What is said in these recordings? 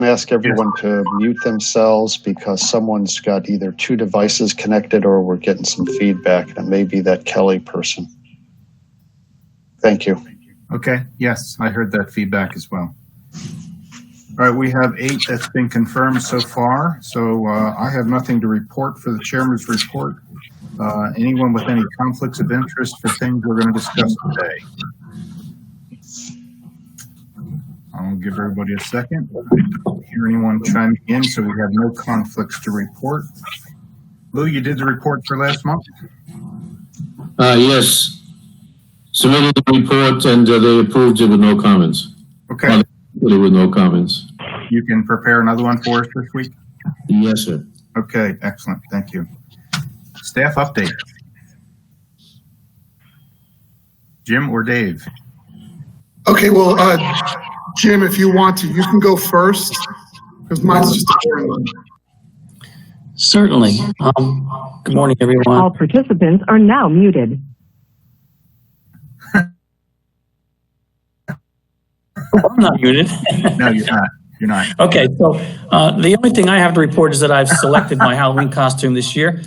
ask everyone to mute themselves because someone's got either two devices connected or we're getting some feedback, and it may be that Kelly person. Thank you. Okay, yes, I heard that feedback as well. All right, we have 8 that's been confirmed so far, so I have nothing to report for the chairman's report. Anyone with any conflicts of interest for things we're going to discuss today? I'll give everybody a second. I don't hear anyone chiming in, so we have no conflicts to report. Lou, you did the report for last month? Yes. Submitted the report and they approved it with no comments. Okay. With no comments. You can prepare another one for us this week? Yes, sir. Okay, excellent. Thank you. Staff update. Jim or Dave? Okay, well, Jim, if you want to, you can go first because mine's just a boring one. Certainly. Good morning, everyone. All participants are now muted. I'm not muted. No, you're not. You're not. Okay, so the only thing I have to report is that I've selected my Halloween costume this year.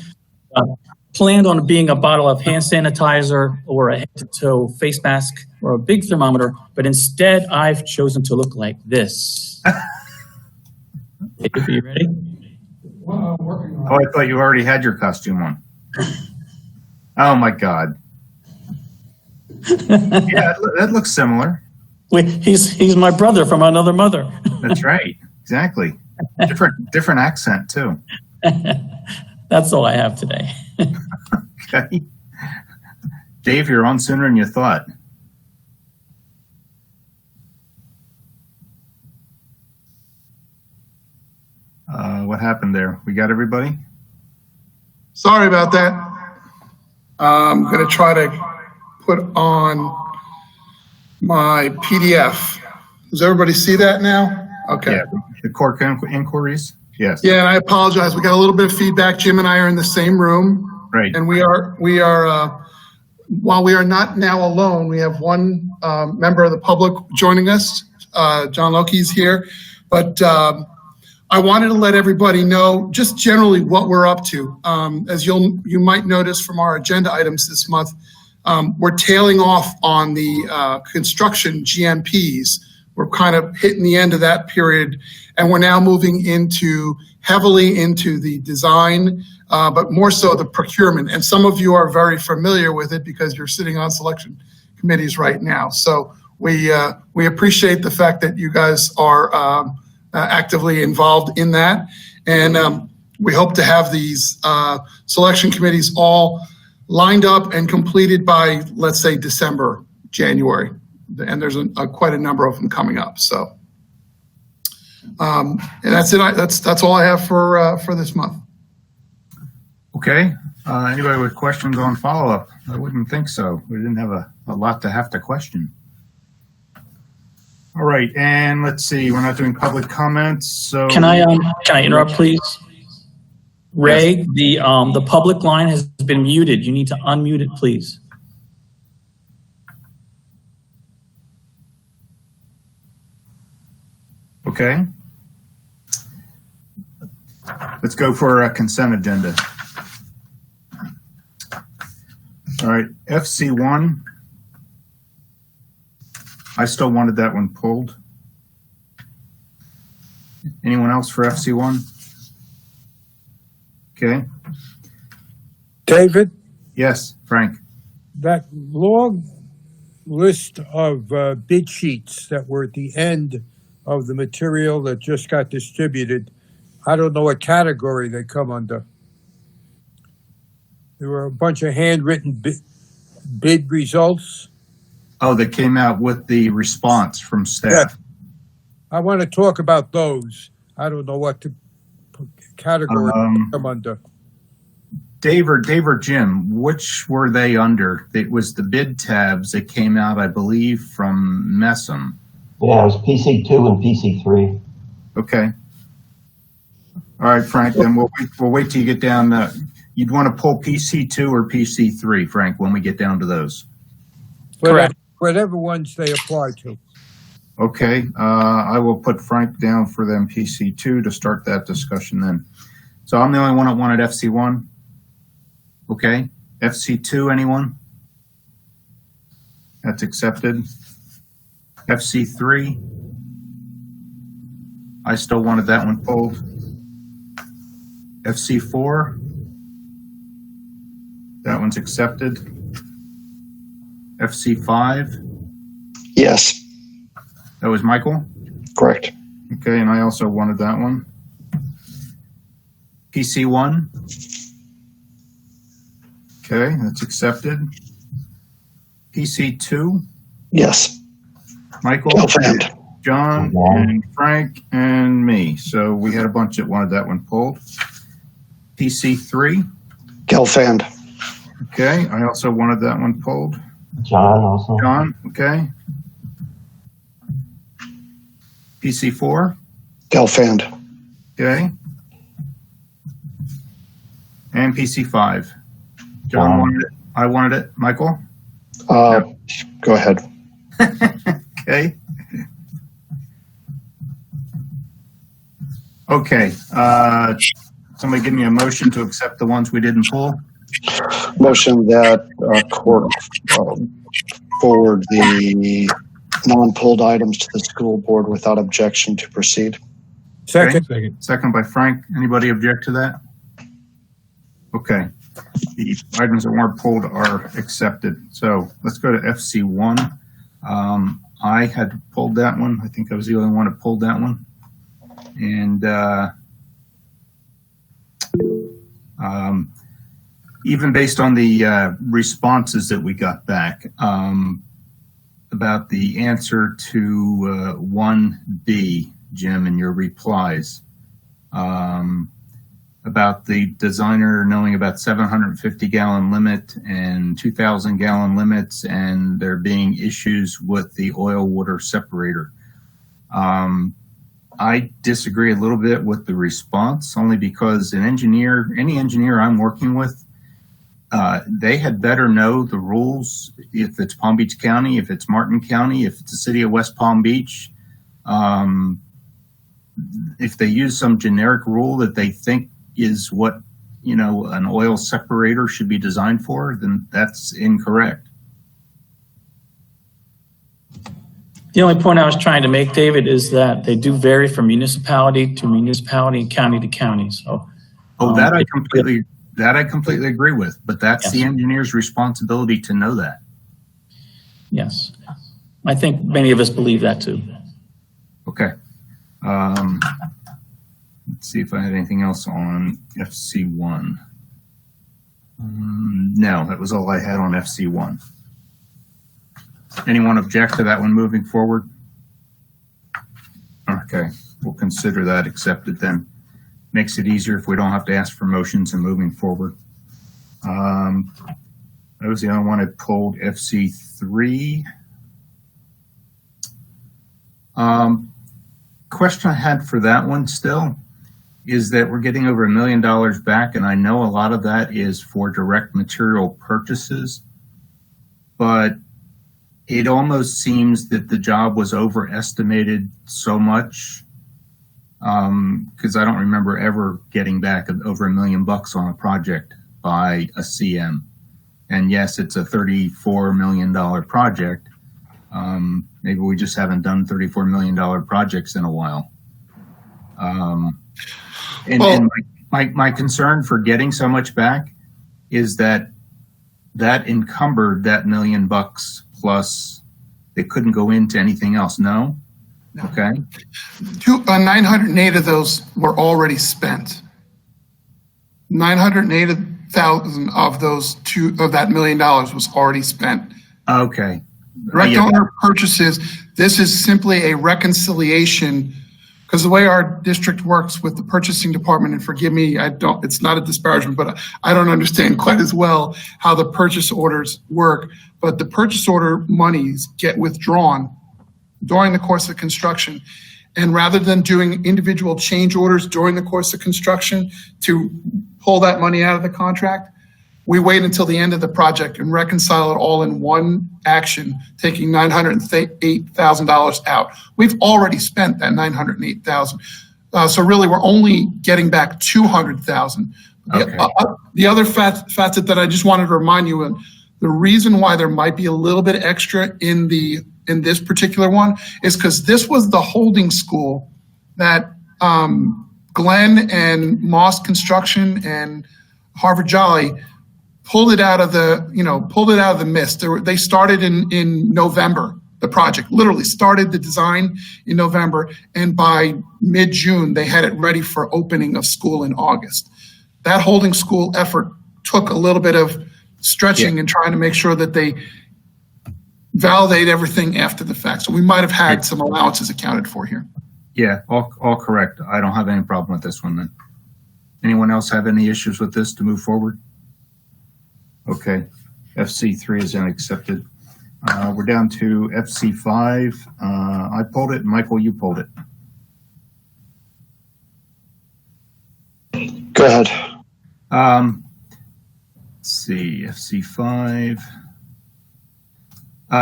Planned on being a bottle of hand sanitizer or a head-to-toe face mask or a big thermometer, but instead I've chosen to look like this. Are you ready? Oh, I thought you already had your costume on. Oh my God. Yeah, that looks similar. He's my brother from another mother. That's right. Exactly. Different accent too. That's all I have today. Okay. Dave, you're on sooner than you thought. What happened there? We got everybody? Sorry about that. I'm going to try to put on my PDF. Does everybody see that now? Okay. Yeah, the CORCCORC inquiries? Yes. Yeah, and I apologize. We got a little bit of feedback. Jim and I are in the same room. Right. And we are while we are not now alone, we have one member of the public joining us. John Lokey's here. But I wanted to let everybody know just generally what we're up to. As you might notice from our agenda items this month, we're tailing off on the construction GMPs. We're kind of hitting the end of that period, and we're now moving heavily into the design, but more so the procurement. And some of you are very familiar with it because you're sitting on selection committees right now. So we appreciate the fact that you guys are actively involved in that. And we hope to have these selection committees all lined up and completed by, let's say, December, January. And there's quite a number of them coming up. So, and that's it. That's all I have for this month. Okay. Anybody with questions on follow-up? I wouldn't think so. We didn't have a lot to have to question. All right, and let's see. We're not doing public comments. So can I interrupt, please? Ray, yes. The public line has been muted. You need to unmute it, please. Okay. Let's go for a consent agenda. All right, FC1. I still wanted that one pulled. Anyone else for FC1? Okay. David? Yes, Frank. That long list of bid sheets that were at the end of the material that just got distributed, I don't know what category they come under. There were a bunch of handwritten bid results. Oh, that came out with the response from staff. Yeah. I want to talk about those. I don't know what category they come under. Dave or Jim, which were they under? It was the bid tabs that came out, I believe, from Messam. Yeah, it was PC2 and PC3. Okay. All right, Frank, then we'll wait till you get down. You'd want to pull PC2 or PC3, Frank, when we get down to those. Correct. Whatever ones they apply to. Okay, I will put Frank down for them PC2 to start that discussion then. So I'm the only one that wanted FC1. Okay, FC2, anyone? That's accepted. FC3. I still wanted that one pulled. FC4. That one's accepted. FC5. Yes, That was Michael. correct. Okay, and I also wanted that one. PC1. Okay, that's accepted. PC2. Yes. Michael, Gelfand. John, and Frank, and me. So we had a bunch that wanted that one pulled. PC3. Gelfand. Okay, I also wanted that one pulled. John also. John, okay. PC4. Gelfand. Okay. And PC5. John John. wanted it. I wanted it. Michael? Go ahead. Okay. Okay. Somebody give me a motion to accept the ones we didn't pull. Motion that court forward the non-pulled items to the school board without objection to proceed. Second. Second by Frank. Anybody object to that? Okay. The items that weren't pulled are accepted. So let's go to FC1. I had pulled that one. I think I was the only one that pulled that one. And even based on the responses that we got back about the answer to 1B, Jim, in your replies, about the designer knowing about 750-gallon limit and 2,000-gallon limits, and there being issues with the oil-water separator. I disagree a little bit with the response, only because any engineer I'm working with, they had better know the rules if it's Palm Beach County, if it's Martin County, if it's the city of West Palm Beach. If they use some generic rule that they think is what, an oil separator should be designed for, then that's incorrect. The only point I was trying to make, David, is that they do vary from municipality to municipality and county to county. So, That I completely agree with, but that's the engineer's responsibility to know that. yes, I think many of us believe that too. Okay. Let's see if I had anything else on FC1. No, that was all I had on FC1. Anyone object to that one moving forward? Okay, we'll consider that accepted then. Makes it easier if we don't have to ask for motions and moving forward. That was the only one I pulled. FC3. Question I had for that one still is that we're getting over $1 million back, and I know a lot of that is for direct material purchases, but it almost seems that the job was overestimated so much, because I don't remember ever getting back over $1 million on a project by a CM. And yes, it's a $34 million project. Maybe we just haven't done $34 million projects in a while. And my concern for getting so much back is that encumbered that $1 million plus. They couldn't go into anything else. No. Okay. 908 of those were already spent. 908,000 of those of that $1 million was already spent. Okay. Direct owner purchases. This is simply a reconciliation, because the way our district works with the purchasing department, and forgive me, it's not a disparagement, but I don't understand quite as well how the purchase orders work. But the purchase order monies get withdrawn during the course of construction. And rather than doing individual change orders during the course of construction to pull that money out of the contract, we wait until the end of the project and reconcile it all in one action, taking $908,000 out. We've already spent that $908,000. So really, we're only getting back $200,000. Okay. The other facet that I just wanted to remind you of, the reason why there might be a little bit extra in this particular one is because this was the holding school that Glenn and Moss Construction and Harvard Jolly pulled it out of the mist. They started in November. The project literally started the design in November, and by mid-June, they had it ready for opening of school in August. That holding school effort took a little bit of stretching and trying to make sure that they validate everything after the fact. So we might have had some allowances accounted for here. Yeah, all correct. I don't have any problem with this one then. Anyone else have any issues with this to move forward? Okay, FC3 is unaccepted. We're down to FC5. I pulled it. Michael, you pulled it. Go ahead. Let's see, FC5.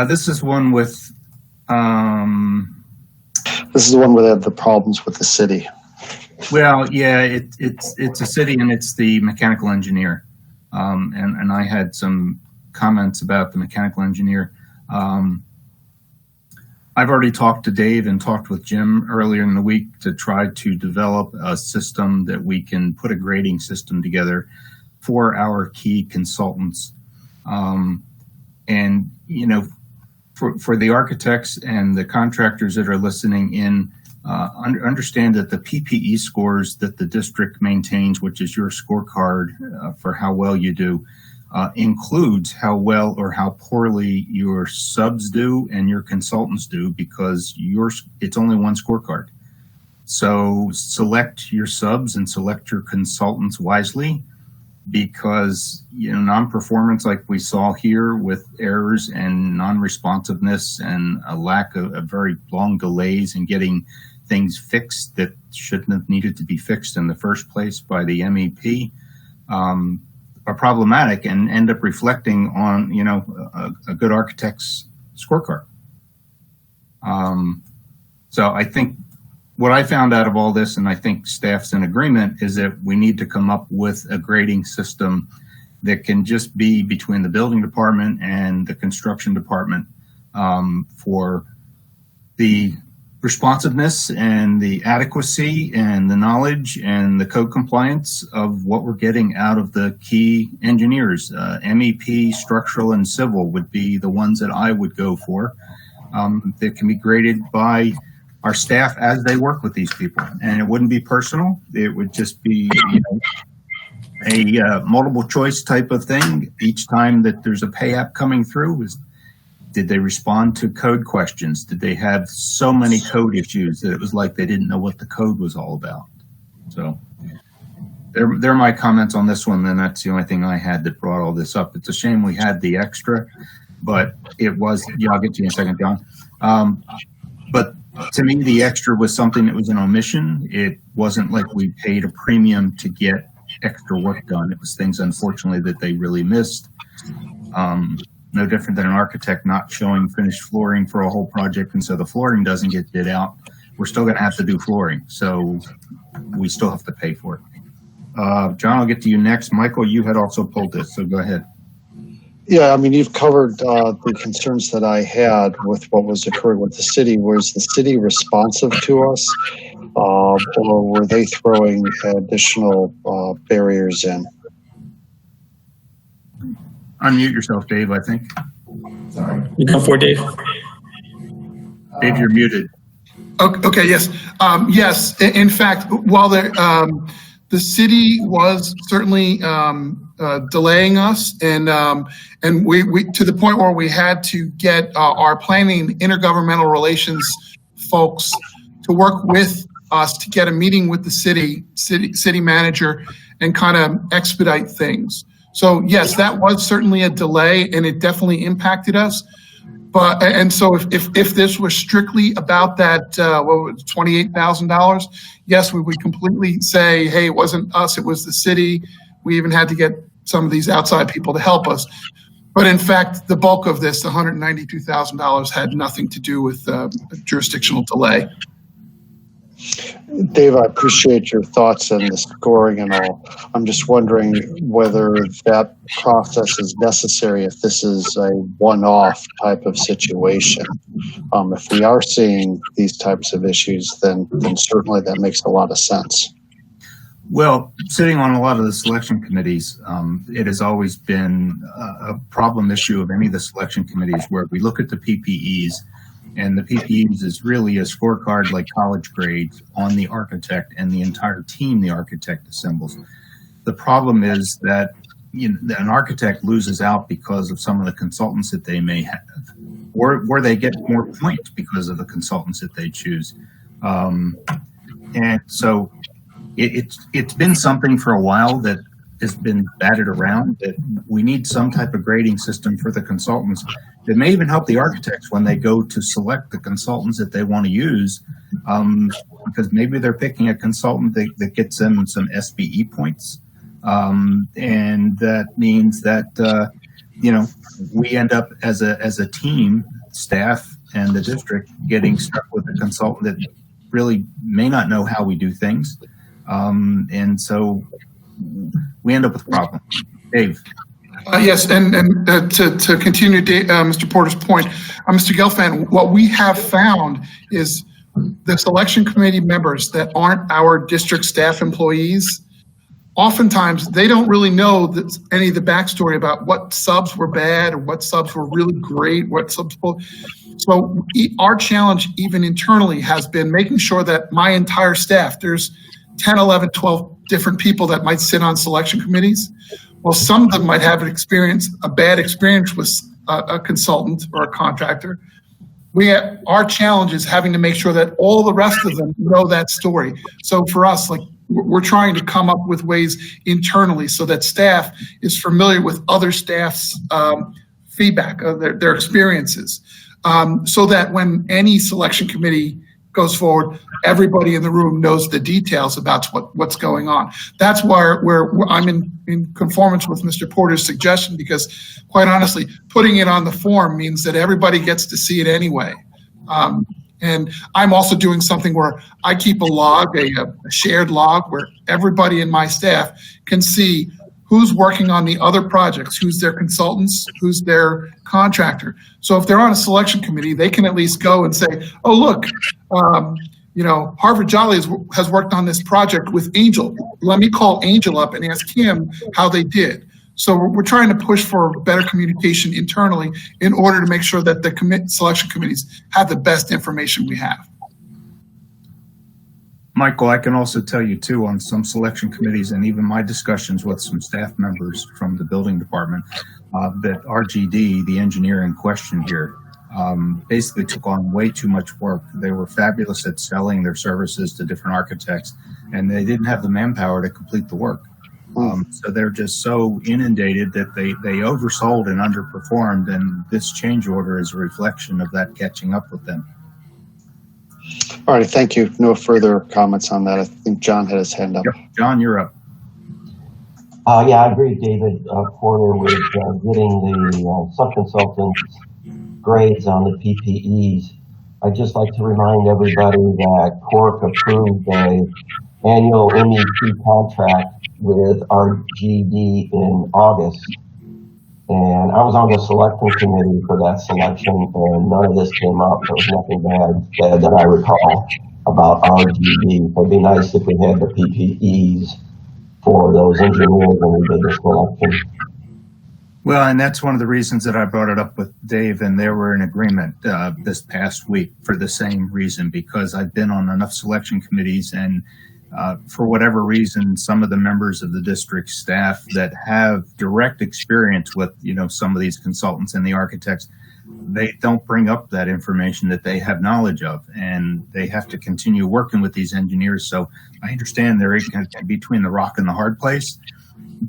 This is one with. This is the one where they have the problems with the city. Well, yeah, it's a city and it's the mechanical engineer. And I had some comments about the mechanical engineer. I've already talked to Dave and talked with Jim earlier in the week to try to develop a system that we can put a grading system together for our key consultants. And, you know, for the architects and the contractors that are listening in, understand that the PPE scores that the district maintains, which is your scorecard for how well you do, includes how well or how poorly your subs do and your consultants do, because it's only one scorecard. So select your subs and select your consultants wisely, because, you know, non-performance like we saw here with errors and non-responsiveness and a lack of very long delays in getting things fixed that shouldn't have needed to be fixed in the first place by the MEP are problematic and end up reflecting on, you know, a good architect's scorecard. So I think what I found out of all this, and I think staff's in agreement, is that we need to come up with a grading system that can just be between the building department and the construction department for the responsiveness and the adequacy and the knowledge and the code compliance of what we're getting out of the key engineers. MEP, structural, and civil would be the ones that I would go for, that can be graded by our staff as they work with these people. And it wouldn't be personal. It would just be, you know, a multiple choice type of thing. Each time that there's a pay app coming through, did they respond to code questions? Did they have so many code issues that it was like they didn't know what the code was all about? So they're my comments on this one, and that's the only thing I had that brought all this up. It's a shame we had the extra, but it was, yeah, I'll get to you in a second, John. But to me, the extra was something that was an omission. It wasn't like we paid a premium to get extra work done. It was things, unfortunately, that they really missed. No different than an architect not showing finished flooring for a whole project, and so the flooring doesn't get bid out. We're still going to have to do flooring, so we still have to pay for it. John, I'll get to you next. Michael, you had also pulled this, so go ahead. Yeah, I mean, you've covered the concerns that I had with what was occurring with the city. Was the city responsive to us, or were they throwing additional barriers in? Unmute yourself, Dave, I think. You go for it, Dave. Dave, you're muted. Okay, yes. Yes, in fact, while the city was certainly delaying us, and we to the point where we had to get our planning intergovernmental relations folks to work with us to get a meeting with the city manager and kind of expedite things. So yes, that was certainly a delay, and it definitely impacted us. But and so if this was strictly about that $28,000, yes, we would completely say, hey, it wasn't us, it was the city. We even had to get some of these outside people to help us. But in fact, the bulk of this, the $192,000, had nothing to do with jurisdictional delay. Dave, I appreciate your thoughts on the scoring and all. I'm just wondering whether that process is necessary if this is a one-off type of situation. If we are seeing these types of issues, then certainly that makes a lot of sense. Well, sitting on a lot of the selection committees, it has always been a problem issue of any of the selection committees where we look at the PPEs, and the PPEs is really a scorecard like college grades on the architect and the entire team the architect assembles. The problem is that an architect loses out because of some of the consultants that they may have, or they get more points because of the consultants that they choose. And so it's been something for a while that has been batted around, that we need some type of grading system for the consultants. It may even help the architects when they go to select the consultants that they want to use, because maybe they're picking a consultant that gets them some SBE points. And that means that, we end up as a team, staff and the district, getting stuck with a consultant that really may not know how we do things. And so we end up with a problem. Dave. Yes, and to continue Mr. Porter's point, Mr. Gelfand, what we have found is the selection committee members that aren't our district staff employees, oftentimes they don't really know any of the backstory about what subs were bad or what subs were really great, what subs. So our challenge even internally has been making sure that my entire staff, there's 10, 11, 12 different people that might sit on selection committees. Well, some of them might have a bad experience with a consultant or a contractor. Our challenge is having to make sure that all the rest of them know that story. So for us, we're trying to come up with ways internally so that staff is familiar with other staff's feedback, their experiences, so that when any selection committee goes forward, everybody in the room knows the details about what's going on. That's where I'm in conformance with Mr. Porter's suggestion, because quite honestly, putting it on the form means that everybody gets to see it anyway. And I'm also doing something where I keep a log, a shared log, where everybody in my staff can see who's working on the other projects, who's their consultants, who's their contractor. So if they're on a selection committee, they can at least go and say, oh, look, Harvard Jolly has worked on this project with Angel. Let me call Angel up and ask him how they did. So we're trying to push for better communication internally in order to make sure that the selection committees have the best information we have. Michael, I can also tell you too, on some selection committees and even my discussions with some staff members from the building department, that RGD, the engineer in question here, basically took on way too much work. They were fabulous at selling their services to different architects, and they didn't have the manpower to complete the work. So they're just so inundated that they oversold and underperformed, and this change order is a reflection of that catching up with them. All right, thank you. No further comments on that. I think John had his hand up. Yep. John, you're up. Yeah, I agree with David Porter with getting the sub-consultants' grades on the PPEs. I'd just like to remind everybody that CORC approved an annual MEP contract with RGD in August. And I was on the selection committee for that selection, and none of this came up. There was nothing bad said that I recall about RGD. So it'd be nice if we had the PPEs for those engineers when we did the selection. Well, and that's one of the reasons that I brought it up with Dave, and they were in agreement this past week for the same reason, because I've been on enough selection committees, and for whatever reason, some of the members of the district staff that have direct experience with, some of these consultants and the architects, they don't bring up that information that they have knowledge of, and they have to continue working with these engineers. So I understand they're between the rock and the hard place,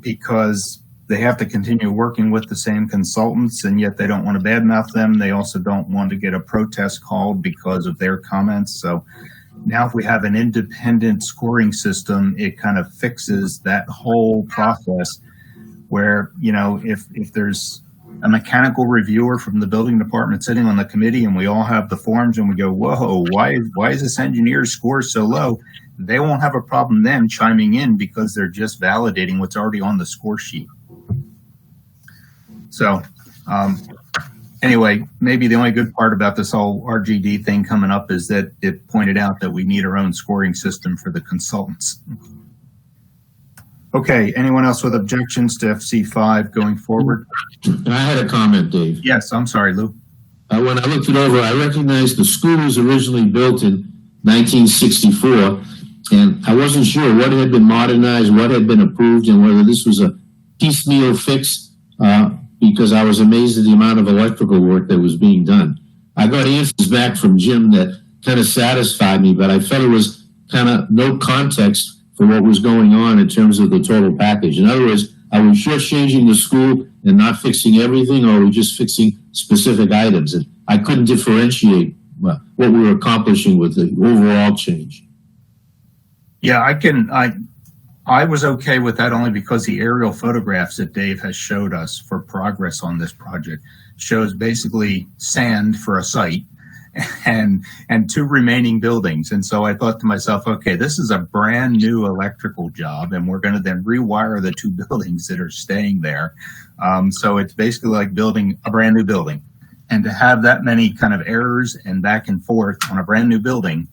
because they have to continue working with the same consultants, and yet they don't want to badmouth them. They also don't want to get a protest called because of their comments. So now if we have an independent scoring system, it kind of fixes that whole process where, you know, if there's a mechanical reviewer from the building department sitting on the committee and we all have the forms and we go, whoa, why is this engineer's score so low? They won't have a problem then chiming in because they're just validating what's already on the score sheet. So anyway, maybe the only good part about this whole RGD thing coming up is that it pointed out that we need our own scoring system for the consultants. Okay, anyone else with objections to FC5 going forward? I had a comment, Dave. Yes, I'm sorry, Lou. When I looked it over, I recognized the school was originally built in 1964, and I wasn't sure what had been modernized, what had been approved, and whether this was a piecemeal fix, because I was amazed at the amount of electrical work that was being done. I got answers back from Jim that kind of satisfied me, but I felt it was kind of no context for what was going on in terms of the total package. In other words, are we shortchanging the school and not fixing everything, or are we just fixing specific items? And I couldn't differentiate what we were accomplishing with the overall change. Yeah, I was okay with that only because the aerial photographs that Dave has showed us for progress on this project shows basically sand for a site and 2 remaining buildings. And so I thought to myself, okay, this is a brand new electrical job, and we're going to then rewire the 2 buildings that are staying there. So it's basically like building a brand new building. And to have that many kind of errors and back and forth on a brand new building,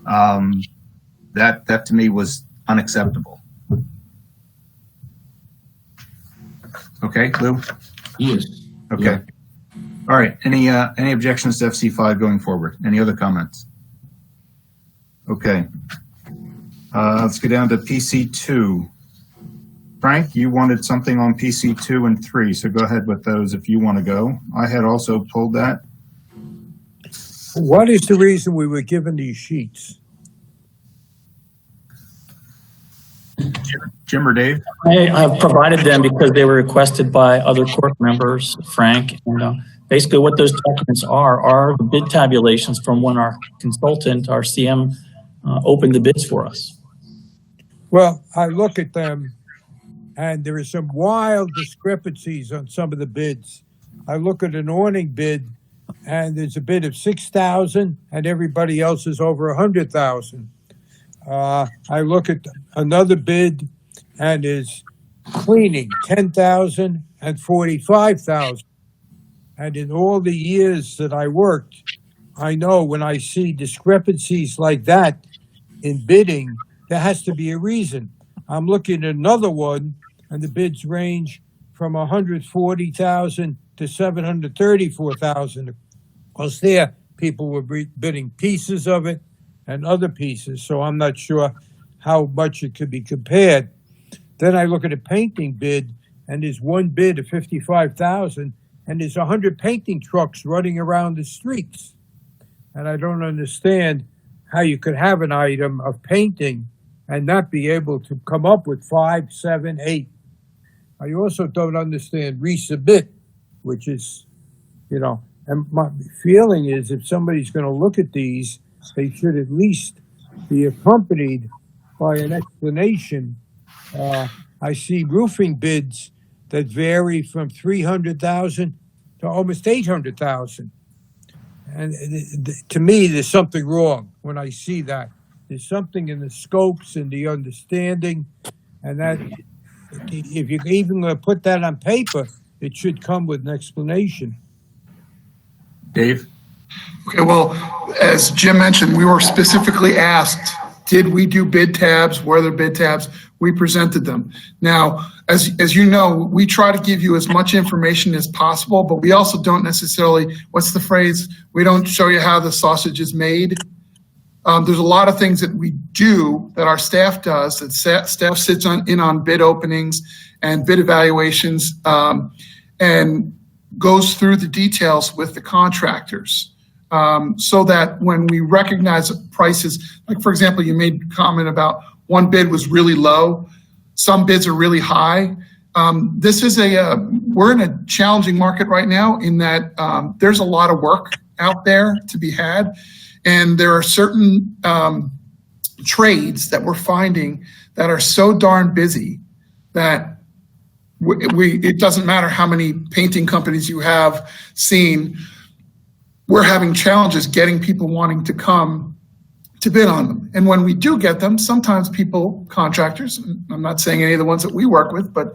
that to me was unacceptable. Okay, Lou? Yes. Okay. Yeah. All right. Any objections to FC5 going forward? Any other comments? Okay. Let's go down to PC2. Frank, you wanted something on PC2 and 3, so go ahead with those if you want to go. I had also pulled that. What is the reason we were given these sheets? Jim or Dave? I have provided them because they were requested by other court members, Frank. And basically what those documents are the bid tabulations from when our consultant, our CM, opened the bids for us. Well, I look at them and there are some wild discrepancies on some of the bids. I look at an awning bid and there's a bid of 6,000 and everybody else is over 100,000. I look at another bid and is cleaning 10,000 and 45,000. And in all the years that I worked, I know when I see discrepancies like that in bidding, there has to be a reason. I'm looking at another one and the bids range from 140,000 to 734,000. Because there, people were bidding pieces of it and other pieces, so I'm not sure how much it could be compared. Then I look at a painting bid, and there's one bid of 55,000, and there's 100 painting trucks running around the streets. And I don't understand how you could have an item of painting and not be able to come up with 5, 7, 8. I also don't understand resubmit, which is, and my feeling is if somebody's going to look at these, they should at least be accompanied by an explanation. I see roofing bids that vary from 300,000 to almost 800,000. And to me, there's something wrong when I see that. There's something in the scopes and the understanding, and that if you're even going to put that on paper, it should come with an explanation. Dave? Okay, well, as Jim mentioned, we were specifically asked, did we do bid tabs? Were there bid tabs? We presented them. Now, as you know, we try to give you as much information as possible, but we also don't necessarily, what's the phrase? We don't show you how the sausage is made. There's a lot of things that we do that our staff does, that staff sits in on bid openings and bid evaluations and goes through the details with the contractors. So that when we recognize prices, like for example, you made a comment about one bid was really low, some bids are really high. We're in a challenging market right now in that there's a lot of work out there to be had. And there are certain trades that we're finding that are so darn busy that it doesn't matter how many painting companies you have seen, we're having challenges getting people wanting to come to bid on them. And when we do get them, sometimes contractors, I'm not saying any of the ones that we work with, but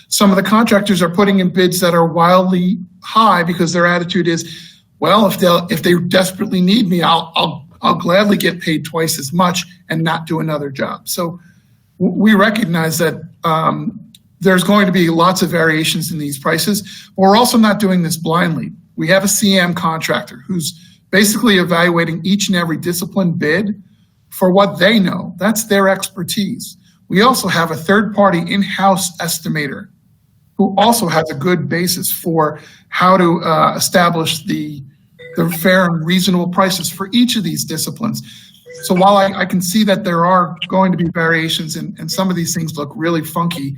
some of the contractors are putting in bids that are wildly high because their attitude is, well, if they desperately need me, I'll gladly get paid twice as much and not do another job. So we recognize that there's going to be lots of variations in these prices, but we're also not doing this blindly. We have a CM contractor who's basically evaluating each and every discipline bid for what they know. That's their expertise. We also have a third-party in-house estimator who also has a good basis for how to establish the fair and reasonable prices for each of these disciplines. So while I can see that there are going to be variations and some of these things look really funky,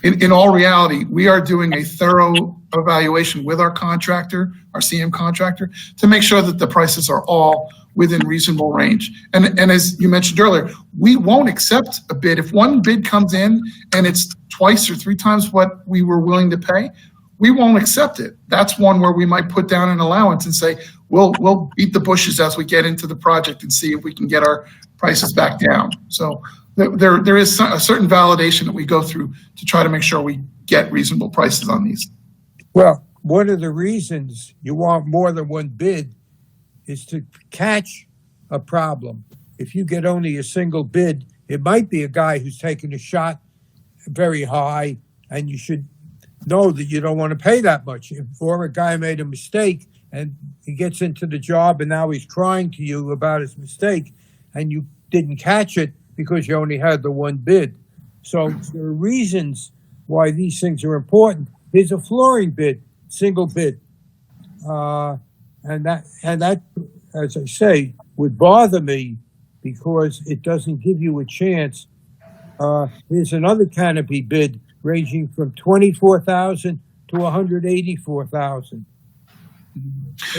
in all reality, we are doing a thorough evaluation with our contractor, our CM contractor, to make sure that the prices are all within reasonable range. And as you mentioned earlier, we won't accept a bid. If one bid comes in and it's twice or three times what we were willing to pay, we won't accept it. That's one where we might put down an allowance and say, we'll beat the bushes as we get into the project and see if we can get our prices back down. So there is a certain validation that we go through to try to make sure we get reasonable prices on these. Well, one of the reasons you want more than one bid is to catch a problem. If you get only a single bid, it might be a guy who's taking a shot very high, and you should know that you don't want to pay that much. Or a guy made a mistake and he gets into the job and now he's crying to you about his mistake and you didn't catch it because you only had the one bid. So there are reasons why these things are important. There's a flooring bid, single bid. And that, as I say, would bother me because it doesn't give you a chance. There's another canopy bid ranging from $24,000 to $184,000.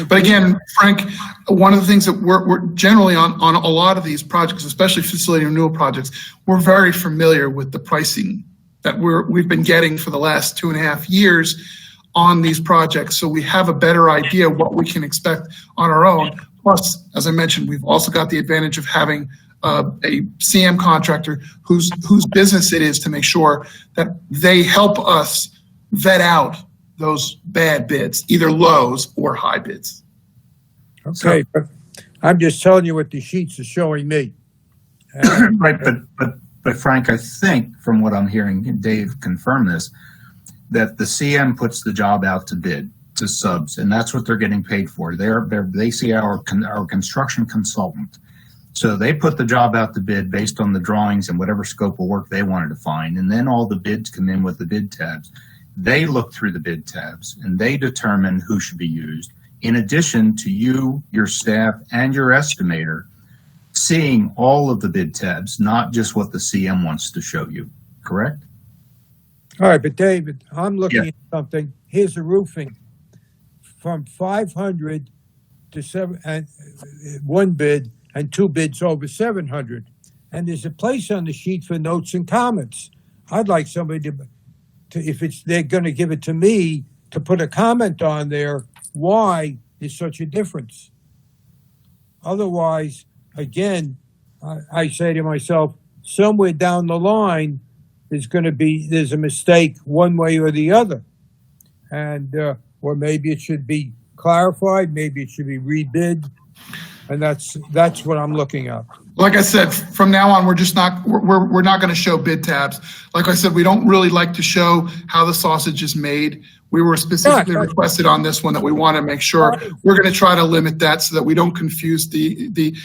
But again, Frank, one of the things that we're generally on a lot of these projects, especially facility renewal projects, we're very familiar with the pricing that we've been getting for the last 2.5 years on these projects. So we have a better idea what we can expect on our own. Plus, as I mentioned, we've also got the advantage of having a CM contractor whose business it is to make sure that they help us vet out those bad bids, either lows or high bids. Okay, but I'm just telling you what the sheets are showing me. Right, but Frank, I think from what I'm hearing, and Dave confirm this, that the CM puts the job out to bid to subs, and that's what they're getting paid for. They see our construction consultant. So they put the job out to bid based on the drawings and whatever scope of work they wanted to find, and then all the bids come in with the bid tabs. They look through the bid tabs and they determine who should be used, in addition to you, your staff, and your estimator seeing all of the bid tabs, not just what the CM wants to show you, correct? All right, but David, I'm looking at something. Here's a roofing from 500 to 7, and one bid and two bids over 700. And there's a place on the sheet for notes and comments. I'd like somebody to if they're going to give it to me, to put a comment on there, why there's such a difference. Otherwise, again, I say to myself, somewhere down the line, there's a mistake one way or the other. And, or maybe it should be clarified, maybe it should be rebid. And that's what I'm looking at. Like I said, from now on, we're not going to show bid tabs. Like I said, we don't really like to show how the sausage is made. We were specifically requested on this one that we want to make sure we're going to try to limit that so that we don't confuse the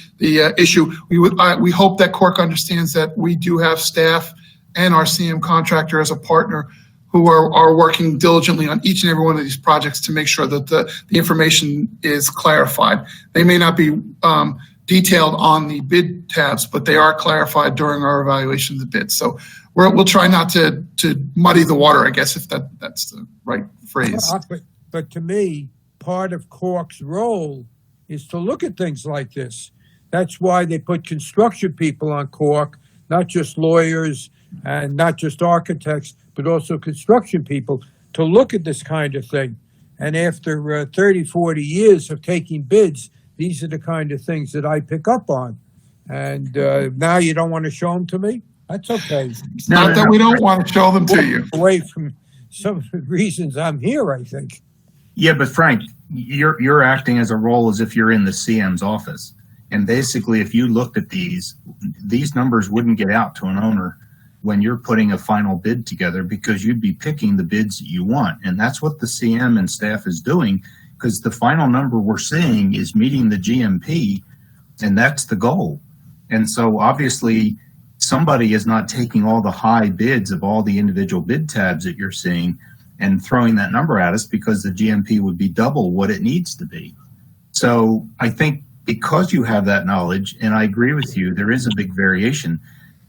issue. We hope that CORC understands that we do have staff and our CM contractor as a partner who are working diligently on each and every one of these projects to make sure that the information is clarified. They may not be detailed on the bid tabs, but they are clarified during our evaluation of the bids. So we'll try not to muddy the water, I guess, if that's the right phrase. But to me, part of CORC's role is to look at things like this. That's why they put construction people on CORC, not just lawyers and not just architects, but also construction people to look at this kind of thing. And after 30, 40 years of taking bids, these are the kind of things that I pick up on. And now you don't want to show them to me? That's okay. It's not that we don't want to show them to you. Away from some of the reasons I'm here, I think. Yeah, but Frank, you're acting as a role as if you're in the CM's office. And basically, if you looked at these numbers wouldn't get out to an owner when you're putting a final bid together, because you'd be picking the bids that you want. And that's what the CM and staff is doing, because the final number we're seeing is meeting the GMP, and that's the goal. And so obviously somebody is not taking all the high bids of all the individual bid tabs that you're seeing and throwing that number at us, because the GMP would be double what it needs to be. So I think because you have that knowledge, and I agree with you, there is a big variation,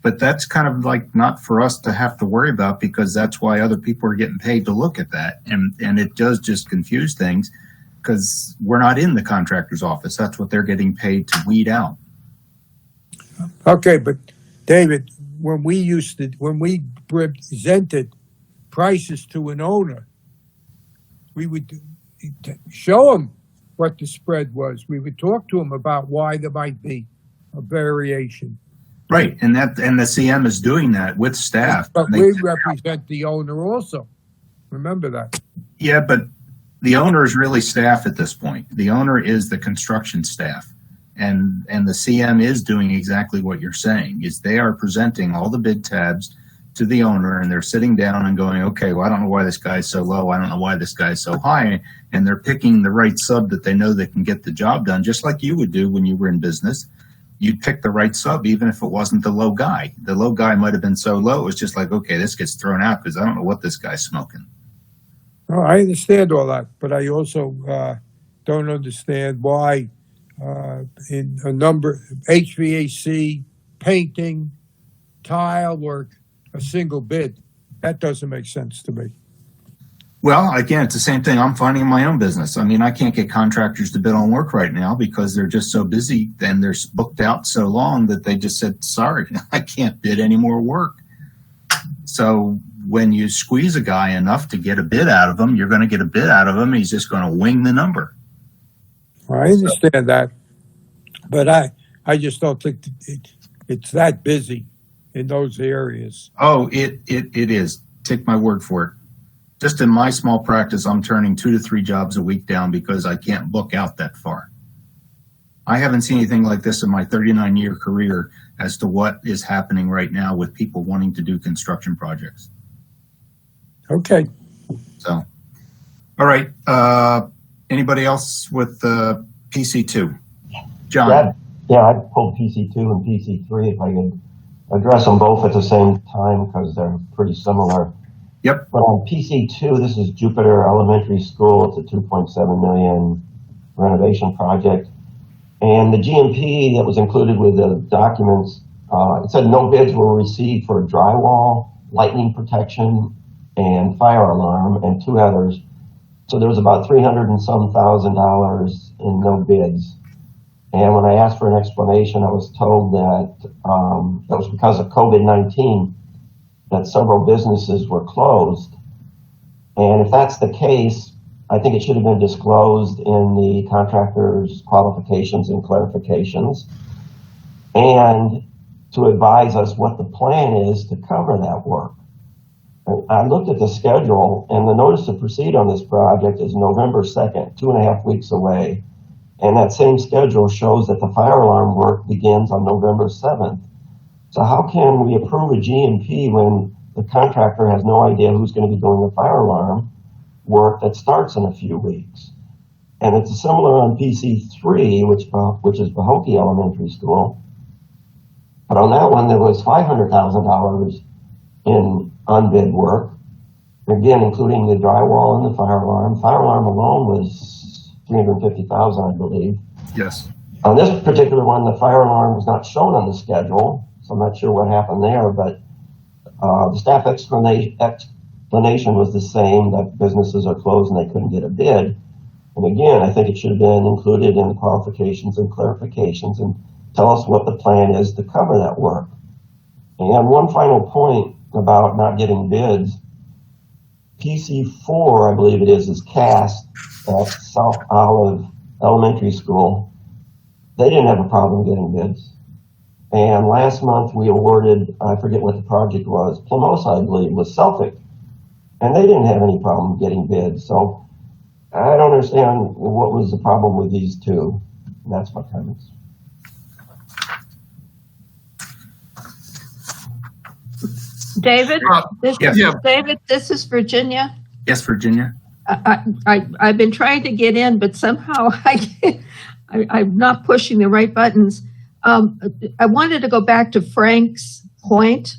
but that's kind of like not for us to have to worry about, because that's why other people are getting paid to look at that. And it does just confuse things, because we're not in the contractor's office. That's what they're getting paid to weed out. Okay, but David, when we presented prices to an owner, we would show them what the spread was. We would talk to them about why there might be a variation. Right, and the CM is doing that with staff. But we represent the owner also. Remember that. Yeah, but the owner is really staff at this point. The owner is the construction staff. And the CM is doing exactly what you're saying, is they are presenting all the bid tabs to the owner, and they're sitting down and going, okay, well, I don't know why this guy's so low. I don't know why this guy's so high. And they're picking the right sub that they know they can get the job done, just like you would do when you were in business. You'd pick the right sub, even if it wasn't the low guy. The low guy might have been so low, it was just like, okay, this gets thrown out because I don't know what this guy's smoking. Oh, I understand all that, but I also don't understand why in a number, HVAC, painting, tile work, a single bid. That doesn't make sense to me. Well, again, it's the same thing. I'm finding in my own business. I mean, I can't get contractors to bid on work right now because they're just so busy and they're booked out so long that they just said, sorry, I can't bid any more work. So when you squeeze a guy enough to get a bid out of him, you're going to get a bid out of him. He's just going to wing the number. I understand that, but I just don't think it's that busy in those areas. Oh, it is. Take my word for it. Just in my small practice, I'm turning 2 to 3 jobs a week down because I can't book out that far. I haven't seen anything like this in my 39-year career as to what is happening right now with people wanting to do construction projects. Okay. So, all right. Anybody else with PC2? John? Yeah, I pulled PC2 and PC3 if I could address them both at the same time because they're pretty similar. Yep. But on PC2, this is Jupiter Elementary School. It's a $2.7 million renovation project. And the GMP that was included with the documents, it said no bids were received for drywall, lightning protection, and fire alarm, and 2 others. So there was about $300 and some thousand in no bids. And when I asked for an explanation, I was told that that was because of COVID-19, that several businesses were closed. And if that's the case, I think it should have been disclosed in the contractor's qualifications and clarifications, and to advise us what the plan is to cover that work. I looked at the schedule, and the notice to proceed on this project is November 2nd, 2.5 weeks away. And that same schedule shows that the fire alarm work begins on November 7th. So how can we approve a GMP when the contractor has no idea who's going to be doing the fire alarm work that starts in a few weeks? And it's similar on PC3, which is Pahokee Elementary School. But on that one, there was $500,000 in unbid work, again, including the drywall and the fire alarm. Fire alarm alone was $350,000, I believe. Yes. On this particular one, the fire alarm was not shown on the schedule, so I'm not sure what happened there, but the staff explanation was the same, that businesses are closed and they couldn't get a bid. And again, I think it should have been included in the qualifications and clarifications and tell us what the plan is to cover that work. And one final point about not getting bids. PC4, I believe it is cast at South Olive Elementary School. They didn't have a problem getting bids. And last month we awarded, I forget what the project was, Plumosa, I believe, was Celtic. And they didn't have any problem getting bids. So I don't understand what was the problem with these two. And that's my comments. David, yes. David, this is Virginia. Yes, Virginia. I've been trying to get in, but somehow I'm not pushing the right buttons. I wanted to go back to Frank's point,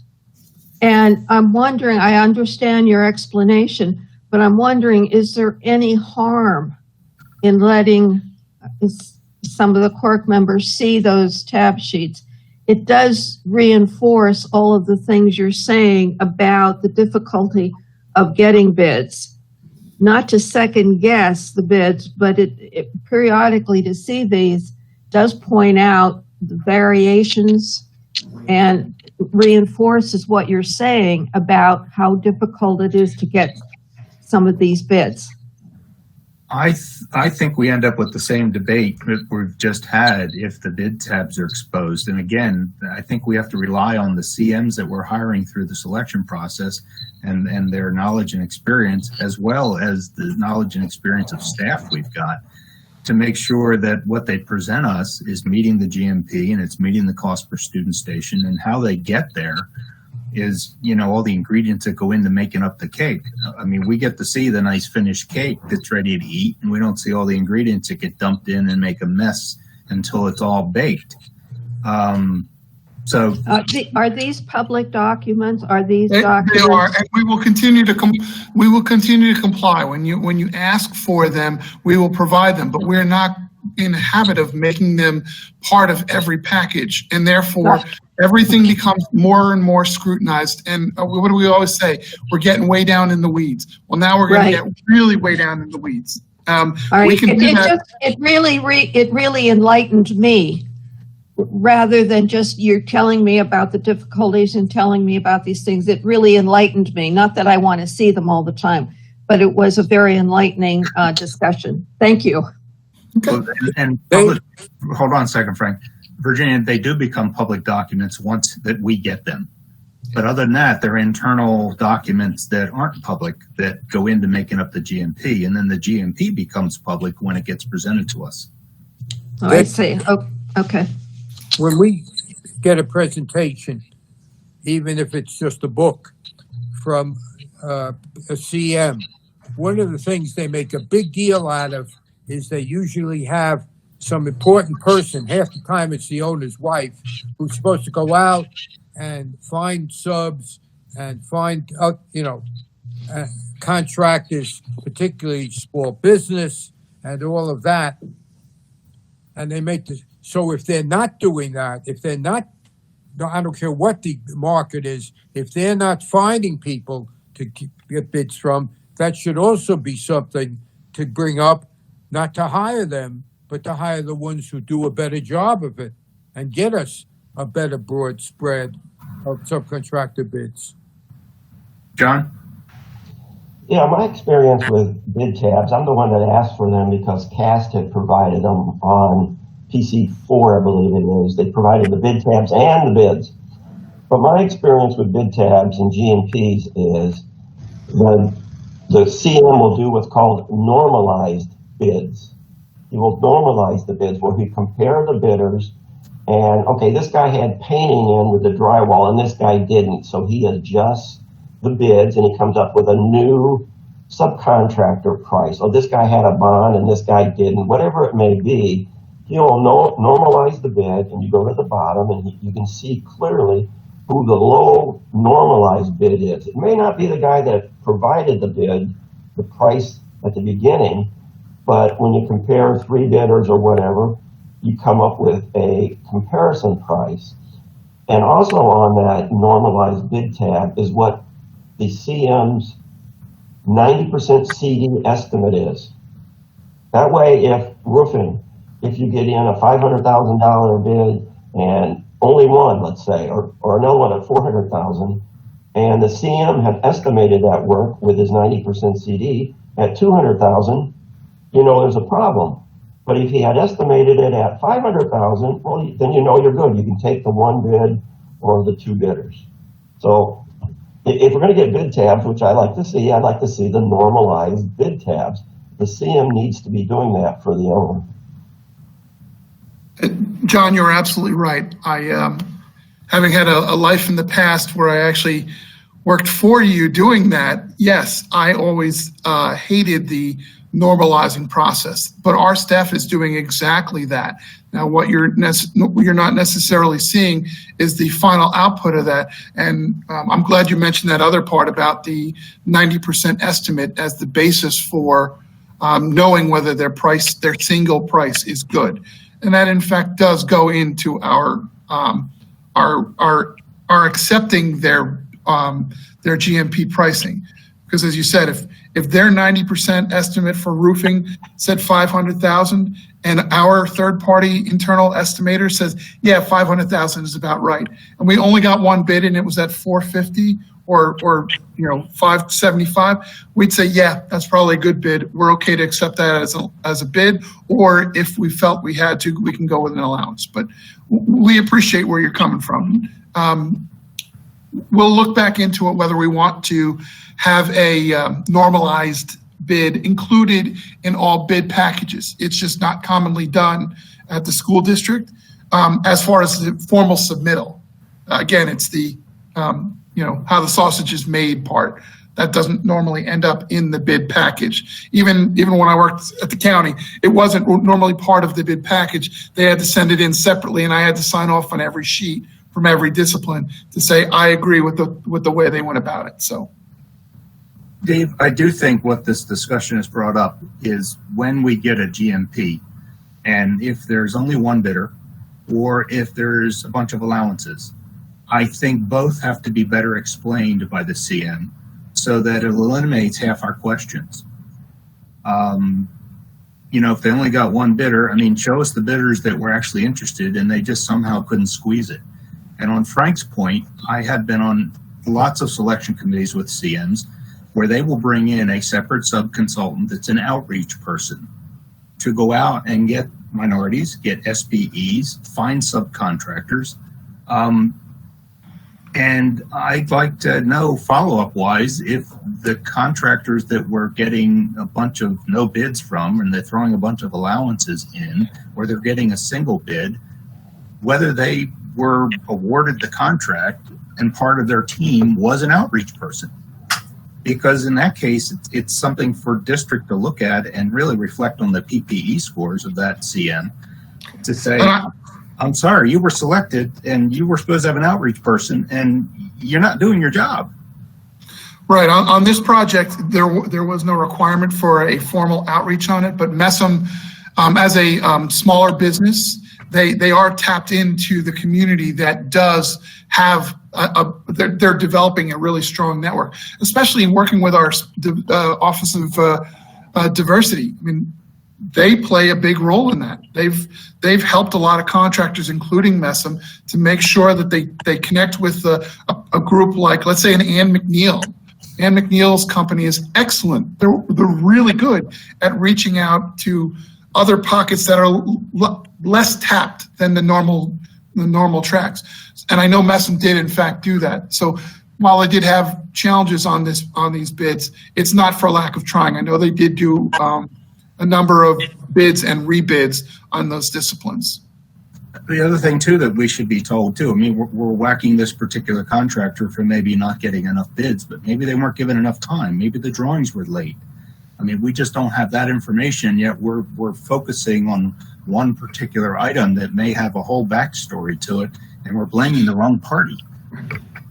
and I'm wondering, I understand your explanation, but I'm wondering, is there any harm in letting some of the CORC members see those tab sheets? It does reinforce all of the things you're saying about the difficulty of getting bids. Not to second guess the bids, but it periodically to see these does point out the variations and reinforces what you're saying about how difficult it is to get some of these bids. I think we end up with the same debate that we've just had if the bid tabs are exposed. And again, I think we have to rely on the CMs that we're hiring through the selection process and their knowledge and experience, as well as the knowledge and experience of staff we've got, to make sure that what they present us is meeting the GMP and it's meeting the cost per student station, and how they get there is, you know, all the ingredients that go into making up the cake. I mean, we get to see the nice finished cake that's ready to eat, and we don't see all the ingredients that get dumped in and make a mess until it's all baked. So are these public documents? Are these documents? They are, and we will continue to comply. When you ask for them, we will provide them, but we're not in the habit of making them part of every package, and therefore everything becomes more and more scrutinized. And what do we always say? We're getting way down in the weeds. Well, now we're going to get really way down in the weeds. We can do that. It really enlightened me, rather than just you're telling me about the difficulties and telling me about these things. It really enlightened me. Not that I want to see them all the time, but it was a very enlightening discussion. Thank you. Okay. And hold on a second, Frank. Virginia, they do become public documents once that we get them. But other than that, they're internal documents that aren't public that go into making up the GMP. And then the GMP becomes public when it gets presented to us. Oh, I see. Oh, okay. When we get a presentation, even if it's just a book from a CM, one of the things they make a big deal out of is they usually have some important person, half the time it's the owner's wife, who's supposed to go out and find subs and find, contractors, particularly small business and all of that. And they make this. So if they're not doing that, if they're not, I don't care what the market is, if they're not finding people to get bids from, that should also be something to bring up, not to hire them, but to hire the ones who do a better job of it and get us a better broad spread of subcontractor bids. John? Yeah, my experience with bid tabs, I'm the one that asked for them because CAST had provided them on PC4, I believe it is. They provided the bid tabs and the bids. But my experience with bid tabs and GMPs is the CM will do what's called normalized bids. He will normalize the bids where he compare the bidders and, okay, this guy had painting in with the drywall and this guy didn't. So he adjusts the bids and he comes up with a new subcontractor price. Oh, this guy had a bond and this guy didn't. Whatever it may be, he'll normalize the bid, and you go to the bottom and you can see clearly who the low normalized bid is. It may not be the guy that provided the bid, the price at the beginning, but when you compare three bidders or whatever, you come up with a comparison price. And also on that normalized bid tab is what the CM's 90% CD estimate is. That way, if roofing, if you get in a $500,000 bid and only one, let's say, or no one at 400,000, and the CM had estimated that work with his 90% CD at 200,000, there's a problem. But if he had estimated it at 500,000, well, then you're good. You can take the one bid or the two bidders. So if we're going to get bid tabs, which I'd like to see the normalized bid tabs. The CM needs to be doing that for the owner. John, you're absolutely right. I, having had a life in the past where I actually worked for you doing that, yes, I always hated the normalizing process, but our staff is doing exactly that. Now, what you're not necessarily seeing is the final output of that, and I'm glad you mentioned that other part about the 90% estimate as the basis for knowing whether their single price is good, and that in fact does go into our accepting their GMP pricing. Because as you said, if their 90% estimate for roofing said 500,000 and our third-party internal estimator says, yeah, 500,000 is about right, and we only got one bid and it was at 450 or 575, we'd say, yeah, that's probably a good bid. We're okay to accept that as a bid, or if we felt we had to, we can go with an allowance. But we appreciate where you're coming from. We'll look back into it whether we want to have a normalized bid included in all bid packages. It's just not commonly done at the school district. As far as the formal submittal, again, it's the how the sausage is made part that doesn't normally end up in the bid package. Even when I worked at the county, it wasn't normally part of the bid package. They had to send it in separately, and I had to sign off on every sheet from every discipline to say I agree with the way they went about it. So, Dave, I do think what this discussion has brought up is when we get a GMP, and if there's only one bidder, or if there's a bunch of allowances, I think both have to be better explained by the CM so that it eliminates half our questions. If they only got one bidder, show us the bidders that were actually interested and they just somehow couldn't squeeze it. And on Frank's point, I have been on lots of selection committees with CMs where they will bring in a separate sub-consultant that's an outreach person to go out and get minorities, get SPEs, find subcontractors. And I'd like to know follow-up wise if the contractors that we're getting a bunch of no bids from and they're throwing a bunch of allowances in, or they're getting a single bid, whether they were awarded the contract and part of their team was an outreach person. Because in that case, it's something for district to look at and really reflect on the PPE scores of that CM to say, I'm sorry, you were selected and you were supposed to have an outreach person and you're not doing your job. Right. On this project, there was no requirement for a formal outreach on it, but Messam, as a smaller business, they are tapped into the community that does have they're developing a really strong network, especially in working with our Office of Diversity. They play a big role in that. They've helped a lot of contractors, including Messam, to make sure that they connect with a group like, let's say, an Ann McNeil. Ann McNeil's company is excellent. They're really good at reaching out to other pockets that are less tapped than the normal tracks. And I know Messam did in fact do that. So while I did have challenges on these bids, it's not for lack of trying. I know they did do a number of bids and rebids on those disciplines. The other thing too that we should be told too, we're whacking this particular contractor for maybe not getting enough bids, but maybe they weren't given enough time. Maybe the drawings were late. We just don't have that information yet. We're focusing on one particular item that may have a whole backstory to it, and we're blaming the wrong party.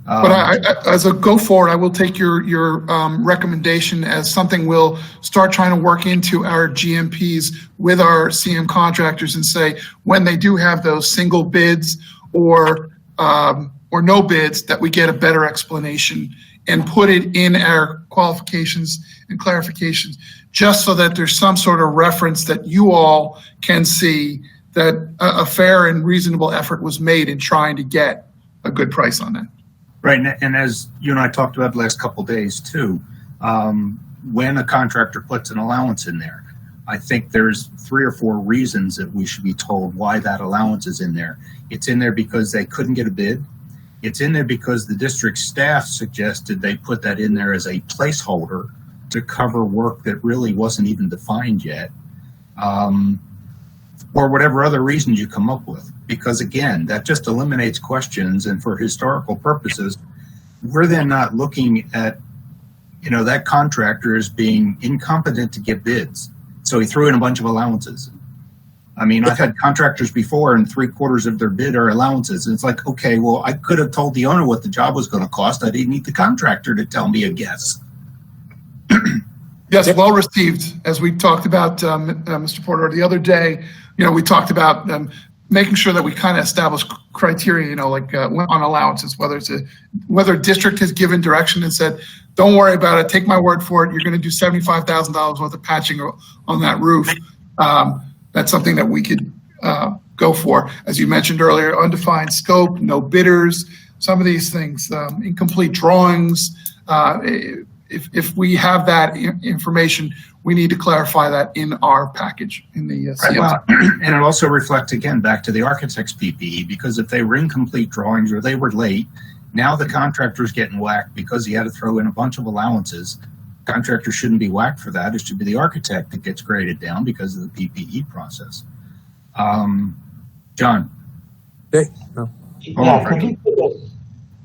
But as a go forward, I will take your recommendation as something we'll start trying to work into our GMPs with our CM contractors and say when they do have those single bids or no bids, that we get a better explanation and put it in our qualifications and clarifications, just so that there's some sort of reference that you all can see that a fair and reasonable effort was made in trying to get a good price on that. Right, and as you and I talked about the last couple of days too, when a contractor puts an allowance in there, I think there's 3 or 4 reasons that we should be told why that allowance is in there. It's in there because they couldn't get a bid. It's in there because the district staff suggested they put that in there as a placeholder to cover work that really wasn't even defined yet. Or whatever other reasons you come up with. Because again, that just eliminates questions, and for historical purposes, we're then not looking at, that contractor as being incompetent to get bids. So he threw in a bunch of allowances. I mean, I've had contractors before and 3/4 of their bid are allowances. And it's like, okay, well, I could have told the owner what the job was going to cost. I didn't need the contractor to tell me a guess. Yes, well received. As we talked about, Mr. Porter, the other day, we talked about making sure that we kind of establish criteria, on allowances, whether district has given direction and said, don't worry about it, take my word for it, you're going to do $75,000 worth of patching on that roof. That's something that we could go for. As you mentioned earlier, undefined scope, no bidders, some of these things, incomplete drawings. If we have that information, we need to clarify that in our package in the CM. Well, and it also reflects, again, back to the architect's PPE, because if they were incomplete drawings or they were late, now the contractor's getting whacked because he had to throw in a bunch of allowances. Contractor shouldn't be whacked for that. It should be the architect that gets graded down because of the PPE process. John? Yeah,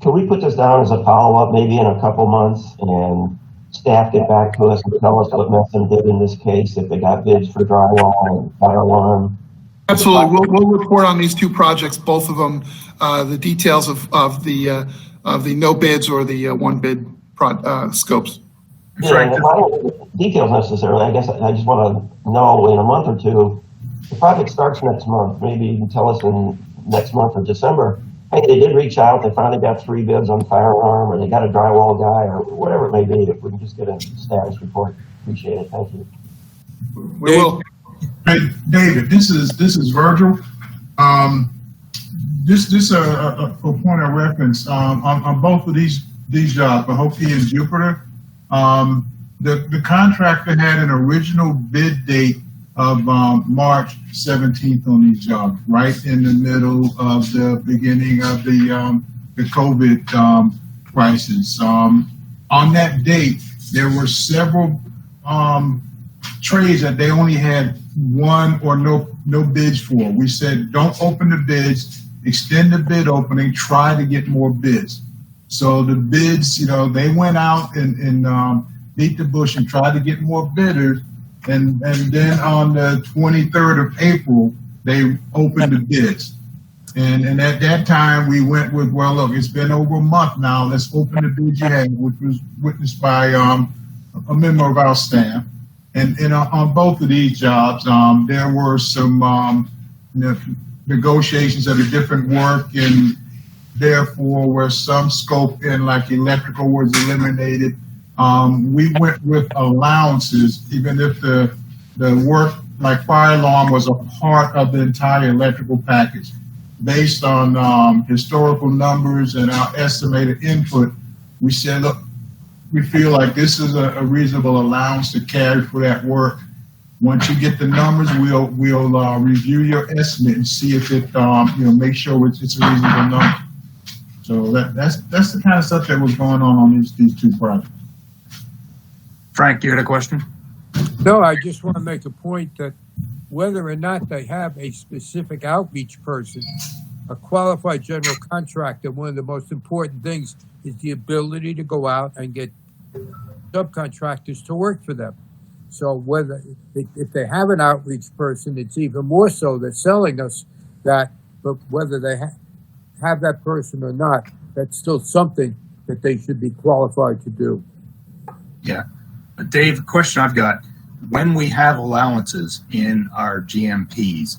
could we put this down as a follow-up maybe in a couple months, and staff get back to us and tell us what Messam did in this case, if they got bids for drywall and fire alarm? Absolutely. We'll report on these 2 projects, both of them, the details of the no bids or the 1 bid scopes. Yeah, and if I don't know details necessarily, I guess I just want to know in a month or 2, the project starts next month. Maybe you can tell us in next month or December, hey, they did reach out, they finally got 3 bids on fire alarm, or they got a drywall guy, or whatever it may be. If we can just get a status report, appreciate it. Thank you. We will. Hey, David, this is Virgil. This a point of reference on both of these jobs, Pahokee and Jupiter. The contractor had an original bid date of March 17th on these jobs, right in the middle of the beginning of the COVID crisis. On that date, there were several trades that they only had 1 or no bids for. We said, don't open the bids, extend the bid opening, try to get more bids. So the bids, they went out and beat the bush and tried to get more bidders. And then on the 23rd of April, they opened the bids. And at that time, we went with, well, look, it's been over a month now. Let's open the bids you had, which was witnessed by a member of our staff. And on both of these jobs, there were some negotiations of a different work, and therefore where some scope in like electrical was eliminated. We went with allowances, even if the work like fire alarm was a part of the entire electrical package. Based on historical numbers and our estimated input, we said, look, we feel like this is a reasonable allowance to carry for that work. Once you get the numbers, we'll review your estimate and see if it make sure it's a reasonable number. So that's the kind of stuff that was going on these 2 projects. Frank, you had a question? No, I just want to make a point that whether or not they have a specific outreach person, a qualified general contractor, one of the most important things is the ability to go out and get subcontractors to work for them. So whether if they have an outreach person, it's even more so they're selling us that, but whether they have that person or not, that's still something that they should be qualified to do. Yeah. Dave, question I've got, when we have allowances in our GMPs,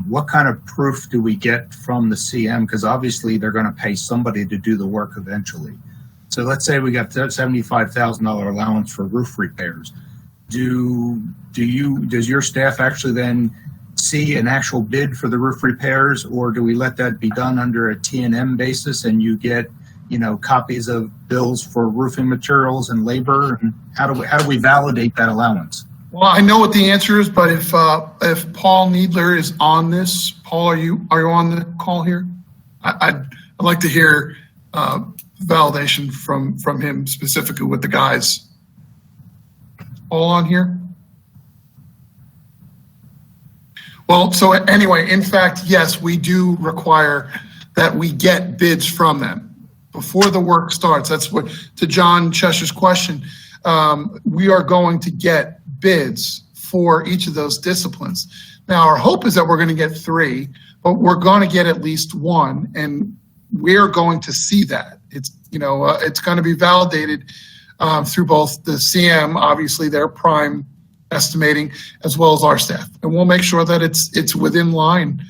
what kind of proof do we get from the CM? Because obviously they're going to pay somebody to do the work eventually. So let's say we got $75,000 allowance for roof repairs. Does your staff actually then see an actual bid for the roof repairs, or do we let that be done under a T&M basis and you get, copies of bills for roofing materials and labor? And how do we validate that allowance? Well, I know what the answer is, but if Paul Needler is on this, Paul, are you on the call here? I'd like to hear validation from him specifically with the guys. Paul on here? Well, so anyway, in fact, yes, we do require that we get bids from them before the work starts. That's what, to John Cheshire's question, we are going to get bids for each of those disciplines. Now, our hope is that we're going to get 3, but we're going to get at least 1, and we're going to see that. It's it's going to be validated through both the CM, obviously their prime estimating, as well as our staff, and we'll make sure that it's within line.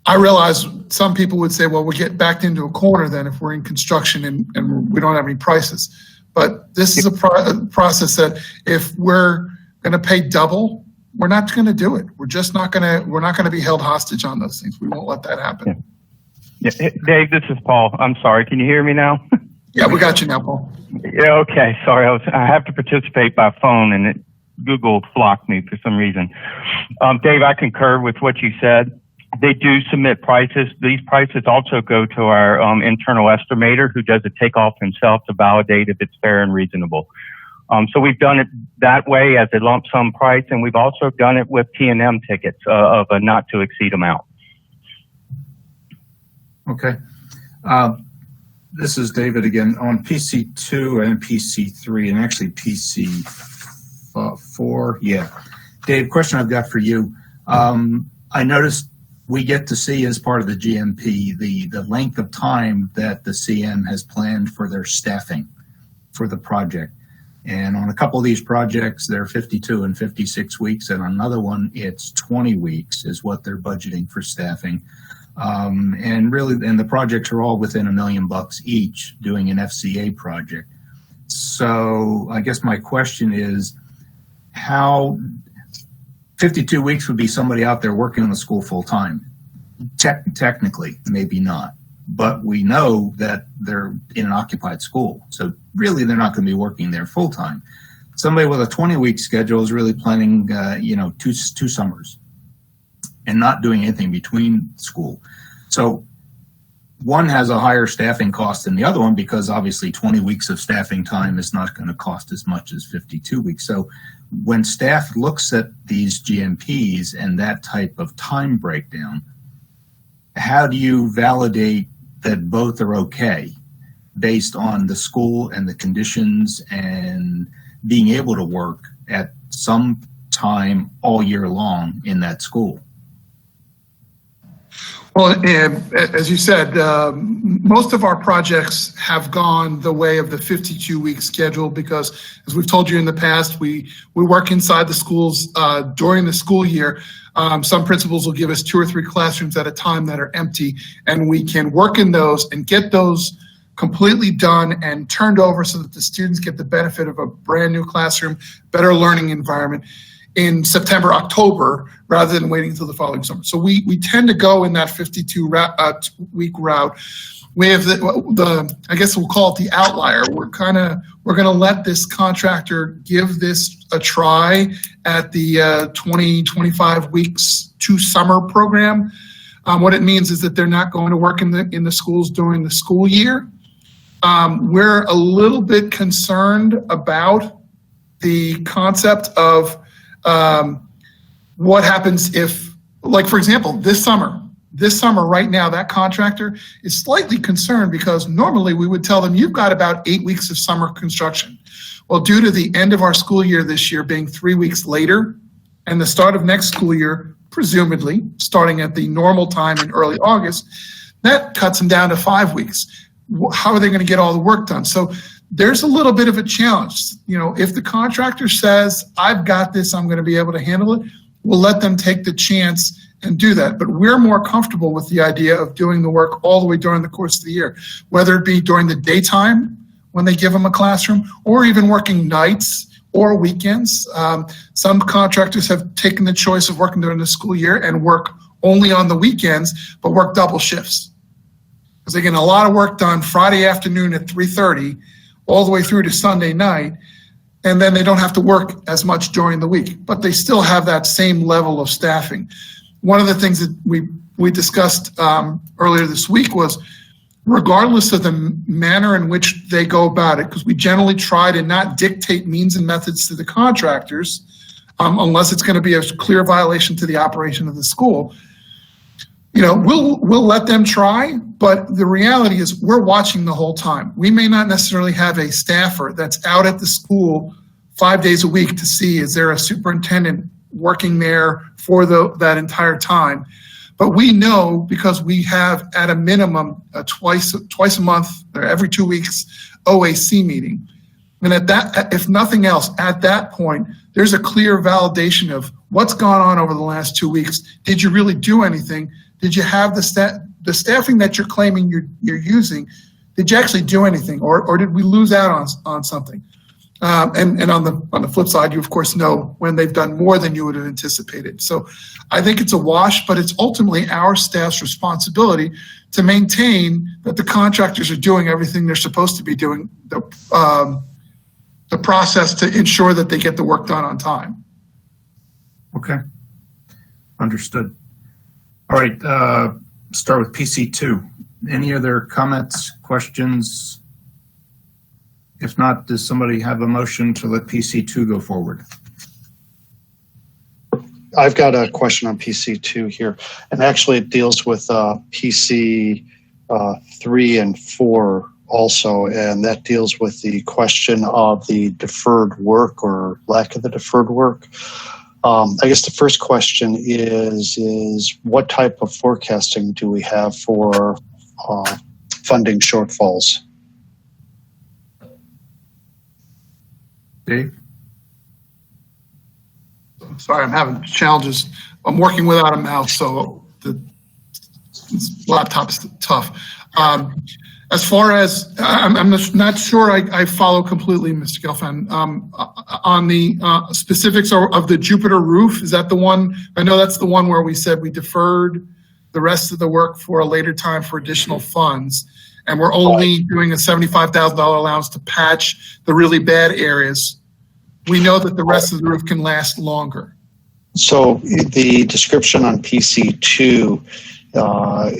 I realize some people would say, well, we'll get backed into a corner then if we're in construction and we don't have any prices. But this is a process that if we're going to pay double, we're not going to do it. We're not going to be held hostage on those things. We won't let that happen. Yeah. Dave, this is Paul. I'm sorry. Can you hear me now? Yeah, we got you now, Paul. Yeah, okay. Sorry, I have to participate by phone, and Google blocked me for some reason. Dave, I concur with what you said. They do submit prices. These prices also go to our internal estimator, who does a takeoff himself to validate if it's fair and reasonable. So we've done it that way as a lump sum price, and we've also done it with T&M tickets of a not to exceed amount. Okay. This is David again on PC2 and PC3 and actually PC4. Yeah. Dave, question I've got for you. I noticed we get to see as part of the GMP the length of time that the CM has planned for their staffing for the project. And on a couple of these projects, they're 52 and 56 weeks. And on another one, it's 20 weeks is what they're budgeting for staffing. And the projects are all within $1 million each doing an FCA project. So I guess my question is, how 52 weeks would be somebody out there working on the school full time? Technically, maybe not, but we know that they're in an occupied school. So really they're not going to be working there full time. Somebody with a 20-week schedule is really planning, two summers and not doing anything between school. So one has a higher staffing cost than the other one because obviously 20 weeks of staffing time is not going to cost as much as 52 weeks. So when staff looks at these GMPs and that type of time breakdown, how do you validate that both are okay based on the school and the conditions and being able to work at some time all year long in that school? Well, as you said, most of our projects have gone the way of the 52-week schedule because, as we've told you in the past, we work inside the schools during the school year. Some principals will give us 2 or 3 classrooms at a time that are empty, and we can work in those and get those completely done and turned over so that the students get the benefit of a brand new classroom, better learning environment in September, October, rather than waiting until the following summer. So we tend to go in that 52-week route. We have I guess we'll call it the outlier. We're going to let this contractor give this a try at the 25 weeks 2 summer program. What it means is that they're not going to work in the schools during the school year. We're a little bit concerned about the concept of what happens if, like, for example, this summer right now, that contractor is slightly concerned because normally we would tell them you've got about 8 weeks of summer construction. Well, due to the end of our school year this year being 3 weeks later and the start of next school year, presumably starting at the normal time in early August, that cuts them down to 5 weeks. How are they going to get all the work done? So there's a little bit of a challenge. If the contractor says, I've got this, I'm going to be able to handle it, we'll let them take the chance and do that. But we're more comfortable with the idea of doing the work all the way during the course of the year, whether it be during the daytime when they give them a classroom or even working nights or weekends. Some contractors have taken the choice of working during the school year and work only on the weekends, but work double shifts. Because they get a lot of work done Friday afternoon at 3:30 all the way through to Sunday night, and then they don't have to work as much during the week, but they still have that same level of staffing. One of the things that we discussed earlier this week was, regardless of the manner in which they go about it, because we generally try to not dictate means and methods to the contractors, unless it's going to be a clear violation to the operation of the school. We'll let them try, but the reality is we're watching the whole time. We may not necessarily have a staffer that's out at the school 5 days a week to see, is there a superintendent working there for that entire time. But we know, because we have at a minimum twice a month or every 2 weeks OAC meeting. And at that, if nothing else, at that point, there's a clear validation of what's gone on over the last 2 weeks. Did you really do anything? Did you have the staffing that you're claiming you're using? Did you actually do anything, or did we lose out on something? And on the flip side, you of course know when they've done more than you would have anticipated. So I think it's a wash, but it's ultimately our staff's responsibility to maintain that the contractors are doing everything they're supposed to be doing, the process to ensure that they get the work done on time. Okay. Understood. All right. Start with PC2. Any other comments, questions? If not, does somebody have a motion to let PC2 go forward? I've got a question on PC2 here, and actually it deals with PC 3 and 4 also, and that deals with the question of the deferred work or lack of the deferred work. I guess the first question is what type of forecasting do we have for funding shortfalls? Dave? I'm sorry, I'm having challenges. I'm working without a mouse, so the laptop's tough. As far as, I'm not sure I follow completely, Mr. Gelfand. On the specifics of the Jupiter roof, is that the one? I know that's the one where we said we deferred the rest of the work for a later time for additional funds, and we're only doing a $75,000 allowance to patch the really bad areas. We know that the rest of the roof can last longer. So the description on PC2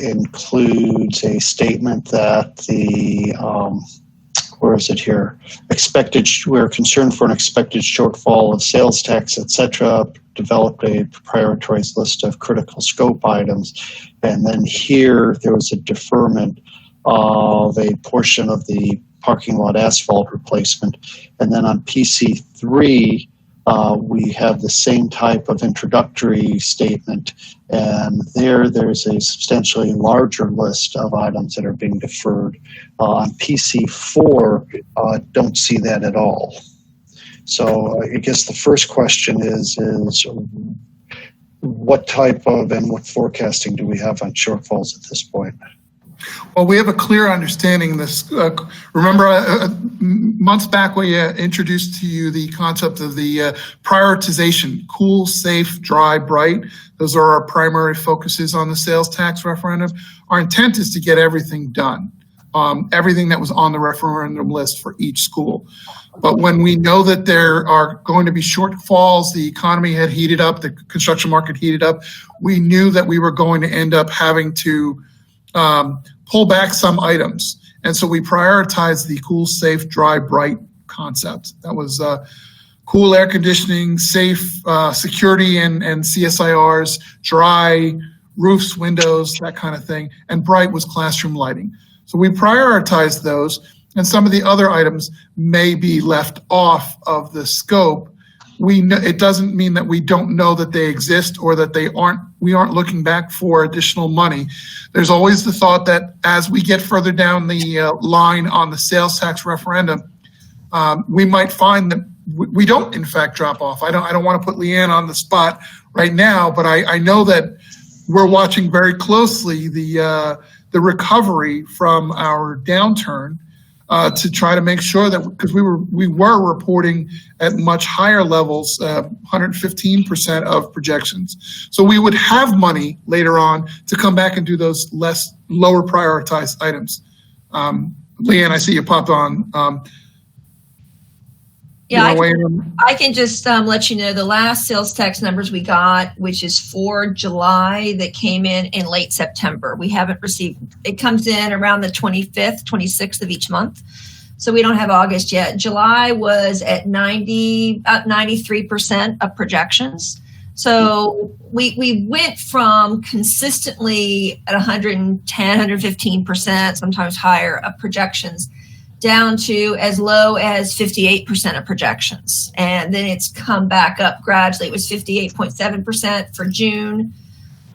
includes a statement that the, where is it here? We're concerned for an expected shortfall of sales tax, etc. Developed a prioritized list of critical scope items. And then here there was a deferment of a portion of the parking lot asphalt replacement. And then on PC3, we have the same type of introductory statement, and there's a substantially larger list of items that are being deferred. On PC4, don't see that at all. So I guess the first question is what type of and what forecasting do we have on shortfalls at this point? Well, we have a clear understanding of this. Remember, months back we introduced to you the concept of the prioritization: cool, safe, dry, bright. Those are our primary focuses on the sales tax referendum. Our intent is to get everything done, everything that was on the referendum list for each school. But when we know that there are going to be shortfalls, the economy had heated up, the construction market heated up, we knew that we were going to end up having to pull back some items. And so we prioritized the cool, safe, dry, bright concept. That was cool air conditioning, safe security and CSIRs, dry roofs, windows, that kind of thing. And bright was classroom lighting. So we prioritized those, and some of the other items may be left off of the scope. It doesn't mean that we don't know that they exist or that we aren't looking back for additional money. There's always the thought that as we get further down the line on the sales tax referendum, we might find that we don't in fact drop off. I don't want to put Leanne on the spot right now, but I know that we're watching very closely the recovery from our downturn. to try to make sure that, because we were reporting at much higher levels, 115% of projections. So we would have money later on to come back and do those lower prioritized items. Leanne, I see you popped on. Yeah, I can just let you know the last sales tax numbers we got, which is for July, that came in late September. We haven't received, it comes in around the 25th, 26th of each month. So we don't have August yet. July was at 93% of projections. So we went from consistently at 110, 115%, sometimes higher of projections, down to as low as 58% of projections. And then it's come back up gradually. It was 58.7% for June,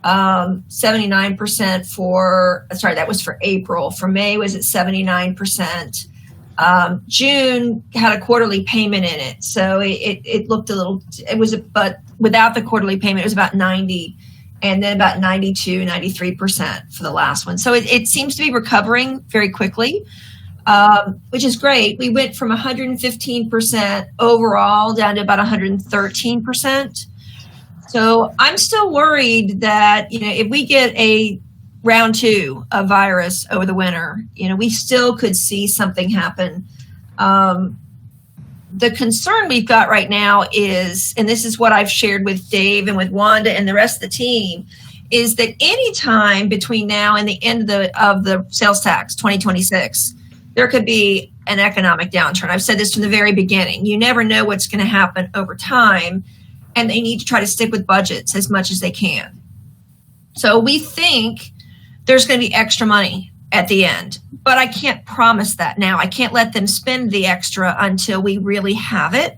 79% that was for April. For May was at 79%. June had a quarterly payment in it. So it looked a little, but without the quarterly payment, it was about 90, and then about 92, 93% for the last one. So it seems to be recovering very quickly. Which is great. We went from 115% overall down to about 113%. So I'm still worried that, if we get a round 2 of virus over the winter, we still could see something happen. The concern we've got right now is, and this is what I've shared with Dave and with Wanda and the rest of the team, is that any time between now and the end of the sales tax 2026, there could be an economic downturn. I've said this from the very beginning. You never know what's going to happen over time, and they need to try to stick with budgets as much as they can. So we think there's going to be extra money at the end, but I can't promise that now. I can't let them spend the extra until we really have it.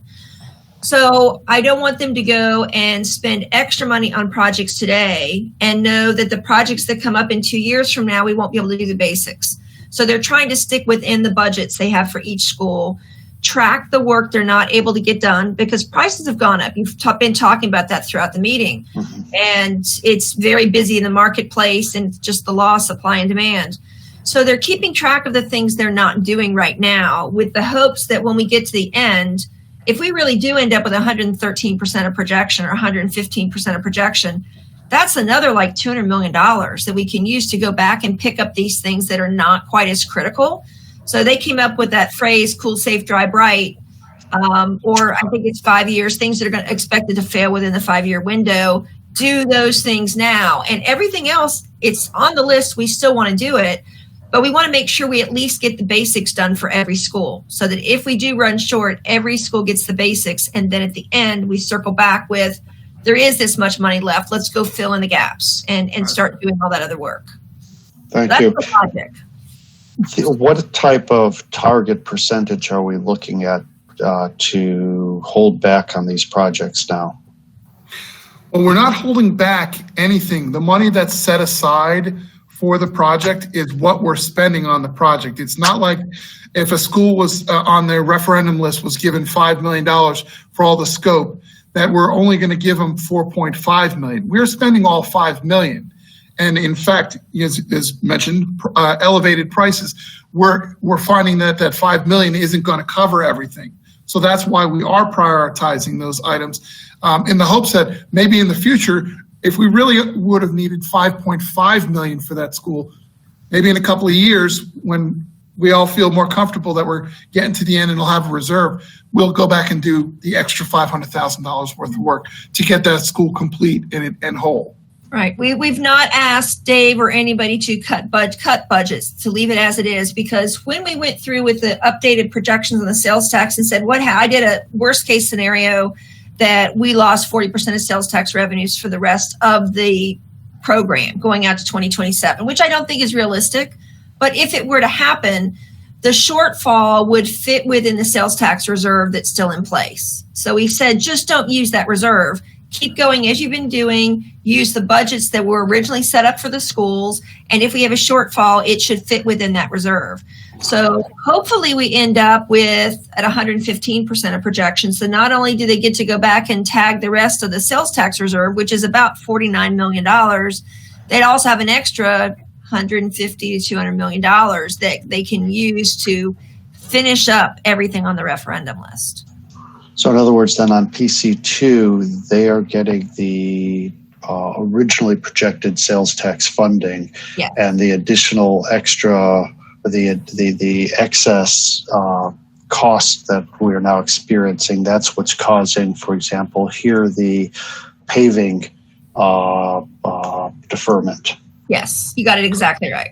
So I don't want them to go and spend extra money on projects today and know that the projects that come up in 2 years from now, we won't be able to do the basics. So they're trying to stick within the budgets they have for each school, track the work they're not able to get done because prices have gone up. You've been talking about that throughout the meeting. Mm-hmm. And it's very busy in the marketplace and just the law of supply and demand. So they're keeping track of the things they're not doing right now with the hopes that when we get to the end, if we really do end up with 113% of projection or 115% of projection, that's another like $200 million that we can use to go back and pick up these things that are not quite as critical. So they came up with that phrase, cool, safe, dry, bright, or I think it's 5 years, things that are expected to fail within the 5-year window. Do those things now. And everything else, it's on the list. We still want to do it, but we want to make sure we at least get the basics done for every school so that if we do run short, every school gets the basics. And then at the end, we circle back with, there is this much money left. Let's go fill in the gaps and start doing all that other work. Thank you. That's the project. What type of target percentage are we looking at to hold back on these projects now? Well, we're not holding back anything. The money that's set aside for the project is what we're spending on the project. It's not like if a school was on their referendum list was given $5 million for all the scope, that we're only going to give them $4.5 million. We're spending all $5 million. And in fact, as mentioned, elevated prices, we're finding that $5 million isn't going to cover everything. So that's why we are prioritizing those items in the hopes that maybe in the future, if we really would have needed $5.5 million for that school, maybe in a couple of years when we all feel more comfortable that we're getting to the end and we'll have a reserve, we'll go back and do the extra $500,000 worth of work to get that school complete and whole. Right. We've not asked Dave or anybody to cut budgets, to leave it as it is, because when we went through with the updated projections on the sales tax and said, I did a worst case scenario that we lost 40% of sales tax revenues for the rest of the program going out to 2027, which I don't think is realistic. But if it were to happen, the shortfall would fit within the sales tax reserve that's still in place. So we said, just don't use that reserve. Keep going as you've been doing. Use the budgets that were originally set up for the schools. And if we have a shortfall, it should fit within that reserve. So hopefully we end up with at 115% of projections. So not only do they get to go back and tag the rest of the sales tax reserve, which is about $49 million, they'd also have an extra $150 to $200 million that they can use to finish up everything on the referendum list. So in other words, then on PC2, they are getting the originally projected sales tax funding, Yeah. and the additional extra, the excess cost that we are now experiencing. That's what's causing, for example, here the paving deferment. Yes, you got it exactly right.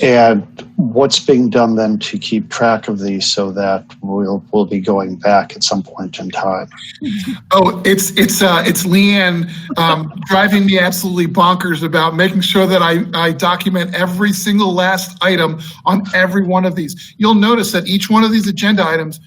And what's being done then to keep track of these so that we'll be going back at some point in time? Oh, it's Leanne driving me absolutely bonkers about making sure that I document every single last item on every one of these. You'll notice that each one of these agenda items,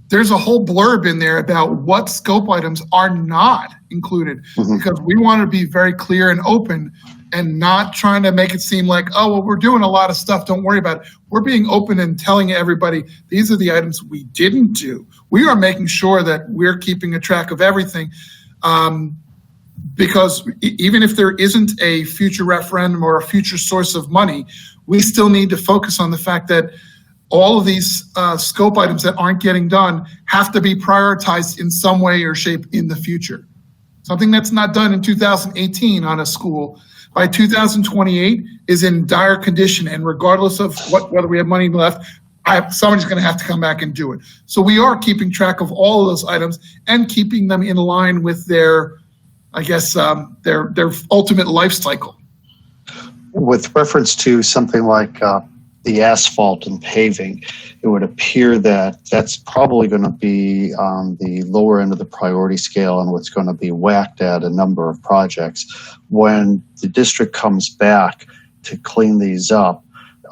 there's a whole blurb in there about what scope items are not included, because we want to be very clear and open and not trying to make it seem like, oh, well, we're doing a lot of stuff, don't worry about it. We're being open and telling everybody, these are the items we didn't do. We are making sure that we're keeping a track of everything, because even if there isn't a future referendum or a future source of money, we still need to focus on the fact that all of these scope items that aren't getting done have to be prioritized in some way or shape in the future. Something that's not done in 2018 on a school by 2028 is in dire condition, and regardless of whether we have money left, somebody's going to have to come back and do it. So we are keeping track of all of those items and keeping them in line with their, I guess, their ultimate life cycle. With reference to something like the asphalt and paving, it would appear that that's probably going to be on the lower end of the priority scale and what's going to be whacked at a number of projects. When the district comes back to clean these up,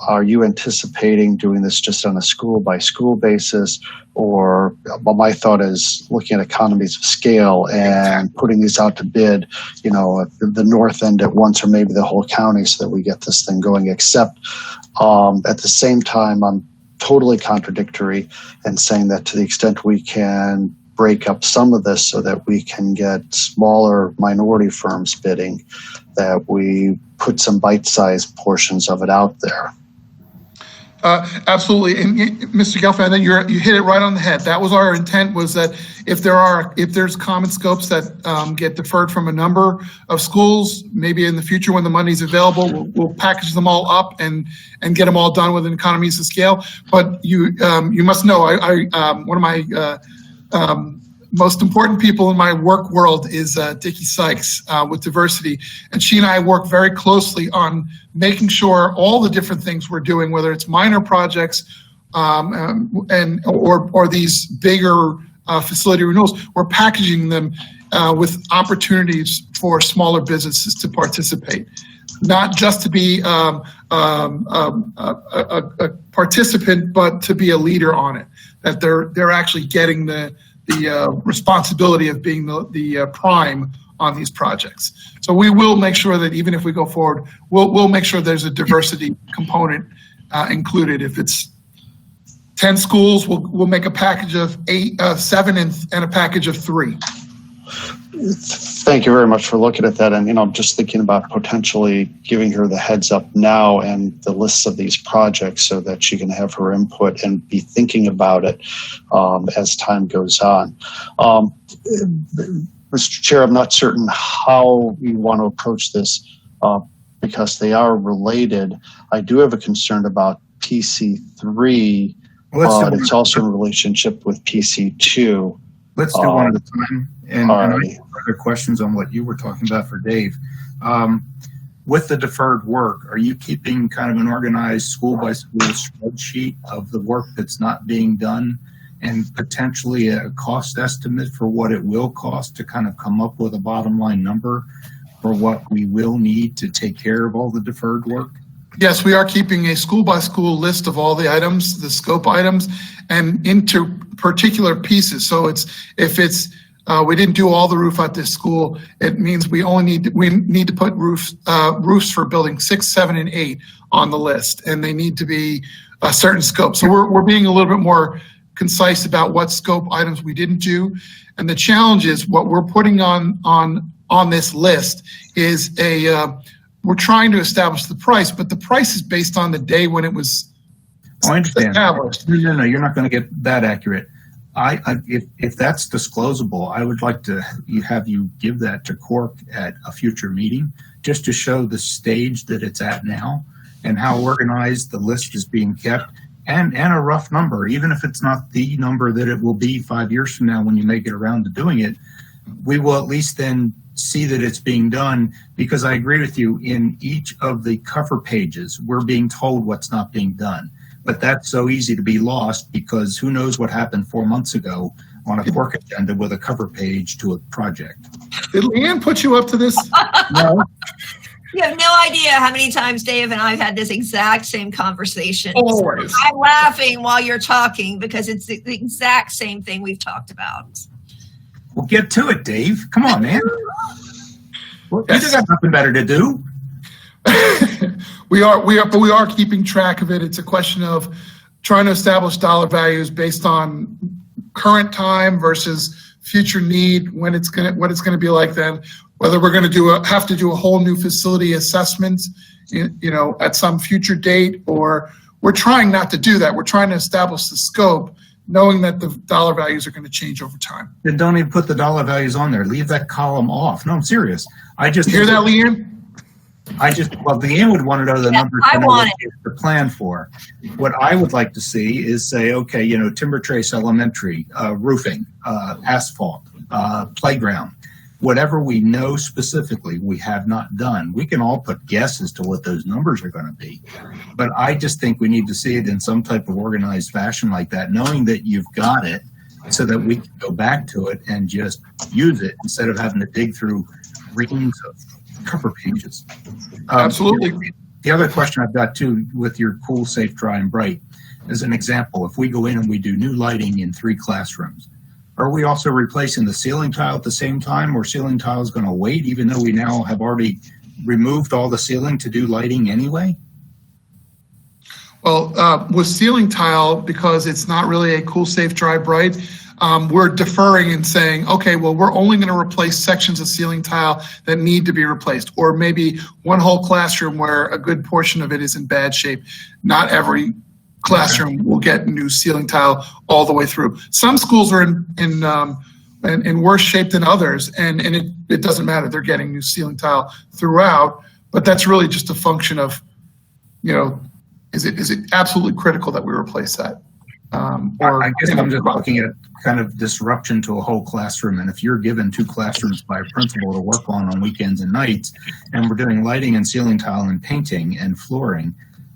are you anticipating doing this just on a school by school basis? Or, well, my thought is looking at economies of scale and putting these out to bid, you know, at the north end at once, or maybe the whole county, so that we get this thing going. Except at the same time, I'm totally contradictory and saying that to the extent we can break up some of this so that we can get smaller minority firms bidding, that we put some bite-sized portions of it out there. Absolutely, and Mr. Gelfand, you hit it right on the head. That was our intent, was that if there's common scopes that get deferred from a number of schools, maybe in the future when the money's available, we'll package them all up and get them all done with an economies of scale. But you must know, one of my most important people in my work world is Dickie Sykes with diversity, and she and I work very closely on making sure all the different things we're doing, whether it's minor projects or these bigger facility renewals, we're packaging them with opportunities for smaller businesses to participate, not just to be a participant, but to be a leader on it. That they're actually getting the responsibility of being the prime on these projects. So we will make sure that even if we go forward, we'll make sure there's a diversity component included. If it's 10 schools, we'll make a package of 7 and a package of 3. Thank you very much for looking at that. And, you know, I'm just thinking about potentially giving her the heads up now and the lists of these projects so that she can have her input and be thinking about it as time goes on. Mr. Chair, I'm not certain how you want to approach this because they are related. I do have a concern about PC3. It's also in relationship with PC2. Let's do one at a time. And I have further questions on what you were talking about for Dave. With the deferred work, are you keeping kind of an organized school-by-school spreadsheet of the work that's not being done and potentially a cost estimate for what it will cost to kind of come up with a bottom line number for what we will need to take care of all the deferred work? Yes, we are keeping a school-by-school list of all the items, the scope items, and into particular pieces. So if we didn't do all the roof at this school, it means we need to put roofs for building 6, 7, and 8 on the list, and they need to be a certain scope. So we're being a little bit more concise about what scope items we didn't do, and the challenge is what we're putting on this list is we're trying to establish the price, but the price is based on the day when it was Oh, I understand. established. No, you're not going to get that accurate. If that's disclosable, I would like to have you give that to Cork at a future meeting, just to show the stage that it's at now and how organized the list is being kept, and a rough number, even if it's not the number that it will be 5 years from now when you make it around to doing it. We will at least then see that it's being done, because I agree with you, in each of the cover pages, we're being told what's not being done. But that's so easy to be lost, because who knows what happened 4 months ago on a Cork agenda with a cover page to a project. Did Leanne put you up to this? No. You have no idea how many times Dave and I have had this exact same conversation. Always. I'm laughing while you're talking because it's the exact same thing we've talked about. Well, get to it, Dave. Come on, man. You just got nothing better to do. We are keeping track of it. It's a question of trying to establish dollar values based on current time versus future need, what it's gonna be like then, whether we're gonna have to do a whole new facility assessment, at some future date, or we're trying not to do that. We're trying to establish the scope, knowing that the dollar values are going to change over time. Then don't even put the dollar values on there. Leave that column off. No, I'm serious. You hear that, Leanne? Leanne would want to know the numbers to plan for. What I would like to see is say, okay, Timber Trace Elementary, roofing, asphalt, playground, whatever we know specifically we have not done. We can all put guesses to what those numbers are going to be. But I just think we need to see it in some type of organized fashion like that, knowing that you've got it so that we can go back to it and just use it instead of having to dig through reams of cover pages. Absolutely. The other question I've got too, with your cool, safe, dry, and bright, as an example, if we go in and we do new lighting in 3 classrooms, are we also replacing the ceiling tile at the same time, or ceiling tile is going to wait, even though we now have already removed all the ceiling to do lighting anyway? Well, with ceiling tile, because it's not really a cool, safe, dry, bright, we're deferring and saying, okay, well, we're only going to replace sections of ceiling tile that need to be replaced, or maybe one whole classroom where a good portion of it is in bad shape. Not every classroom will get new ceiling tile all the way through. Some schools are in worse shape than others, and it doesn't matter. They're getting new ceiling tile throughout, but that's really just a function of, is it absolutely critical that we replace that? I guess I'm just looking at kind of disruption to a whole classroom. And if you're given 2 classrooms by a principal to work on weekends and nights, and we're doing lighting and ceiling tile and painting and flooring,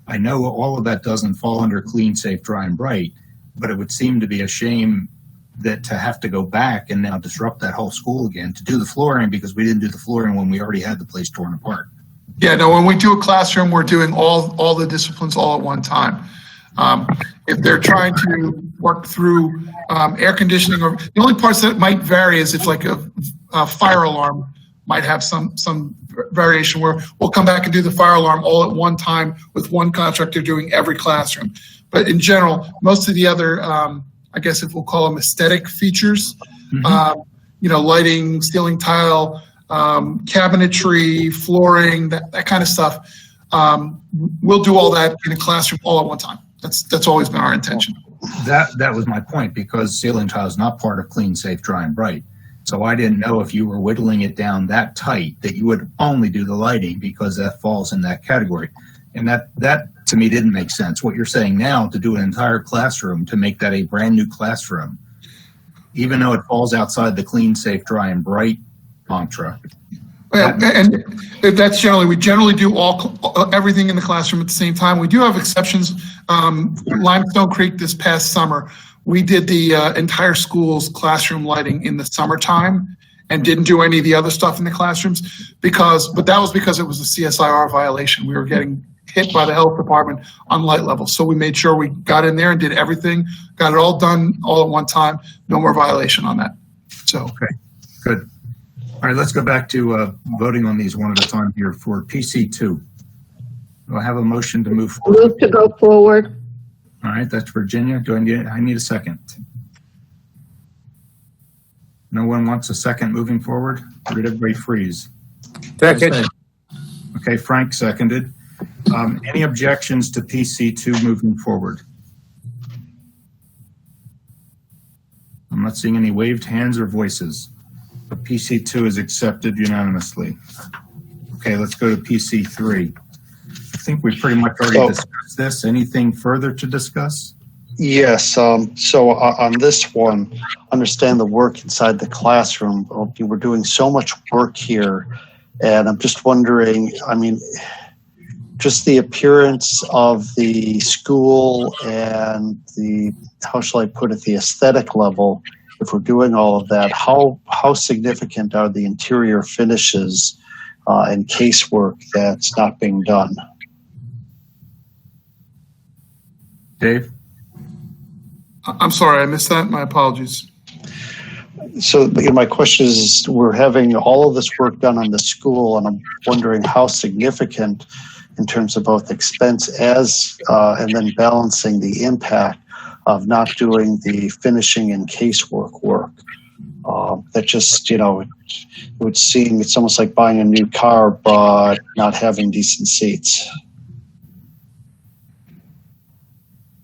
I know all of that doesn't fall under clean, safe, dry, and bright, but it would seem to be a shame that to have to go back and now disrupt that whole school again to do the flooring, because we didn't do the flooring when we already had the place torn apart. Yeah, no, when we do a classroom, we're doing all the disciplines all at one time. If they're trying to work through air conditioning, or the only parts that might vary is if like a fire alarm might have some variation where we'll come back and do the fire alarm all at one time with one contractor doing every classroom. But in general, most of the other, I guess if we'll call them aesthetic features, lighting, ceiling tile, cabinetry, flooring, that kind of stuff, we'll do all that in a classroom all at one time. That's always been our intention. That was my point, because ceiling tile is not part of clean, safe, dry, and bright. So I didn't know if you were whittling it down that tight that you would only do the lighting, because that falls in that category. And that to me didn't make sense. What you're saying now, to do an entire classroom, to make that a brand new classroom, even though it falls outside the clean, safe, dry, and bright mantra. Yeah, and that's we generally do everything in the classroom at the same time. We do have exceptions. Limestone Creek this past summer, we did the entire school's classroom lighting in the summertime and didn't do any of the other stuff in the classrooms but that was because it was a CSIR violation. We were getting hit by the health department on light levels. So we made sure we got in there and did everything, got it all done all at one time. No more violation on that. So. Okay, good. All right, let's go back to voting on these one at a time here for PC2. Do I have a motion to move forward? Move to go forward. All right, that's Virginia. I need a second? No one wants a second moving forward? Or did everybody freeze? Second. Okay, Frank seconded. Any objections to PC2 moving forward? I'm not seeing any waved hands or voices. So PC2 is accepted unanimously. Okay, let's go to PC3. I think we've pretty much already discussed this. Anything further to discuss? Yes. So on this one, understand the work inside the classroom. We're doing so much work here, and I'm just wondering, I mean, just the appearance of the school and the, how shall I put it, the aesthetic level, if we're doing all of that, how significant are the interior finishes and casework that's not being done? Dave? I'm sorry, I missed that. My apologies. So my question is, we're having all of this work done on the school, and I'm wondering how significant in terms of both expense and then balancing the impact of not doing the finishing and casework work. That just, it would seem it's almost like buying a new car but not having decent seats.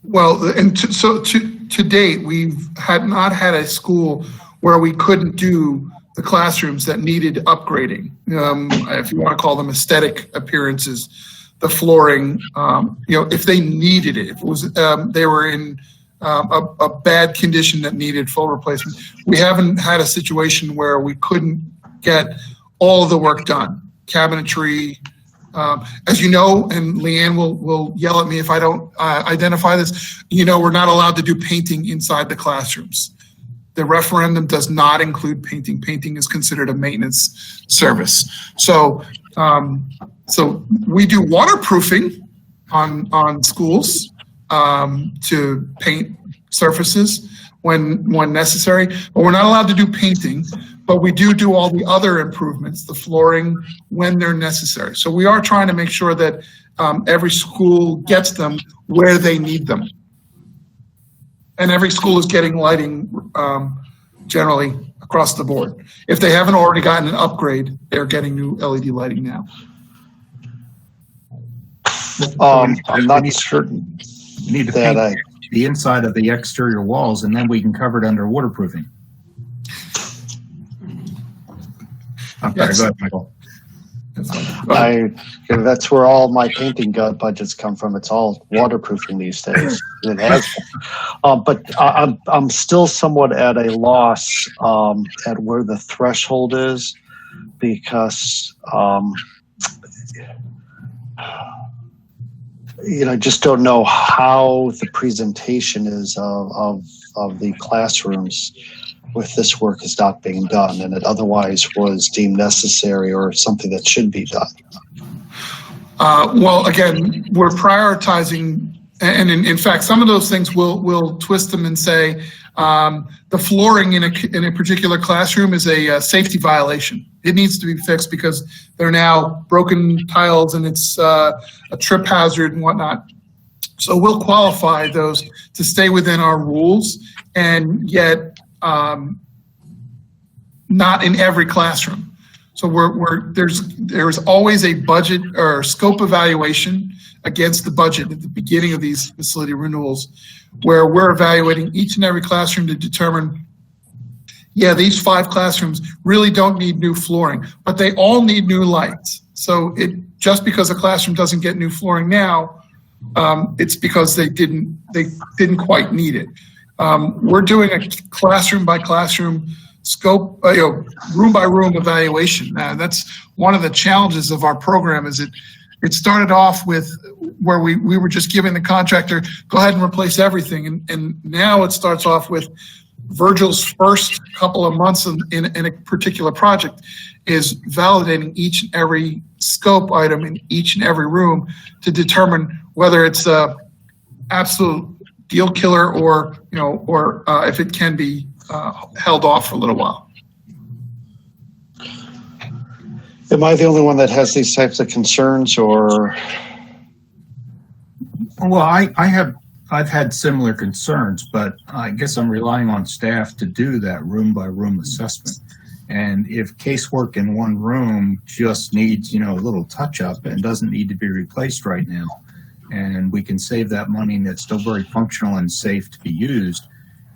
Well, and to date, we've not had a school where we couldn't do the classrooms that needed upgrading. If you want to call them aesthetic appearances, the flooring, if they needed it, if it was they were in a bad condition that needed full replacement. We haven't had a situation where we couldn't get all of the work done. Cabinetry, as you know, and Leanne will yell at me if I don't identify this, we're not allowed to do painting inside the classrooms. The referendum does not include painting. Painting is considered a maintenance service. So we do waterproofing on schools to paint surfaces when necessary, but we're not allowed to do painting. But we do all the other improvements, the flooring, when they're necessary. So we are trying to make sure that every school gets them where they need them. And every school is getting lighting generally across the board. If they haven't already gotten an upgrade, they're getting new LED lighting now. I'm not certain You need to paint the inside of the exterior walls, and then we can cover it under waterproofing. Yes. Go ahead, Michael. That's where all my painting budgets come from. It's all waterproofing these days. It has, but I'm still somewhat at a loss at where the threshold is, because I just don't know how the presentation is of the classrooms with this work is not being done, and it otherwise was deemed necessary or something that should be done. Well, again, we're prioritizing, and in fact, some of those things we'll twist them and say the flooring in a particular classroom is a safety violation. It needs to be fixed because they're now broken tiles and it's a trip hazard and whatnot. So we'll qualify those to stay within our rules, and yet not in every classroom. So there's always a budget or scope evaluation against the budget at the beginning of these facility renewals, where we're evaluating each and every classroom to determine, these 5 classrooms really don't need new flooring, but they all need new lights. So just because a classroom doesn't get new flooring now, it's because they didn't quite need it. We're doing a classroom by classroom scope, room by room evaluation. That's one of the challenges of our program. Is it started off with where we were just giving the contractor, go ahead and replace everything, and now it starts off with Virgil's first couple of months in a particular project is validating each and every scope item in each and every room to determine whether it's a absolute deal killer or if it can be held off for a little while. Am I the only one that has these types of concerns, or? Well, I've had similar concerns, but I guess I'm relying on staff to do that room by room assessment. And if casework in one room just needs, a little touch up and doesn't need to be replaced right now, and we can save that money and it's still very functional and safe to be used,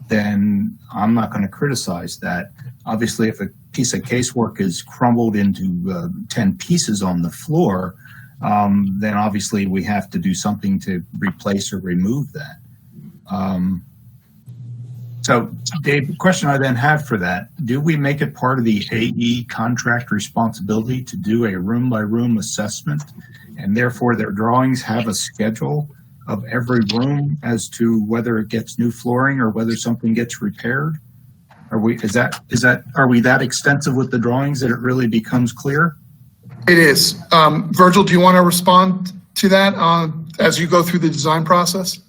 then I'm not going to criticize that. Obviously, if a piece of casework is crumbled into 10 pieces on the floor, then obviously we have to do something to replace or remove that. So, Dave, the question I then have for that, do we make it part of the AE contract responsibility to do a room-by-room assessment, and therefore their drawings have a schedule of every room as to whether it gets new flooring or whether something gets repaired? Are we that extensive with the drawings that it really becomes clear? It is. Virgil, do you want to respond to that as you go through the design process?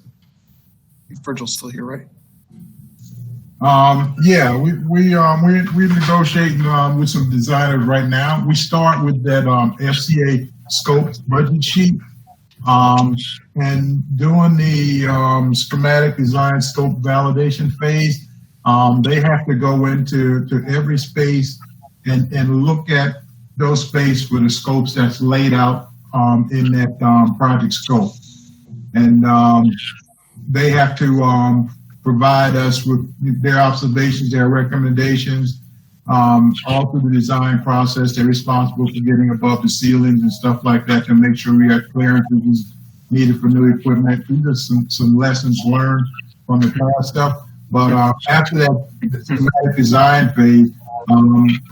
Virgil's still here, right? Yeah, we're negotiating with some designers right now. We start with that FCA scope budget sheet, and doing the schematic design scope validation phase. They have to go into every space and look at those spaces for the scopes that's laid out in that project scope, and they have to provide us with their observations, their recommendations, all through the design process. They're responsible for getting above the ceilings and stuff like that to make sure we have clearances needed for new equipment. These are some lessons learned from the past stuff. But after that schematic design phase,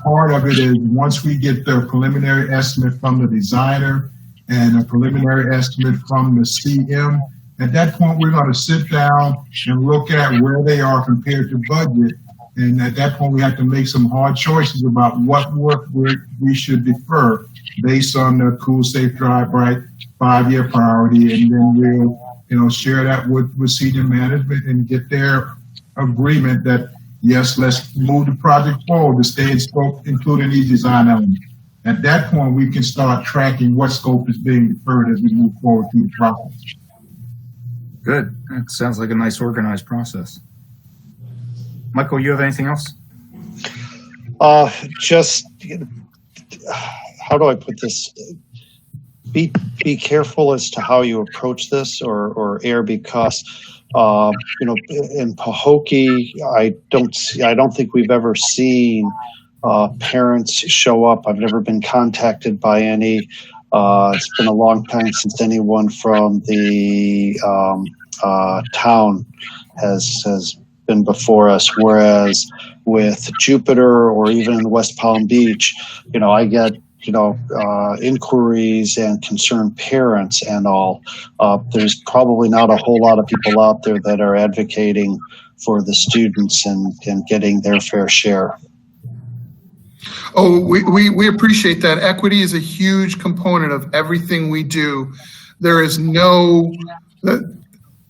part of it is once we get the preliminary estimate from the designer and a preliminary estimate from the CM, at that point, we're going to sit down and look at where they are compared to budget. And at that point, we have to make some hard choices about what work we should defer based on the cool, safe, dry, bright 5-year priority. And then we'll, share that with senior management and get their agreement that, yes, let's move the project forward to stay in scope, including these design elements. At that point, we can start tracking what scope is being deferred as we move forward through the process. Good. That sounds like a nice organized process. Michael, you have anything else? Just, how do I put this? Be careful as to how you approach this or err, because in Pahokee, I don't think we've ever seen parents show up. I've never been contacted by any. It's been a long time since anyone from the town has been before us. Whereas with Jupiter or even West Palm Beach, I get inquiries and concerned parents and all. There's probably not a whole lot of people out there that are advocating for the students and getting their fair share. Oh, we appreciate that. Equity is a huge component of everything we do. There is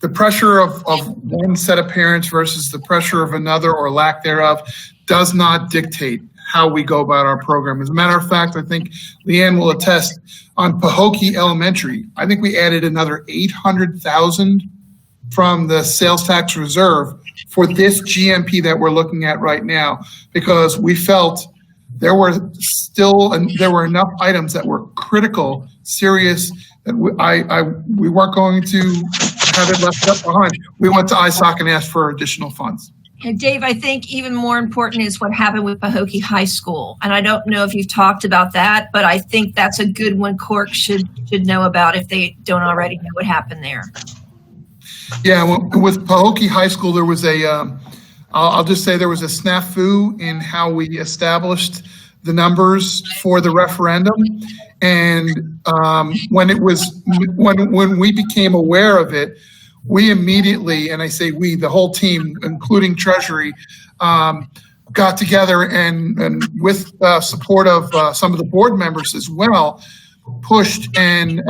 the pressure of one set of parents versus the pressure of another or lack thereof does not dictate how we go about our program. As a matter of fact, I think Leanne will attest, on Pahokee Elementary, I think we added another $800,000 from the sales tax reserve for this GMP that we're looking at right now, because we felt there were enough items that were critical, serious, that we weren't going to have it left up behind. We went to ISOC and asked for additional funds. And Dave, I think even more important is what happened with Pahokee High School. And I don't know if you've talked about that, but I think that's a good one Cork should know about if they don't already know what happened there. Yeah, with Pahokee High School, there was I'll just say there was a snafu in how we established the numbers for the referendum. And when we became aware of it, we immediately, and I say we, the whole team, including Treasury, got together and with support of some of the board members as well, pushed and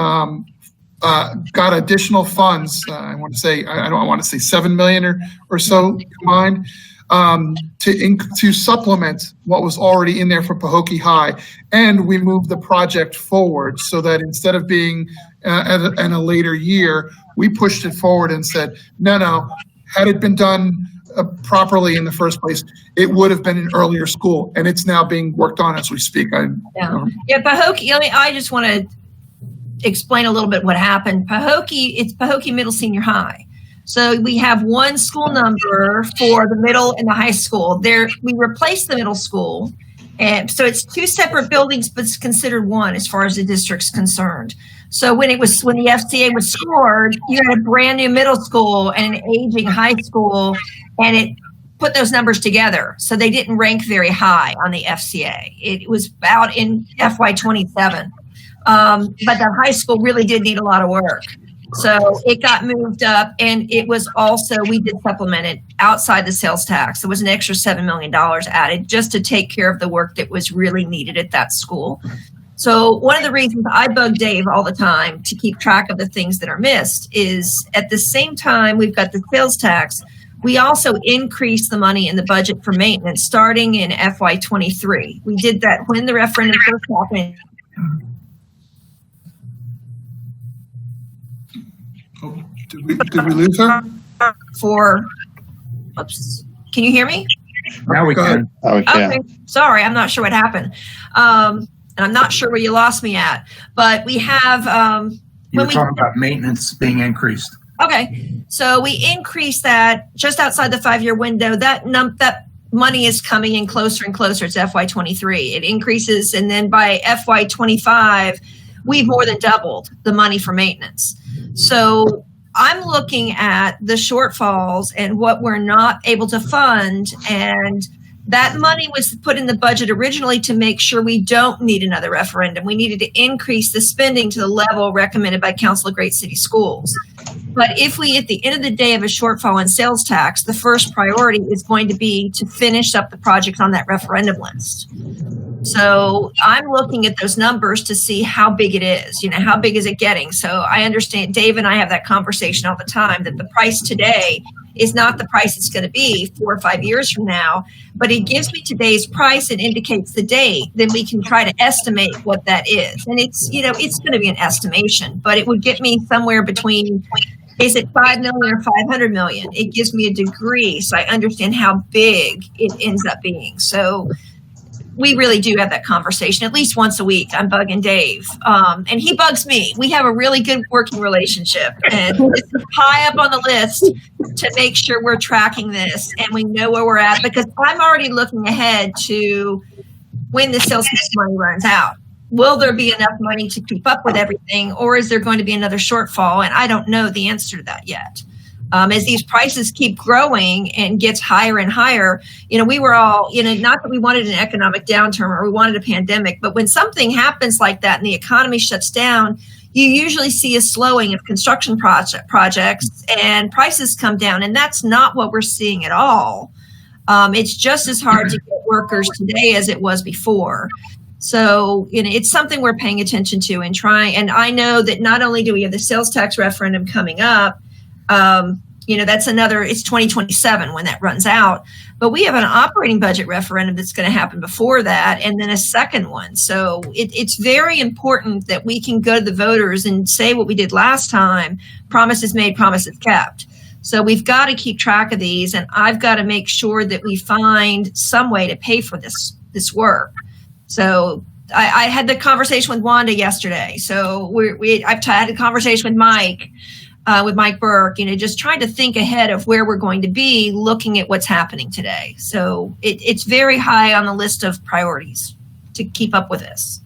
got additional funds. I don't want to say 7 million or so combined to supplement what was already in there for Pahokee High. And we moved the project forward so that instead of being in a later year, we pushed it forward and said, no, had it been done properly in the first place, it would have been an earlier school, and it's now being worked on as we speak. Pahokee, I just want to explain a little bit what happened. It's Pahokee Middle Senior High. So we have one school number for the middle and the high school. We replaced the middle school. And so it's two separate buildings, but it's considered one as far as the district's concerned. So when the FCA was scored, you had a brand new middle school and an aging high school, and it put those numbers together. So they didn't rank very high on the FCA. It was out in FY27. But the high school really did need a lot of work. So it got moved up, and it was also, we did supplement it outside the sales tax. There was an extra $7 million added just to take care of the work that was really needed at that school. So one of the reasons I bug Dave all the time to keep track of the things that are missed is at the same time we've got the sales tax, we also increased the money in the budget for maintenance starting in FY23. We did that when the referendum first happened. Did we lose her? Oops. Can you hear me? Now we can. Oh, we can. Okay. Sorry, I'm not sure what happened. And I'm not sure where you lost me at. But we have... You were talking about maintenance being increased. Okay. So we increased that just outside the 5-year window. That money is coming in closer and closer to FY23. It increases. And then by FY25, we've more than doubled the money for maintenance. So I'm looking at the shortfalls and what we're not able to fund. And that money was put in the budget originally to make sure we don't need another referendum. We needed to increase the spending to the level recommended by Council of Great City Schools. But if we, at the end of the day, have a shortfall in sales tax, the first priority is going to be to finish up the project on that referendum list. So I'm looking at those numbers to see how big it is. How big is it getting? So I understand Dave and I have that conversation all the time that the price today is not the price it's going to be 4 or 5 years from now, but it gives me today's price and indicates the date. Then we can try to estimate what that is. And it's going to be an estimation, but it would get me somewhere between, is it 5 million or 500 million? It gives me a degree so I understand how big it ends up being. So we really do have that conversation at least once a week. I'm bugging Dave, and he bugs me. We have a really good working relationship, and it's high up on the list to make sure we're tracking this and we know where we're at, because I'm already looking ahead to when the sales tax money runs out. Will there be enough money to keep up with everything, or is there going to be another shortfall? And I don't know the answer to that yet. As these prices keep growing and gets higher and higher, we were all, not that we wanted an economic downturn or we wanted a pandemic, but when something happens like that and the economy shuts down, you usually see a slowing of construction projects and prices come down. And that's not what we're seeing at all. It's just as hard to get workers today as it was before. So, it's something we're paying attention to and trying. And I know that not only do we have the sales tax referendum coming up, that's it's 2027 when that runs out, but we have an operating budget referendum that's going to happen before that, and then a second one. So it's very important that we can go to the voters and say what we did last time: promises made, promises kept. So we've got to keep track of these, and I've got to make sure that we find some way to pay for this work. So I had the conversation with Wanda yesterday. So I've had a conversation with Mike Burke, just trying to think ahead of where we're going to be looking at what's happening today. So it's very high on the list of priorities to keep up with this.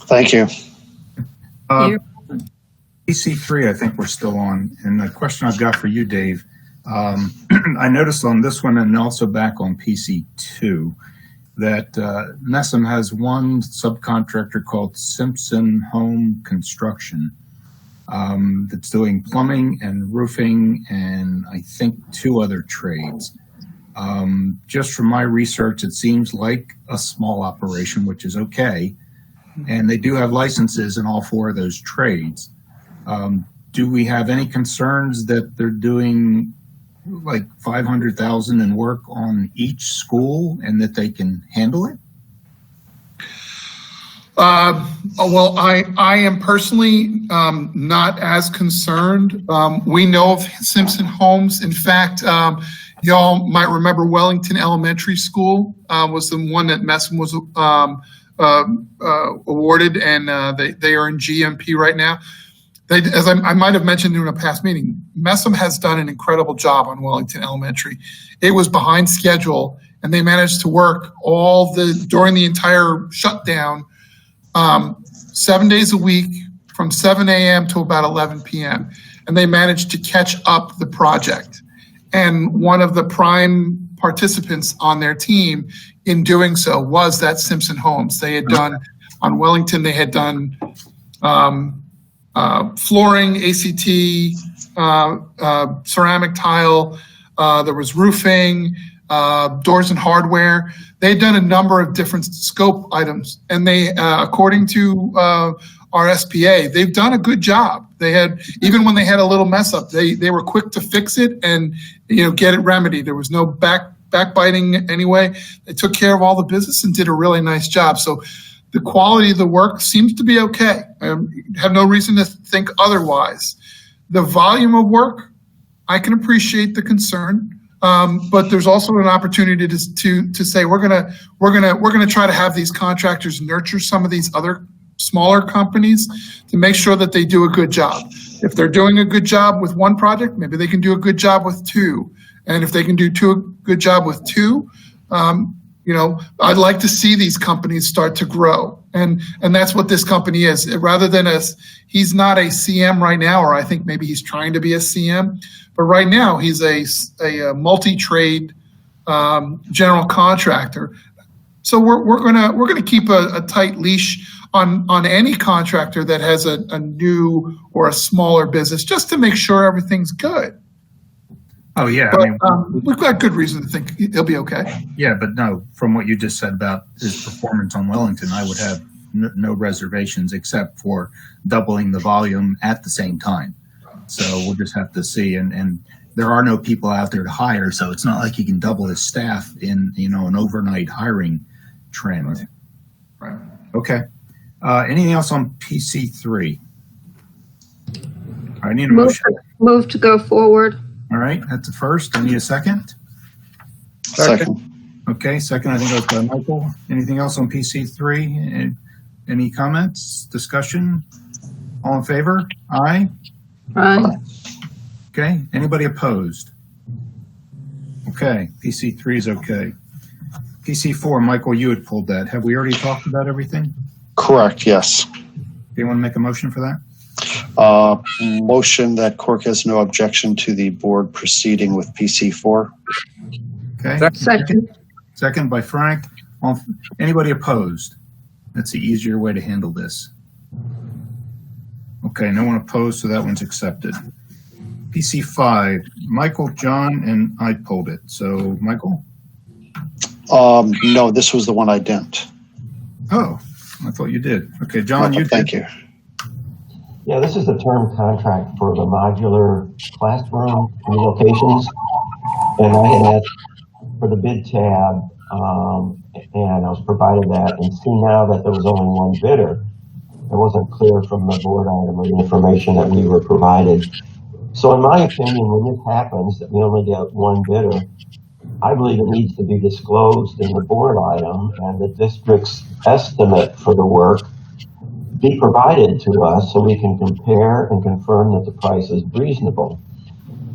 Thank you. PC3, I think we're still on. And the question I've got for you, Dave, I noticed on this one and also back on PC2 that Messam has one subcontractor called Simpson Home Construction that's doing plumbing and roofing and I think 2 other trades. Just from my research, it seems like a small operation, which is okay. And they do have licenses in all 4 of those trades. Do we have any concerns that they're doing like $500,000 in work on each school and that they can handle it? Well, I am personally not as concerned. We know of Simpson Homes. In fact, y'all might remember Wellington Elementary School was the one that Messam was awarded, and they are in GMP right now. as I might have mentioned in a past meeting, Messam has done an incredible job on Wellington Elementary. It was behind schedule, and they managed to work during the entire shutdown, 7 days a week from 7 a.m. to about 11 p.m. And they managed to catch up the project. And one of the prime participants on their team in doing so was that Simpson Homes. They had done, on Wellington, they had done flooring, ACT, ceramic tile, there was roofing, doors and hardware. They had done a number of different scope items, and they, according to our SPA, they've done a good job. They had, even when they had a little mess up, they were quick to fix it and get it remedied. There was no backbiting anyway. They took care of all the business and did a really nice job. So the quality of the work seems to be okay. I have no reason to think otherwise. The volume of work, I can appreciate the concern, but there's also an opportunity to say we're gonna try to have these contractors nurture some of these other smaller companies to make sure that they do a good job. If they're doing a good job with one project, maybe they can do a good job with two, and if they can do a good job with two. I'd like to see these companies start to grow. And that's what this company is. Rather than he's not a CM right now, or I think maybe he's trying to be a CM, but right now he's a multi-trade general contractor. So we're gonna keep a tight leash on any contractor that has a new or a smaller business, just to make sure everything's good. Oh, yeah. But, we've got good reason to think he'll be okay. Yeah, but no, from what you just said about his performance on Wellington, I would have no reservations except for doubling the volume at the same time. So we'll just have to see. And there are no people out there to hire, so it's not like he can double his staff in an overnight hiring trend. Right. Okay. Anything else on PC3? I need a motion. Move to go forward. All right, that's the first. I need a second. Second. Okay, second. I think that was Michael. Anything else on PC3? Any comments? Discussion? All in favor? Aye. Aye. Okay. Anybody opposed? Okay. PC3 is okay. PC4, Michael, you had pulled that. Have we already talked about everything? Correct, yes. Do you want to make a motion for that? Motion that Cork has no objection to the board proceeding with PC4. Okay. Second. Second by Frank. Anybody opposed? That's the easier way to handle this. Okay, no one opposed, so that one's accepted. PC5, Michael, John, and I pulled it. So, Michael? No, this was the one I didn't. Oh, I thought you did. Okay, John, you Thank did. you. Yeah, this is the term contract for the modular classroom relocations. And I had asked for the bid tab, and I was provided that. And see now that there was only one bidder, it wasn't clear from the board item or the information that we were provided. So in my opinion, when this happens, that we only get one bidder, I believe it needs to be disclosed in the board item and the district's estimate for the work be provided to us so we can compare and confirm that the price is reasonable.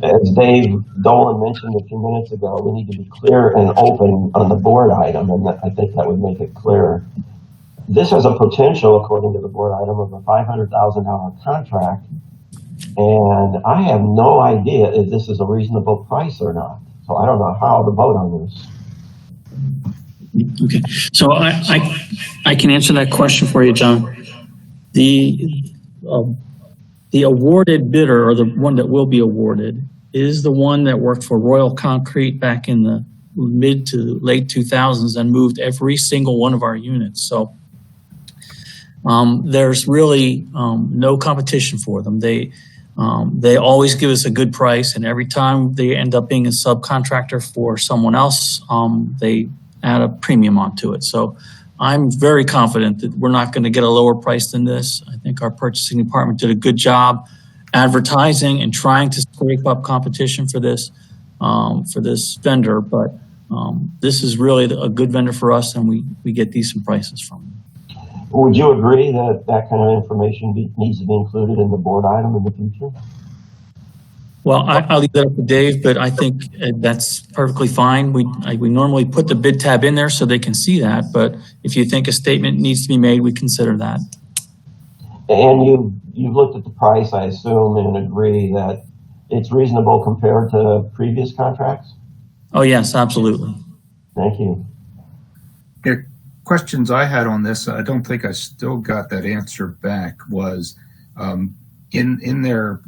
As Dave Dolan mentioned a few minutes ago, we need to be clear and open on the board item, and I think that would make it clearer. This has a potential, according to the board item, of a $500,000 contract, and I have no idea if this is a reasonable price or not. So I don't know how to vote on this. Okay, so I can answer that question for you, John. The awarded bidder, or the one that will be awarded, is the one that worked for Royal Concrete back in the mid to late 2000s and moved every single one of our units. So there's really no competition for them. They always give us a good price, and every time they end up being a subcontractor for someone else, they add a premium onto it. So I'm very confident that we're not going to get a lower price than this. I think our purchasing department did a good job advertising and trying to scrape up competition for this vendor. But this is really a good vendor for us, and we get decent prices from them. Would you agree that that kind of information needs to be included in the board item in the future? Well, I'll leave that up to Dave, but I think that's perfectly fine. We normally put the bid tab in there so they can see that, but if you think a statement needs to be made, we consider that. And you've looked at the price, I assume, and agree that it's reasonable compared to previous contracts? Oh, yes, absolutely. Thank you. Yeah, questions I had on this, I don't think I still got that answer back, was in their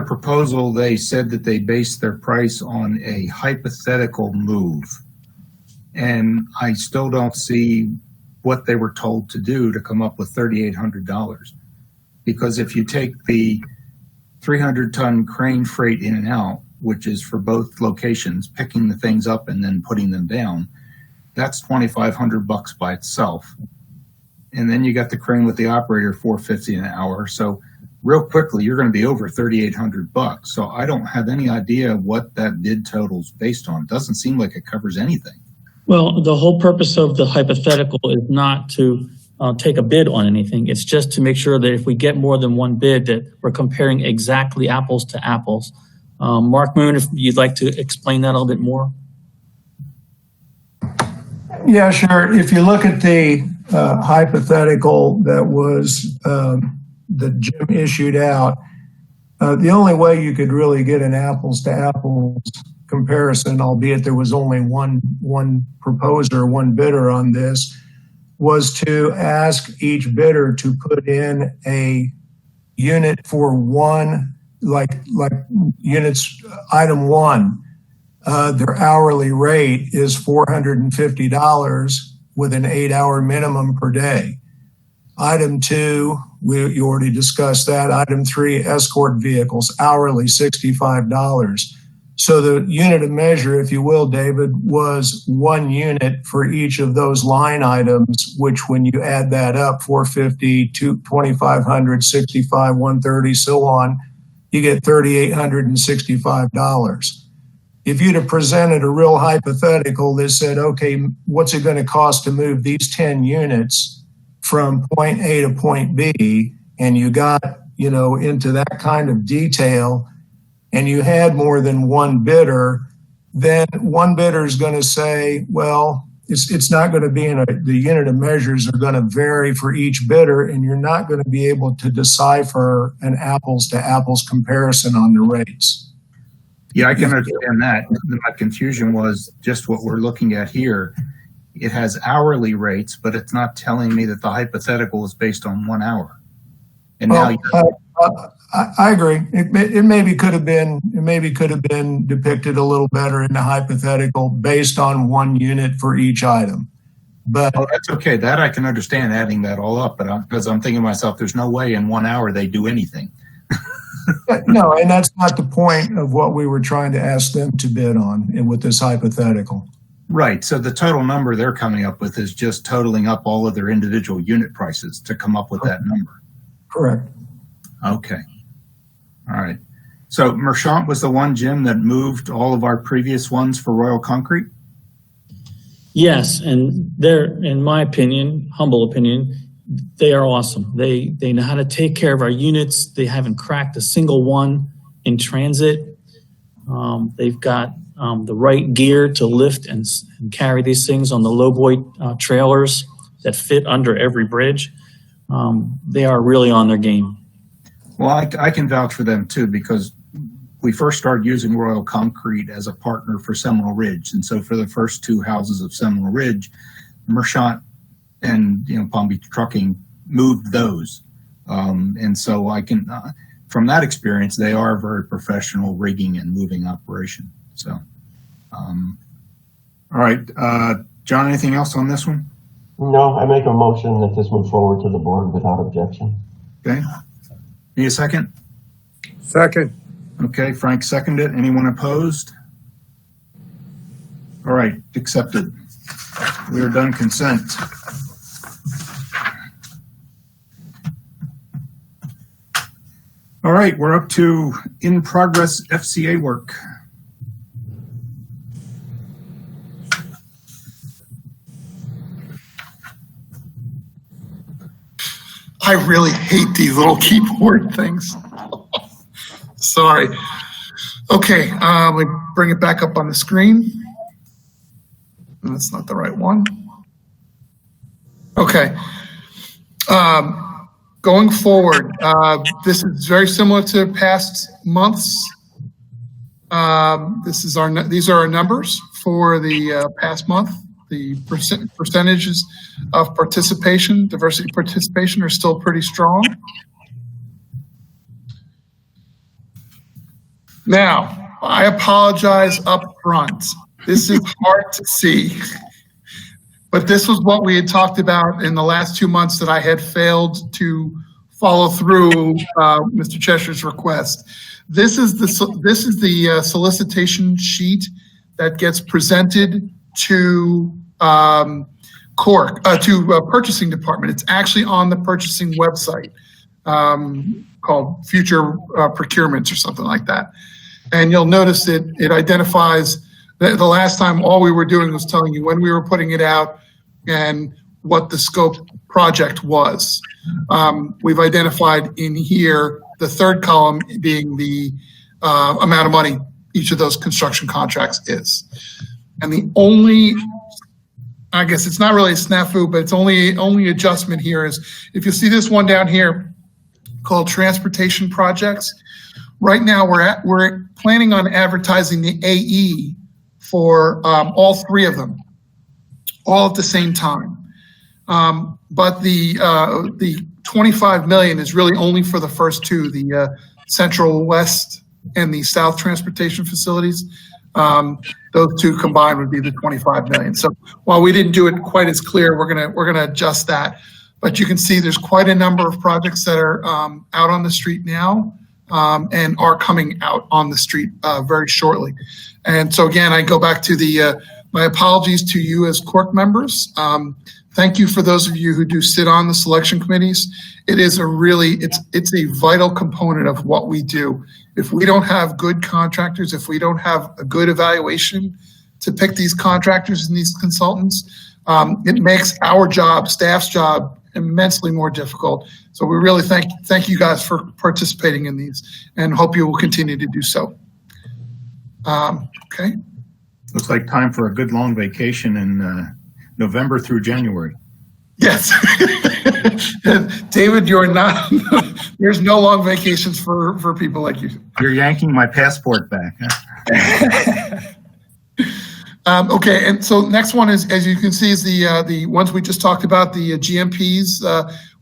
proposal, they said that they based their price on a hypothetical move. And I still don't see what they were told to do to come up with $3,800. Because if you take the 300-ton crane freight in and out, which is for both locations, picking the things up and then putting them down, that's $2,500 by itself. And then you got the crane with the operator, $450 an hour. So real quickly, you're going to be over $3,800. So I don't have any idea what that bid total's based on. It doesn't seem like it covers anything. Well, the whole purpose of the hypothetical is not to take a bid on anything. It's just to make sure that if we get more than one bid, that we're comparing exactly apples to apples. Mark Moon, if you'd like to explain that a little bit more. Yeah, sure. If you look at the hypothetical that was that Jim issued out, the only way you could really get an apples to apples comparison, albeit there was only one proposer, one bidder on this, was to ask each bidder to put in a unit for one, like units, item one. Their hourly rate is $450 with an 8-hour minimum per day. Item two, you already discussed that. Item three, escort vehicles, hourly $65. So the unit of measure, if you will, David, was one unit for each of those line items, which when you add that up, 450, 2,500, 65, 130, so on, you get $3,865. If you'd have presented a real hypothetical that said, okay, what's it going to cost to move these 10 units from point A to point B, and you got, into that kind of detail, and you had more than one bidder, then one bidder is going to say, well, it's not going to be the unit of measures are going to vary for each bidder, and you're not going to be able to decipher an apples to apples comparison on the rates. Yeah, I can understand that. My confusion was just what we're looking at here. It has hourly rates, but it's not telling me that the hypothetical is based on 1 hour. And now I agree. It maybe could have been depicted a little better in the hypothetical based on one unit for each item. But that's okay. That I can understand adding that all up, but because I'm thinking to myself, there's no way in 1 hour they do anything. No, and that's not the point of what we were trying to ask them to bid on with this hypothetical. Right. So the total number they're coming up with is just totaling up all of their individual unit prices to come up with that number. Correct. Okay. All right. So Merchant was the one, Jim, that moved all of our previous ones for Royal Concrete? Yes, and they're, in my opinion, humble opinion, they are awesome. They know how to take care of our units. They haven't cracked a single one in transit. They've got the right gear to lift and carry these things on the lowboy trailers that fit under every bridge. They are really on their game. Well, I can vouch for them too, because we first started using Royal Concrete as a partner for Seminole Ridge. And so for the first two houses of Seminole Ridge, Merchant and Palm Beach Trucking moved those. And so I can, from that experience, they are a very professional rigging and moving operation. So, all right, John, anything else on this one? No, I make a motion that this move forward to the board without objection. Okay. Need a second? Second. Okay, Frank seconded. Anyone opposed? All right, accepted. We are done consent. All right, we're up to in progress FCA work. I really hate these little keyboard things. Sorry. Okay, we bring it back up on the screen. That's not the right one. Okay. Going forward, this is very similar to past months. These are our numbers for the past month. The percentages of participation, diversity participation, are still pretty strong. Now, I apologize up front. This is hard to see, but this was what we had talked about in the last 2 months that I had failed to follow through Mr. Cheshire's request. This is the solicitation sheet that gets presented to purchasing department. It's actually on the purchasing website called Future Procurements or something like that. And you'll notice it identifies the last time all we were doing was telling you when we were putting it out and what the scope project was. We've identified in here the third column being the amount of money each of those construction contracts is. And the only, I guess it's not really a snafu, but it's only adjustment here is if you see this one down here called transportation projects. Right now we're planning on advertising the AE for all three of them, all at the same time. But the 25 million is really only for the first two, the Central West and the South transportation facilities. Those two combined would be the 25 million. So while we didn't do it quite as clear, we're gonna adjust that. But you can see there's quite a number of projects that are out on the street now and are coming out on the street very shortly. And so again, I go back to my apologies to you as CORC members. Thank you for those of you who do sit on the selection committees. It is it's a vital component of what we do. If we don't have good contractors, if we don't have a good evaluation to pick these contractors and these consultants, it makes our job, staff's job, immensely more difficult. So we really thank you guys for participating in these and hope you will continue to do so. Okay. Looks like time for a good long vacation in November through January. Yes. David, you're not, there's no long vacations for people like you. You're yanking my passport back. Huh? Okay, and so next one is, as you can see, is the ones we just talked about, the GMPs,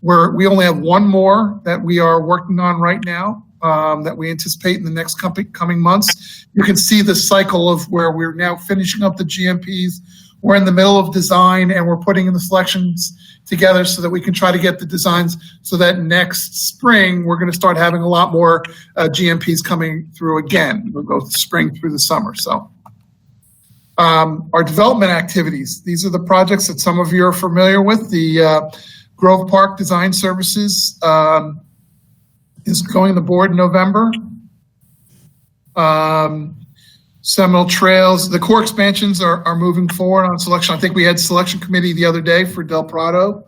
where we only have one more that we are working on right now, that we anticipate in the next coming months. You can see the cycle of where we're now finishing up the GMPs. We're in the middle of design and we're putting in the selections together so that we can try to get the designs so that next spring we're going to start having a lot more GMPs coming through again. We'll go spring through the summer. So our development activities, these are the projects that some of you are familiar with. The Grove Park Design Services is going to the board in November. Seminole Trails, the core expansions are moving forward on selection. I think we had selection committee the other day for Del Prado.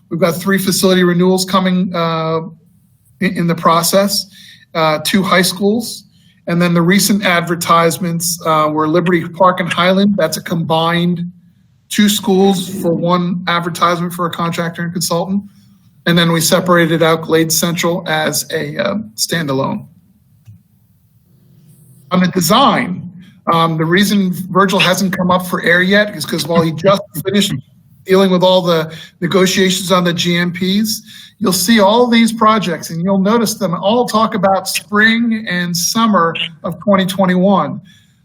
We've got 3 facility renewals coming in the process, 2 high schools. And then the recent advertisements were Liberty Park and Highland. That's a combined 2 schools for 1 advertisement for a contractor and consultant. And then we separated out Glade Central as a standalone. On the design, the reason Virgil hasn't come up for air yet is because while he just finished dealing with all the negotiations on the GMPs, you'll see all these projects and you'll notice them all talk about spring and summer of 2021.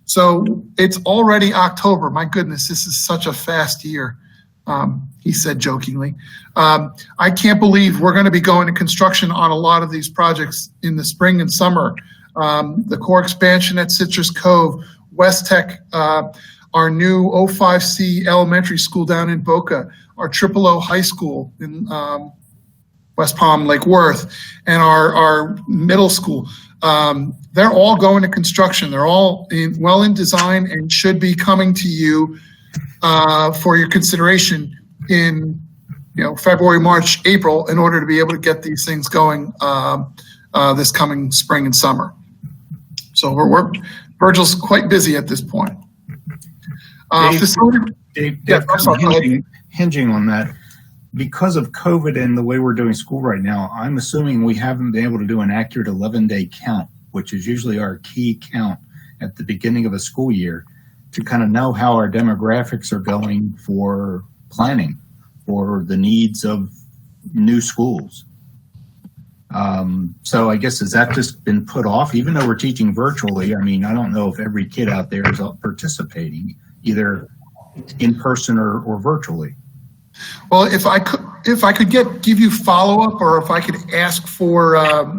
So it's already October. My goodness, this is such a fast year, he said jokingly. I can't believe we're going to be going to construction on a lot of these projects in the spring and summer. The core expansion at Citrus Cove, West Tech, our new 05C elementary school down in Boca, our O High School in West Palm, Lake Worth, and our middle school. They're all going to construction. They're all well in design and should be coming to you for your consideration in February, March, April, in order to be able to get these things going this coming spring and summer. So Virgil's quite busy at this point. Hinging on that, because of COVID and the way we're doing school right now, I'm assuming we haven't been able to do an accurate 11-day count, which is usually our key count at the beginning of a school year, to kind of know how our demographics are going for planning for the needs of new schools. So I guess, has that just been put off? Even though we're teaching virtually, I mean, I don't know if every kid out there is participating, either in person or virtually. Well, if I could give you follow-up, or if I could ask for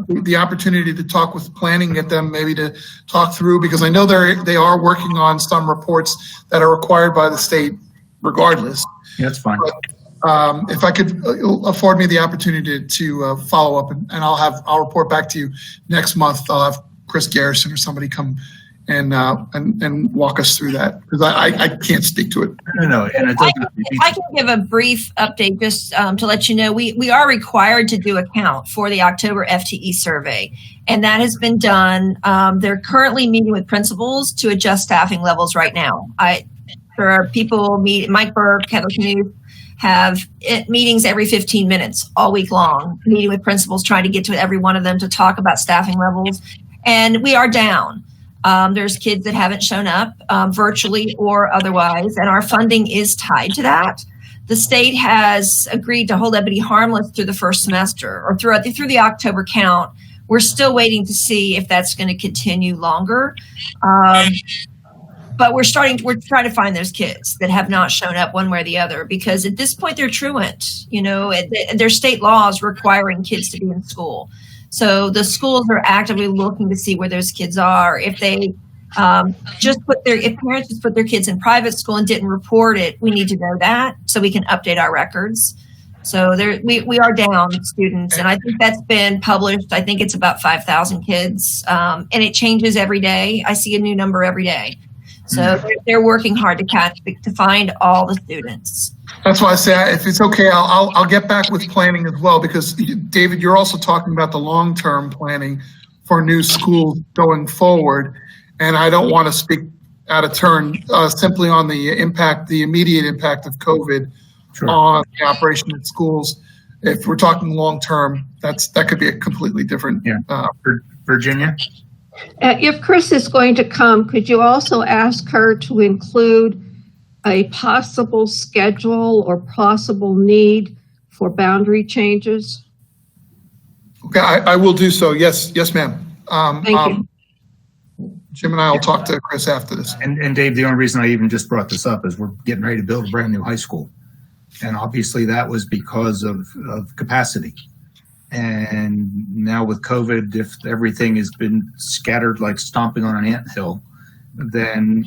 the opportunity to talk with planning, get them maybe to talk through, because I know they are working on some reports that are required by the state regardless. Yeah, that's fine. But, if I could afford me the opportunity to follow up, and I'll report back to you next month. I'll have Chris Garrison or somebody come and walk us through that, because I can't speak to it. No, and it doesn't. If I can give a brief update, just to let you know, we are required to do a count for the October FTE survey, and that has been done. They're currently meeting with principals to adjust staffing levels right now. There are people Mike Burke, Heather Knuth, have meetings every 15 minutes all week long, meeting with principals, trying to get to every one of them to talk about staffing levels. And we are down. There's kids that haven't shown up virtually or otherwise, and our funding is tied to that. The state has agreed to hold everybody harmless through the first semester, or through the October count. We're still waiting to see if that's going to continue longer. But we're trying to find those kids that have not shown up one way or the other, because at this point they're truant. There's state laws requiring kids to be in school. So the schools are actively looking to see where those kids are. If they if parents just put their kids in private school and didn't report it, we need to know that so we can update our records. So we are down students, and I think that's been published. I think it's about 5,000 kids, and it changes every day. I see a new number every day. So they're working hard to find all the students. That's why I say, if it's okay, I'll get back with planning as well, because David, you're also talking about the long-term planning for new schools going forward, and I don't want to speak out of turn simply on the immediate impact of COVID on the operation of schools. If we're talking long-term, that could be a completely different. Virginia? If Chris is going to come, could you also ask her to include a possible schedule or possible need for boundary changes? Okay, I will do so. Yes, ma'am. Thank you. Jim and I will talk to Chris after this. And Dave, the only reason I even just brought this up is we're getting ready to build a brand new high school. And obviously that was because of capacity. And now with COVID, if everything has been scattered like stomping on an anthill, then,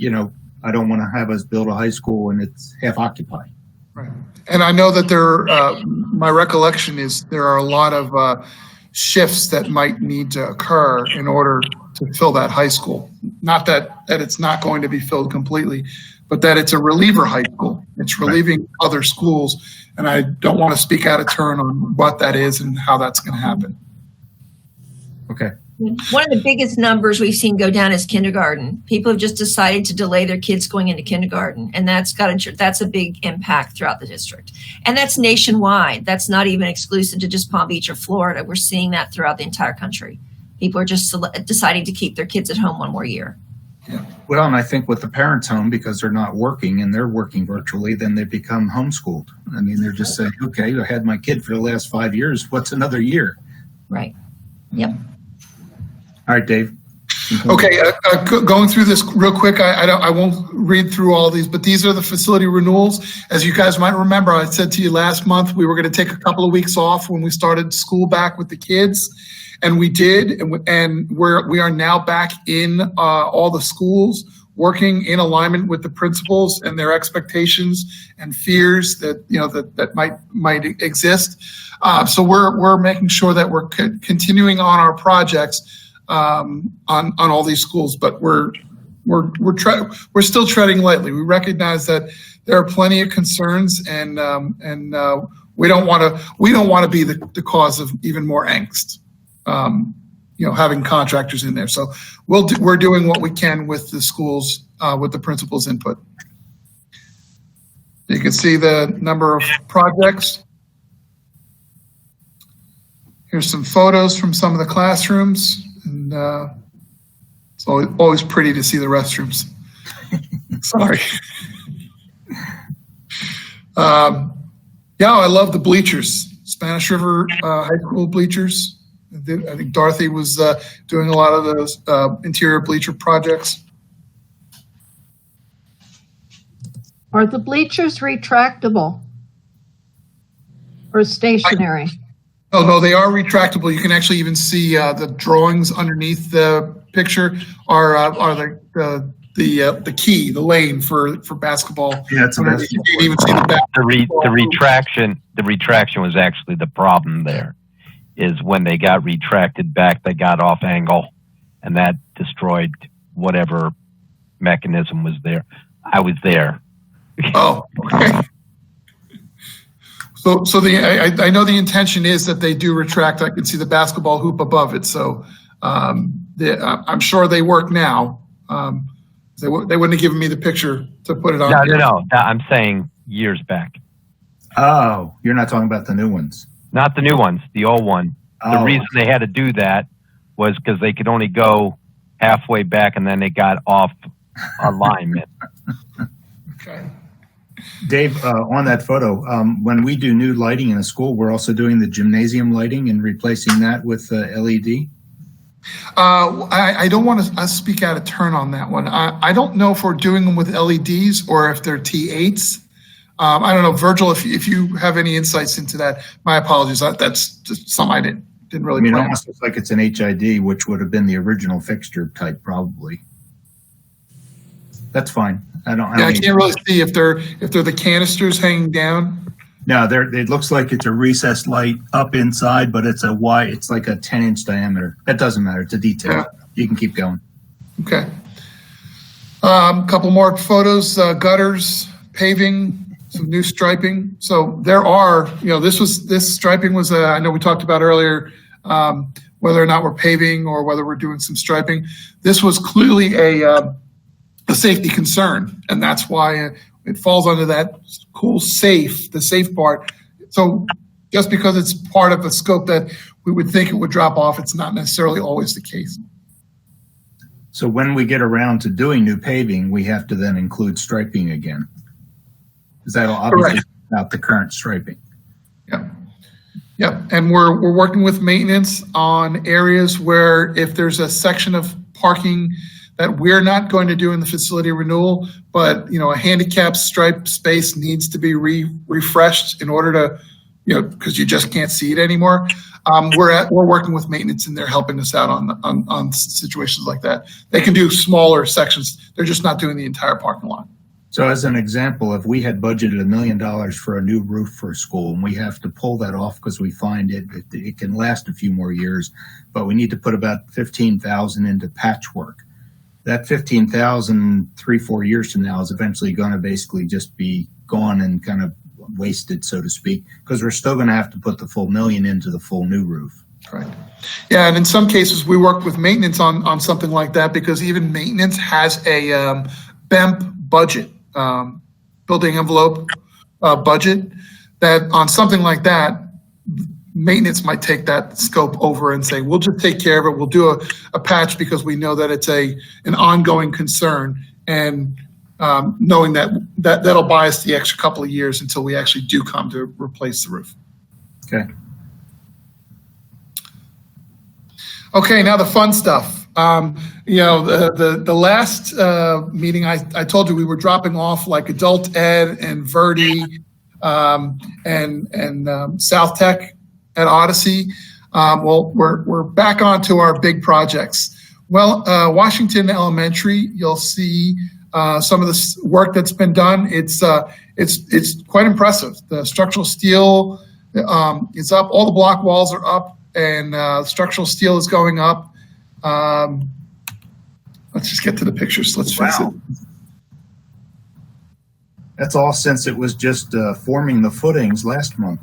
I don't want to have us build a high school and it's half occupied. Right. And I know that my recollection is there are a lot of shifts that might need to occur in order to fill that high school. Not that it's not going to be filled completely, but that it's a reliever high school. It's relieving other schools. And I don't want to speak out of turn on what that is and how that's going to happen. Okay. One of the biggest numbers we've seen go down is kindergarten. People have just decided to delay their kids going into kindergarten, and that's a big impact throughout the district. And that's nationwide. That's not even exclusive to just Palm Beach or Florida. We're seeing that throughout the entire country. People are just deciding to keep their kids at home one more year. Yeah. Well, and I think with the parents home, because they're not working and they're working virtually, then they become homeschooled. I mean, they're just saying, okay, I had my kid for the last 5 years. What's another year? Right. Yep. All right, Dave. Okay, going through this real quick, I won't read through all these, but these are the facility renewals. As you guys might remember, I said to you last month we were going to take a couple of weeks off when we started school back with the kids, and we did, and we are now back in all the schools, working in alignment with the principals and their expectations and fears that that might exist. So we're making sure that we're continuing on our projects. On all these schools, but we're still treading lightly. We recognize that there are plenty of concerns, and we don't want to be the cause of even more angst. Having contractors in there. So we're doing what we can with the schools, with the principal's input. You can see the number of projects. Here's some photos from some of the classrooms, and it's always pretty to see the restrooms. Sorry. Yeah, I love the bleachers. Spanish River High School bleachers. I think Dorothy was doing a lot of those interior bleacher projects. Are the bleachers retractable or stationary? Oh, no, they are retractable. You can actually even see the drawings underneath the picture are the key, the lane for basketball. Yeah, it's a you can even see the retraction was actually the problem there. Is when they got retracted back, they got off angle, and that destroyed whatever mechanism was there. I was there. Oh, okay. So I know the intention is that they do retract. I can see the basketball hoop above it. So I'm sure they work now. They wouldn't have given me the picture to put it on. No. I'm saying years back. Oh, you're not talking about the new ones. Not the new ones, the old one. The reason they had to do that was because they could only go halfway back, and then they got off alignment. Okay. Dave, on that photo, when we do new lighting in a school, we're also doing the gymnasium lighting and replacing that with LED? I don't want to speak out of turn on that one. I don't know if we're doing them with LEDs or if they're T8s. I don't know, Virgil, if you have any insights into that, my apologies. That's just something I didn't really plan. It almost looks like it's an HID, which would have been the original fixture type, probably. That's fine. I can't really see if they're the canisters hanging down. No, it looks like it's a recessed light up inside, but it's it's like a 10-inch diameter. That doesn't matter. It's a detail. Yeah. You can keep going. Okay. Couple more photos, gutters, paving, some new striping. So there are, this striping was, I know we talked about earlier, whether or not we're paving or whether we're doing some striping. This was clearly a safety concern, and that's why it falls under that cool the safe part. So just because it's part of a scope that we would think it would drop off, it's not necessarily always the case. So when we get around to doing new paving, we have to then include striping again. Is that obviously about the current striping? Yeah. And we're working with maintenance on areas where if there's a section of parking that we're not going to do in the facility renewal, but a handicap stripe space needs to be refreshed in order to, because you just can't see it anymore. We're working with maintenance, and they're helping us out on situations like that. They can do smaller sections. They're just not doing the entire parking lot. So as an example, if we had budgeted $1 million for a new roof for a school, and we have to pull that off because we find it can last a few more years, but we need to put about $15,000 into patchwork. That $15,000 3-4 years from now is eventually going to basically just be gone and kind of wasted, so to speak, because we're still going to have to put the full $1 million into the full new roof. Right. Yeah, and in some cases we work with maintenance on something like that, because even maintenance has a BEMP budget, building envelope budget, that on something like that, maintenance might take that scope over and say, we'll just take care of it. We'll do a patch because we know that it's an ongoing concern, and knowing that'll buy us the extra couple of years until we actually do come to replace the roof. Okay, now the fun stuff. The last meeting I told you we were dropping off like Adult Ed and Verdi and South Tech at Odyssey. Well, we're back onto our big projects. Well, Washington Elementary, you'll see some of the work that's been done. It's quite impressive. The structural steel is up. All the block walls are up, and structural steel is going up. Let's just get to the pictures. Let's face it. That's all since it was just forming the footings last month.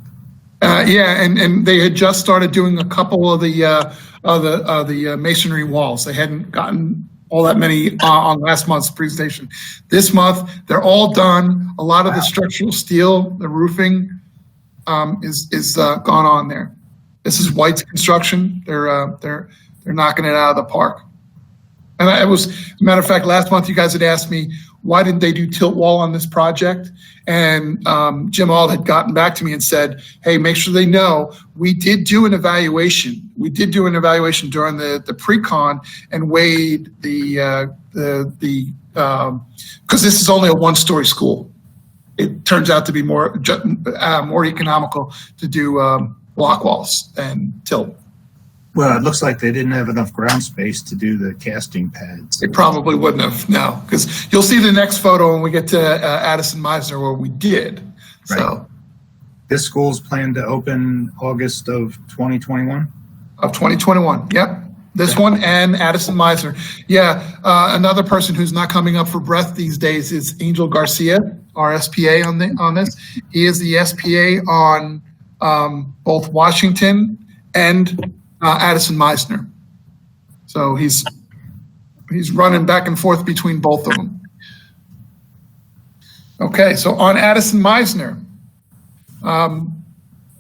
Yeah, and they had just started doing a couple of the masonry walls. They hadn't gotten all that many on last month's presentation. This month, they're all done. A lot of the structural steel, the roofing, is gone on there. This is White's construction. They're knocking it out of the park. And as a matter of fact, last month you guys had asked me, why didn't they do tilt wall on this project? And Jim Auld had gotten back to me and said, hey, make sure they know we did do an evaluation. We did do an evaluation during the pre-con and weighed because this is only a one-story school. It turns out to be more economical to do block walls than tilt. Well, it looks like they didn't have enough ground space to do the casting pads. They probably wouldn't have, no, because you'll see the next photo when we get to Addison Meisner where we did. Right. So this school's planned to open August of 2021? Of 2021, yep. This one and Addison Meisner. Yeah, another person who's not coming up for breath these days is Angel Garcia, our SPA on this. He is the SPA on both Washington and Addison Meisner. So he's running back and forth between both of them. Okay, so on Addison Meisner,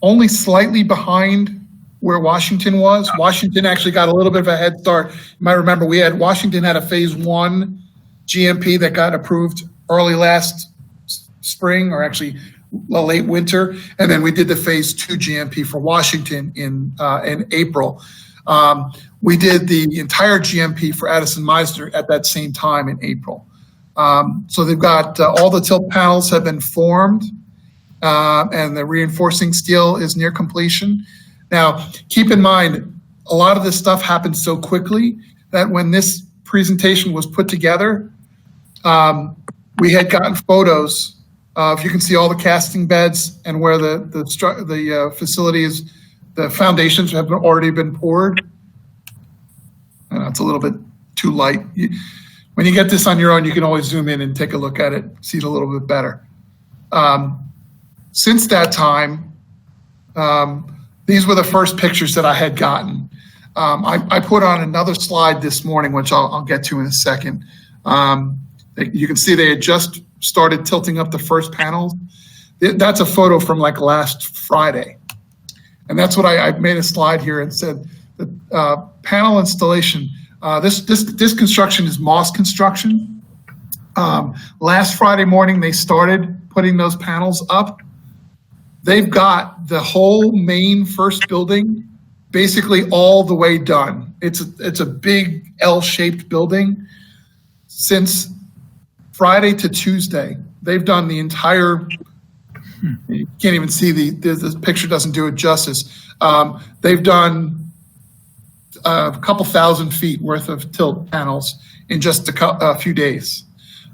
only slightly behind where Washington was. Washington actually got a little bit of a head start. You might remember Washington had a phase 1 GMP that got approved early last spring, or actually late winter, and then we did the phase 2 GMP for Washington in April. We did the entire GMP for Addison Meisner at that same time in April. So they've got all the tilt panels have been formed, and the reinforcing steel is near completion. Now, keep in mind, a lot of this stuff happened so quickly that when this presentation was put together, we had gotten photos. If you can see all the casting beds and where the facility is, the foundations have already been poured. It's a little bit too light. When you get this on your own, you can always zoom in and take a look at it, see it a little bit better. Since that time, these were the first pictures that I had gotten. I put on another slide this morning, which I'll get to in a second. You can see they had just started tilting up the first panels. That's a photo from like last Friday. And that's what I made a slide here and said, the panel installation, this construction is Moss construction. Last Friday morning, they started putting those panels up. They've got the whole main first building basically all the way done. It's a big L-shaped building. Since Friday to Tuesday, they've done the entire, you can't even see the picture doesn't do it justice. They've done a couple thousand feet worth of tilt panels in just a few days.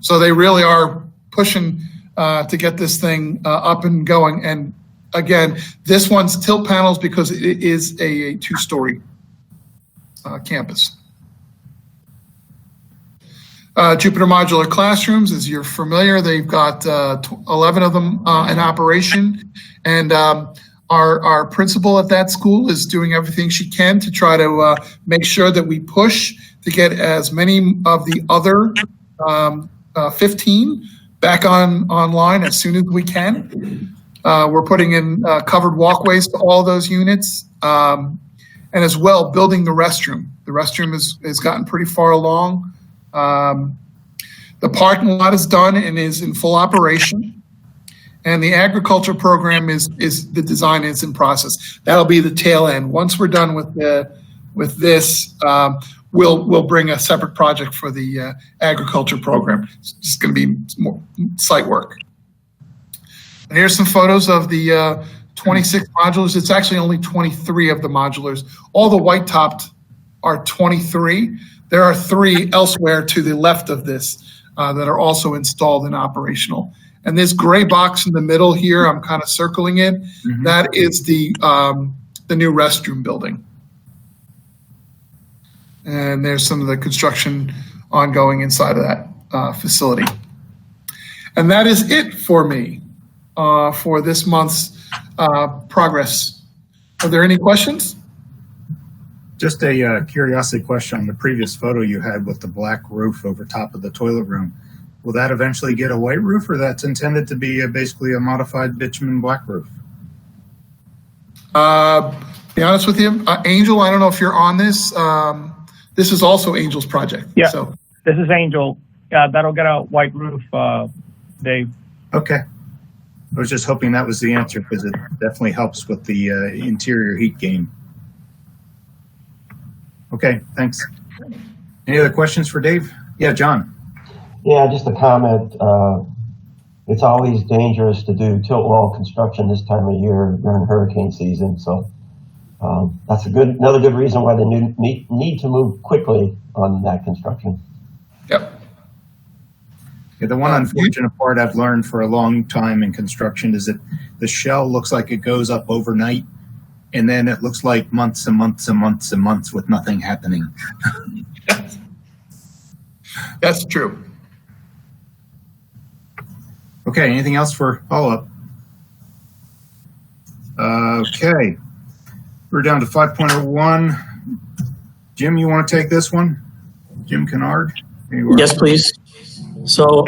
So they really are pushing to get this thing up and going. And again, this one's tilt panels because it is a 2-story campus. Jupiter Modular Classrooms, as you're familiar, they've got 11 of them in operation. And our principal at that school is doing everything she can to try to make sure that we push to get as many of the other 15 back online as soon as we can. We're putting in covered walkways to all those units, and as well building the restroom. The restroom has gotten pretty far along. The parking lot is done and is in full operation, and the agriculture program is the design is in process. That'll be the tail end. Once we're done with this, we'll bring a separate project for the agriculture program. It's just going to be more site work. And here's some photos of the 26 modulars. It's actually only 23 of the modulars. All the white topped are 23. There are 3 elsewhere to the left of this that are also installed and operational. And this gray box in the middle here, I'm kind of circling it. Mm-hmm. That is the new restroom building. And there's some of the construction ongoing inside of that facility. And that is it for me for this month's progress. Are there any questions? Just a curiosity question on the previous photo you had with the black roof over top of the toilet room. Will that eventually get a white roof, or that's intended to be basically a modified bitumen black roof? Be honest with you, Angel, I don't know if you're on this. This is also Angel's project. Yeah, so. This is Angel. Yeah, that'll get a white roof, Dave. Okay. I was just hoping that was the answer, because it definitely helps with the interior heat gain. Okay, thanks. Any other questions for Dave? Yeah, John. Yeah, just a comment. It's always dangerous to do tilt wall construction this time of year during hurricane season. So that's another good reason why they need to move quickly on that construction. Yep. Yeah, the one unfortunate part I've learned for a long time in construction is that the shell looks like it goes up overnight, and then it looks like months and months and months and months with nothing happening. That's true. Okay, anything else for follow-up? Okay, we're down to 5.01. Jim, you want to take this one? Jim Kennard? Yes, please. So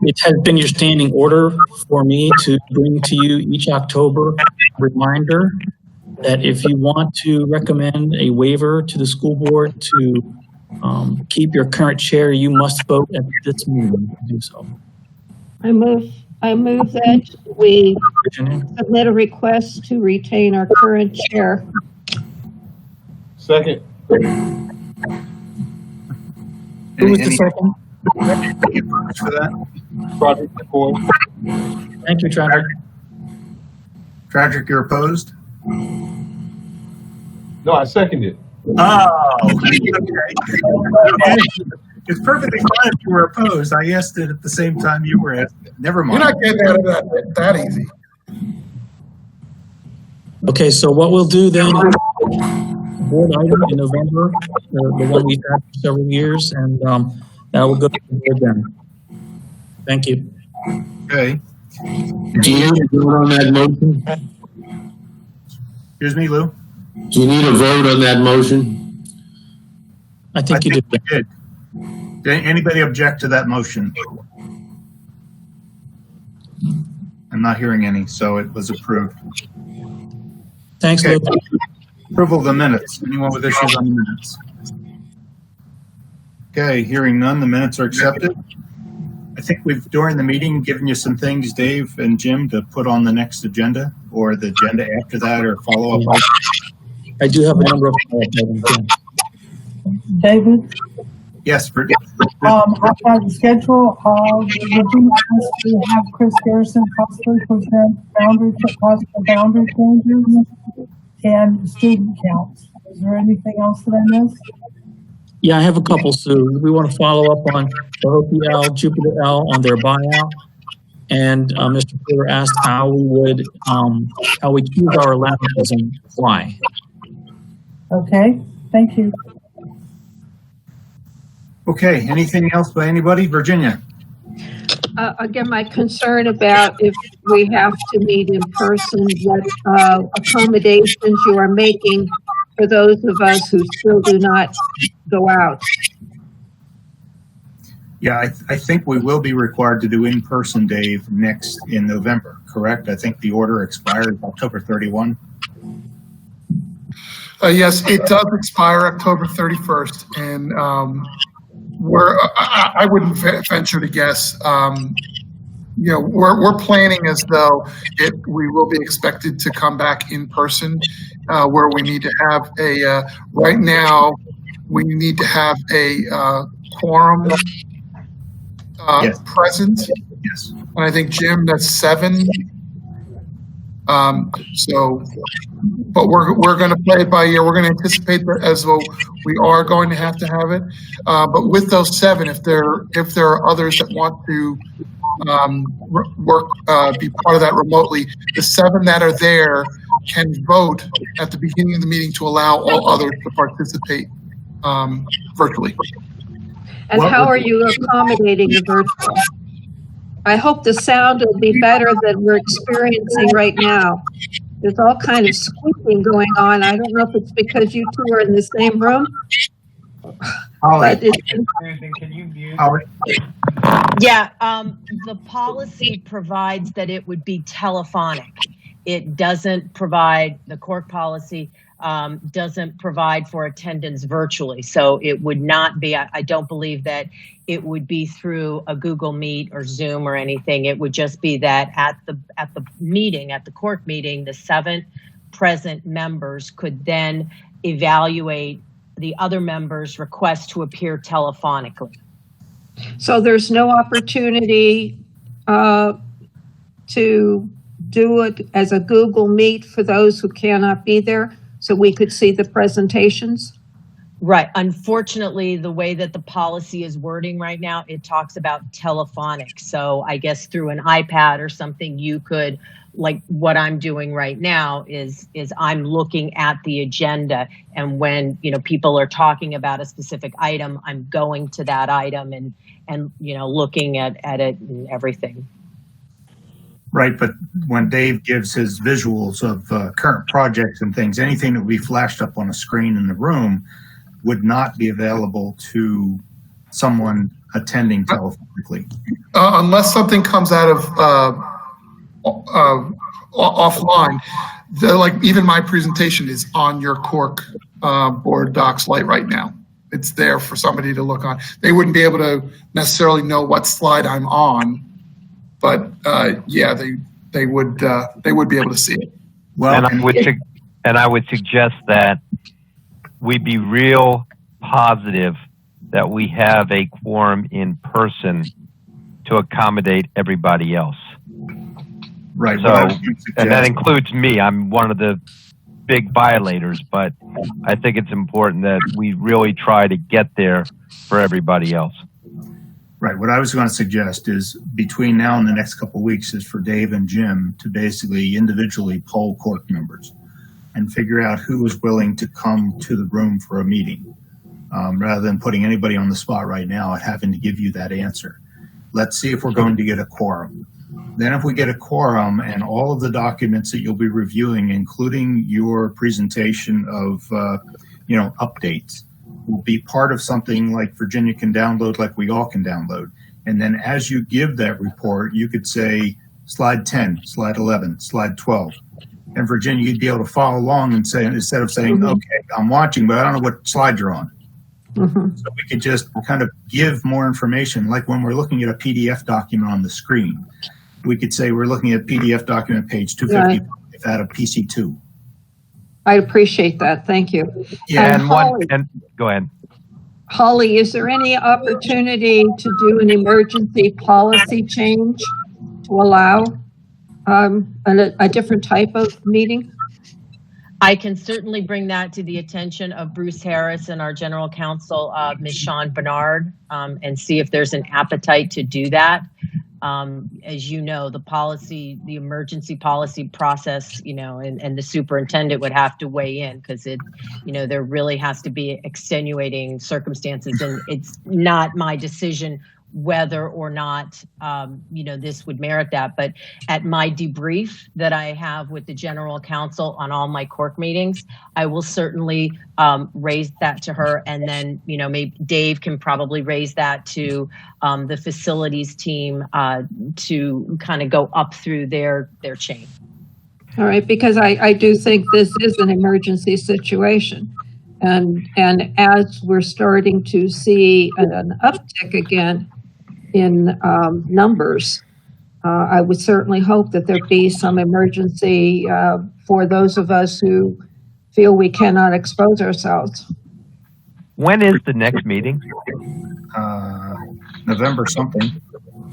it has been your standing order for me to bring to you each October a reminder that if you want to recommend a waiver to the school board to keep your current chair, you must vote at this meeting to do so. I move that we submit a request to retain our current chair. Second. Who was the second? Thank you very much for that. Project McCoy. Thank you, Tragic. Tragic, you're opposed? No, I seconded. Oh, okay. It's perfectly fine if you were opposed. I asked it at the same time you were asking it. Never mind. You're not getting out of that easy. Okay, so what we'll do then, board item in November, the one we've had for several years, and that will go to the board then. Thank you. Okay. Do you need a vote on that motion? Excuse me, Lou? Do you need a vote on that motion? I think you did. We did. Did anybody object to that motion? I'm not hearing any, so it was approved. Thanks, Okay. Lou. Approval of the minutes. Anyone with issues on the minutes? Okay, hearing none, the minutes are accepted. I think we've, during the meeting, given you some things, Dave and Jim, to put on the next agenda, or the agenda after that, or follow up. I do have a number of items. David, Yes, how about the schedule? Would you like to have Chris Garrison possibly present possible boundary changes and student counts? Is there anything else that I missed? Yeah, I have a couple, Sue. We want to follow up on the Hopi L, Jupiter L on their buyout. And Mr. Porter asked how we choose our allowances and why. Okay, thank you. Okay, anything else by anybody? Virginia? Again, my concern about if we have to meet in person, what accommodations you are making for those of us who still do not go out. Yeah, I think we will be required to do in-person, Dave, next in November, correct? I think the order expires October 31. Yes, it does expire October 31st, and I wouldn't venture to guess. We're planning as though we will be expected to come back in person, where we need to have right now, we need to have a quorum Yes. present. Yes. And I think, Jim, that's 7. But we're going to play it by ear. We're going to anticipate that as though we are going to have it. But with those 7, if there are others that want to be part of that remotely, the 7 that are there can vote at the beginning of the meeting to allow all others to participate virtually. And how are you accommodating the virtual? I hope the sound will be better than we're experiencing right now. There's all kind of squeaking going on. I don't know if it's because you two are in the same room. But Can you mute? Yeah, the policy provides that it would be telephonic. It doesn't provide, the CORC policy doesn't provide for attendance virtually. So it would not be, I don't believe that it would be through a Google Meet or Zoom or anything. It would just be that at the meeting, at the CORC meeting, the 7 present members could then evaluate the other members' request to appear telephonically. So there's no opportunity to do it as a Google Meet for those who cannot be there, so we could see the presentations? Right. Unfortunately, the way that the policy is wording right now, it talks about telephonic. So I guess through an iPad or something, you could, like what I'm doing right now is I'm looking at the agenda, and when, you know, people are talking about a specific item, I'm going to that item and you know, looking at it and everything. Right, but when Dave gives his visuals of current projects and things, anything that would be flashed up on a screen in the room would not be available to someone attending telephonically. Unless something comes out of offline, like even my presentation is on your CORC board docs light right now. It's there for somebody to look on. They wouldn't be able to necessarily know what slide I'm on, but yeah, they would be able to see it. Well, and I would suggest that we be real positive that we have a quorum in person to accommodate everybody else. Right. So, and that includes me. I'm one of the big violators, but I think it's important that we really try to get there for everybody else. Right. What I was going to suggest is between now and the next couple of weeks is for Dave and Jim to basically individually poll CORC members and figure out who is willing to come to the room for a meeting, rather than putting anybody on the spot right now and having to give you that answer. Let's see if we're going to get a quorum. Then if we get a quorum and all of the documents that you'll be reviewing, including your presentation of, updates, will be part of something like Virginia can download, like we all can download. And then as you give that report, you could say slide 10, slide 11, slide 12. And Virginia, you'd be able to follow along and say, instead of saying, okay, I'm watching, but I don't know what slide you're on. So we could just kind of give more information, like when we're looking at a PDF document on the screen. We could say we're looking at PDF document page 255 out of PC2. I appreciate that. Thank you. Yeah, and go ahead. Holly, is there any opportunity to do an emergency policy change to allow a different type of meeting? I can certainly bring that to the attention of Bruce Harris and our general counsel, Ms. Sean Bernard, and see if there's an appetite to do that. As you know, the emergency policy process, and the superintendent would have to weigh in because there really has to be extenuating circumstances, and it's not my decision whether or not, this would merit that. But at my debrief that I have with the general counsel on all my CORC meetings, I will certainly raise that to her. And then, maybe Dave can probably raise that to the facilities team to kind of go up through their chain. All right, because I do think this is an emergency situation. And as we're starting to see an uptick again in numbers, I would certainly hope that there be some emergency for those of us who feel we cannot expose ourselves. When is the next meeting? November something.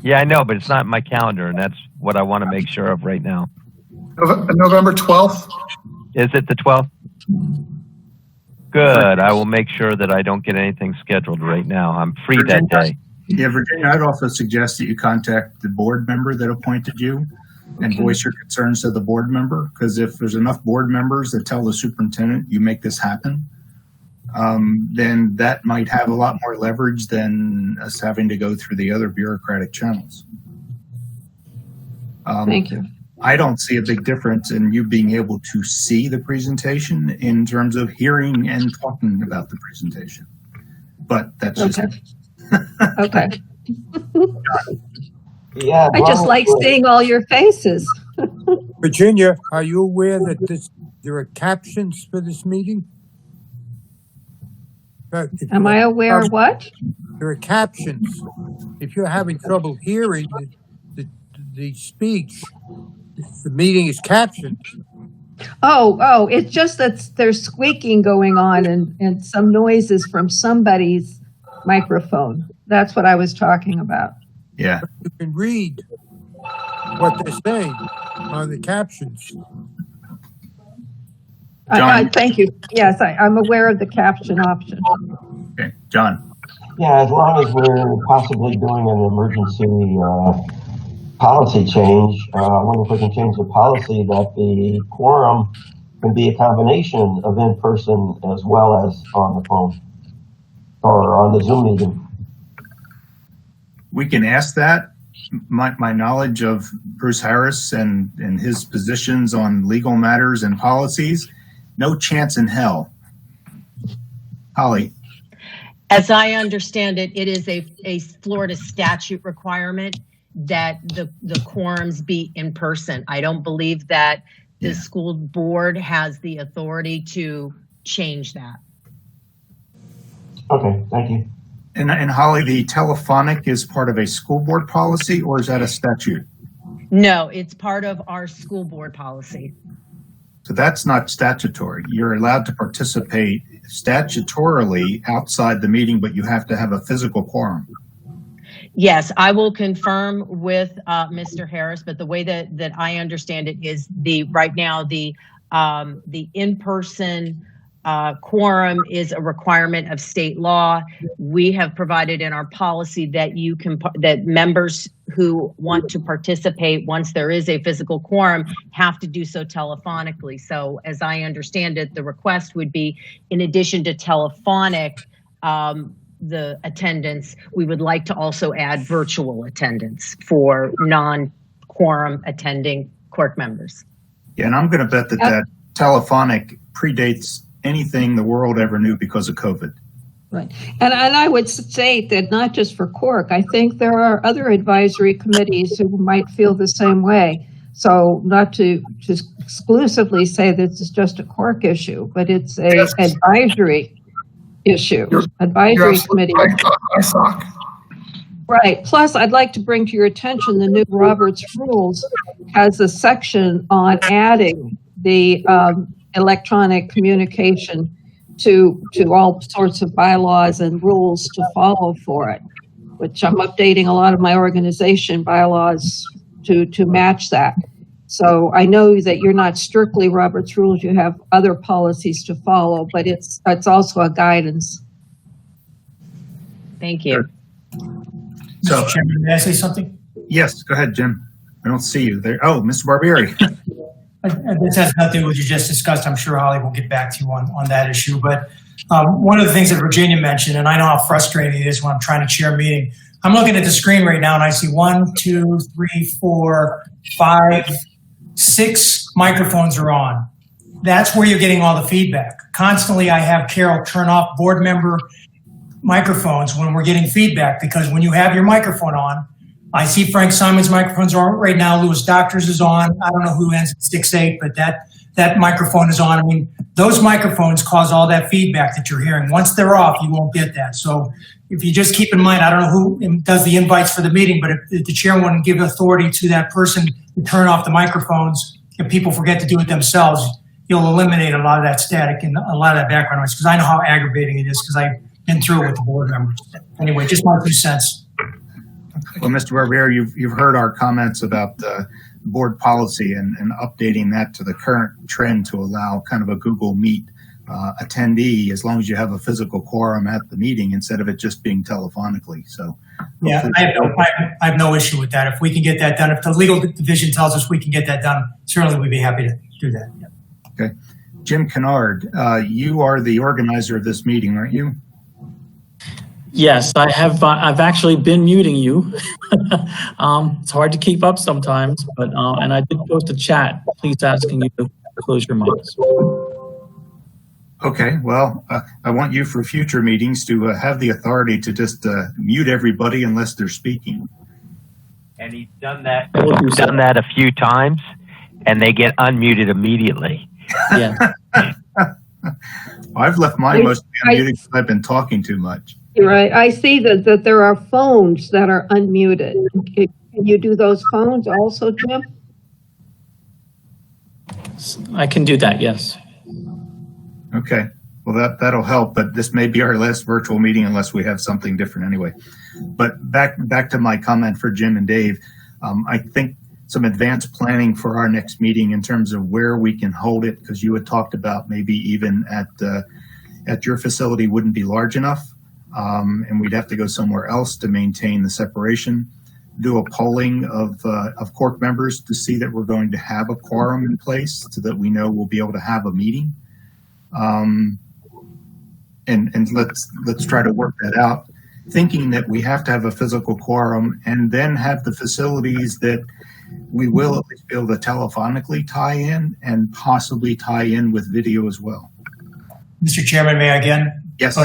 Yeah, I know, but it's not in my calendar, and that's what I want to make sure of right now. November 12th? Is it the 12th? Good. I will make sure that I don't get anything scheduled right now. I'm free that day. Yeah, Virginia, I'd also suggest that you contact the board member that appointed you and voice your concerns to the board member, because if there's enough board members that tell the superintendent you make this happen, then that might have a lot more leverage than us having to go through the other bureaucratic channels. Thank you. I don't see a big difference in you being able to see the presentation in terms of hearing and talking about the presentation. But that's just Okay. Yeah. I just like seeing all your faces. Virginia, are you aware that there are captions for this meeting? Am I aware of what? There are captions. If you're having trouble hearing the speech, the meeting is captioned. Oh, it's just that there's squeaking going on and some noises from somebody's microphone. That's what I was talking about. Yeah. You can read what they're saying on the captions. Thank you. Yes, I'm aware of the caption option. Okay, John. Yeah, as long as we're possibly doing an emergency policy change, I wonder if we can change the policy that the quorum can be a combination of in person as well as on the phone or on the Zoom meeting. We can ask that. My knowledge of Bruce Harris and his positions on legal matters and policies, no chance in hell. Holly. As I understand it, it is a Florida statute requirement that the quorums be in person. I don't believe that the school board has the authority to change that. Okay, thank you. And Holly, the telephonic is part of a school board policy, or is that a statute? No, it's part of our school board policy. So that's not statutory. You're allowed to participate statutorily outside the meeting, but you have to have a physical quorum. Yes, I will confirm with Mr. Harris, but the way that I understand it is right now the in-person quorum is a requirement of state law. We have provided in our policy that that members who want to participate once there is a physical quorum have to do so telephonically. So as I understand it, the request would be, in addition to telephonic the attendance, we would like to also add virtual attendance for non-quorum attending court members. Yeah, and I'm going to bet that telephonic predates anything the world ever knew because of COVID. Right. And I would state that not just for CORC, I think there are other advisory committees who might feel the same way. So not to just exclusively say this is just a CORC issue, but it's a advisory issue. Advisory committee. Right. Plus, I'd like to bring to your attention the new Roberts Rules has a section on adding the electronic communication to all sorts of bylaws and rules to follow for it, which I'm updating a lot of my organization bylaws to match that. So I know that you're not strictly Robert's Rules, you have other policies to follow, but it's also a guidance. Thank you. So, Mr. Chairman, may I say something? Yes, go ahead, Jim. I don't see you there. Oh, Mr. Barbieri. This has nothing to what you just discussed. I'm sure Holly will get back to you on that issue. But one of the things that Virginia mentioned, and I know how frustrating it is when I'm trying to chair a meeting. I'm looking at the screen right now and I see 1, 2, 3, 4, 5, 6 microphones are on. That's where you're getting all the feedback. Constantly, I have Carol turn off board member microphones when we're getting feedback, because when you have your microphone on, I see Frank Simon's microphones are on right now. Lewis Doctors is on. I don't know who ends at 6-8, but that microphone is on. I mean, those microphones cause all that feedback that you're hearing. Once they're off, you won't get that. So if you just keep in mind, I don't know who does the invites for the meeting, but if the chair wouldn't give authority to that person to turn off the microphones, if people forget to do it themselves, you'll eliminate a lot of that static and a lot of that background noise, because I know how aggravating it is, because I've been through it with the board members. Anyway, just my 2 cents. Well, Mr. Barbieri, you've heard our comments about board policy and updating that to the current trend to allow kind of a Google Meet attendee, as long as you have a physical quorum at the meeting instead of it just being telephonically. So yeah, I have no issue with that. If we can get that done, if the legal division tells us we can get that done, certainly we'd be happy to do that. Yeah. Okay. Jim Kennard, you are the organizer of this meeting, aren't you? Yes, I have. I've actually been muting you. It's hard to keep up sometimes, but and I did post a chat. Please asking you to close your mics. Okay, well, I want you for future meetings to have the authority to just mute everybody unless they're speaking. And he's done that. Done that a few times, and they get unmuted immediately. Yeah. I've left mine mostly unmuted because I've been talking too much. You're right. I see that there are phones that are unmuted. Can you do those phones also, Jim? I can do that. Yes. Okay. Well, that'll help, but this may be our last virtual meeting unless we have something different anyway. But back to my comment for Jim and Dave. I think some advanced planning for our next meeting in terms of where we can hold it, because you had talked about maybe even at your facility wouldn't be large enough, and we'd have to go somewhere else to maintain the separation. Do a polling of CORC members to see that we're going to have a quorum in place so that we know we'll be able to have a meeting. And let's try to work that out, thinking that we have to have a physical quorum and then have the facilities that we will at least be able to telephonically tie in and possibly tie in with video as well. Mr. Chairman, may I again? Yes.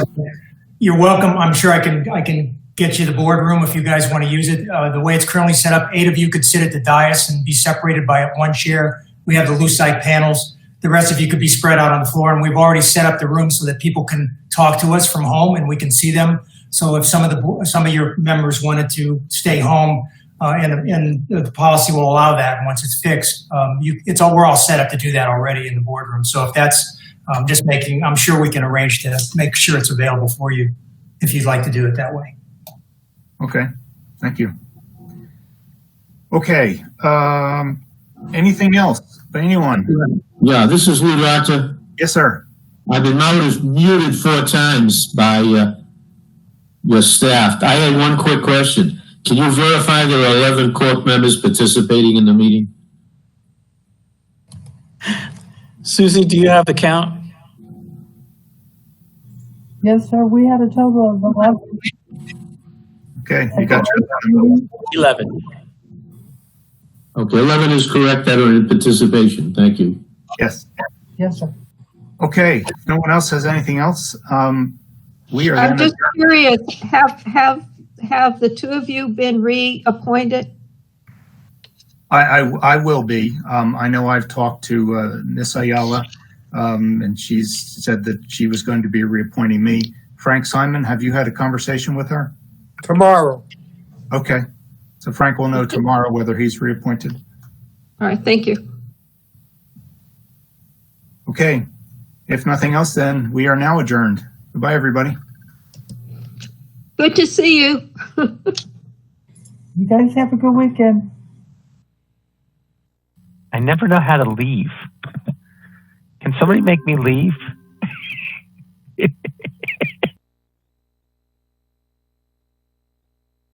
You're welcome. I'm sure I can get you the boardroom if you guys want to use it. The way it's currently set up, 8 of you could sit at the dais and be separated by 1 chair. We have the Lucite panels. The rest of you could be spread out on the floor, and we've already set up the room so that people can talk to us from home and we can see them. So if some of your members wanted to stay home, and the policy will allow that once it's fixed, we're all set up to do that already in the boardroom. So if that's just I'm sure we can arrange to make sure it's available for you if you'd like to do it that way. Okay, thank you. Okay, anything else by anyone? Yeah, this is Lou Doctor. Yes, sir. I've been muted 4 times by your staff. I had one quick question. Can you verify there are 11 CORC members participating in the meeting? Susie, do you have the count? Yes, sir. We had a total of 11. Okay, you got your 11. Okay, 11 is correct that are in participation. Thank you. Yes. Yes, sir. Okay, if no one else has anything else, we are. I'm just curious. Have the 2 of you been reappointed? I will be. I know I've talked to Ms. Ayala, and she's said that she was going to be reappointing me. Frank Simon, have you had a conversation with her? Tomorrow. Okay. So Frank will know tomorrow whether he's reappointed. All right, thank you. Okay. If nothing else, then we are now adjourned. Goodbye, everybody. Good to see you. You guys have a good weekend. I never know how to leave. Can somebody make me leave?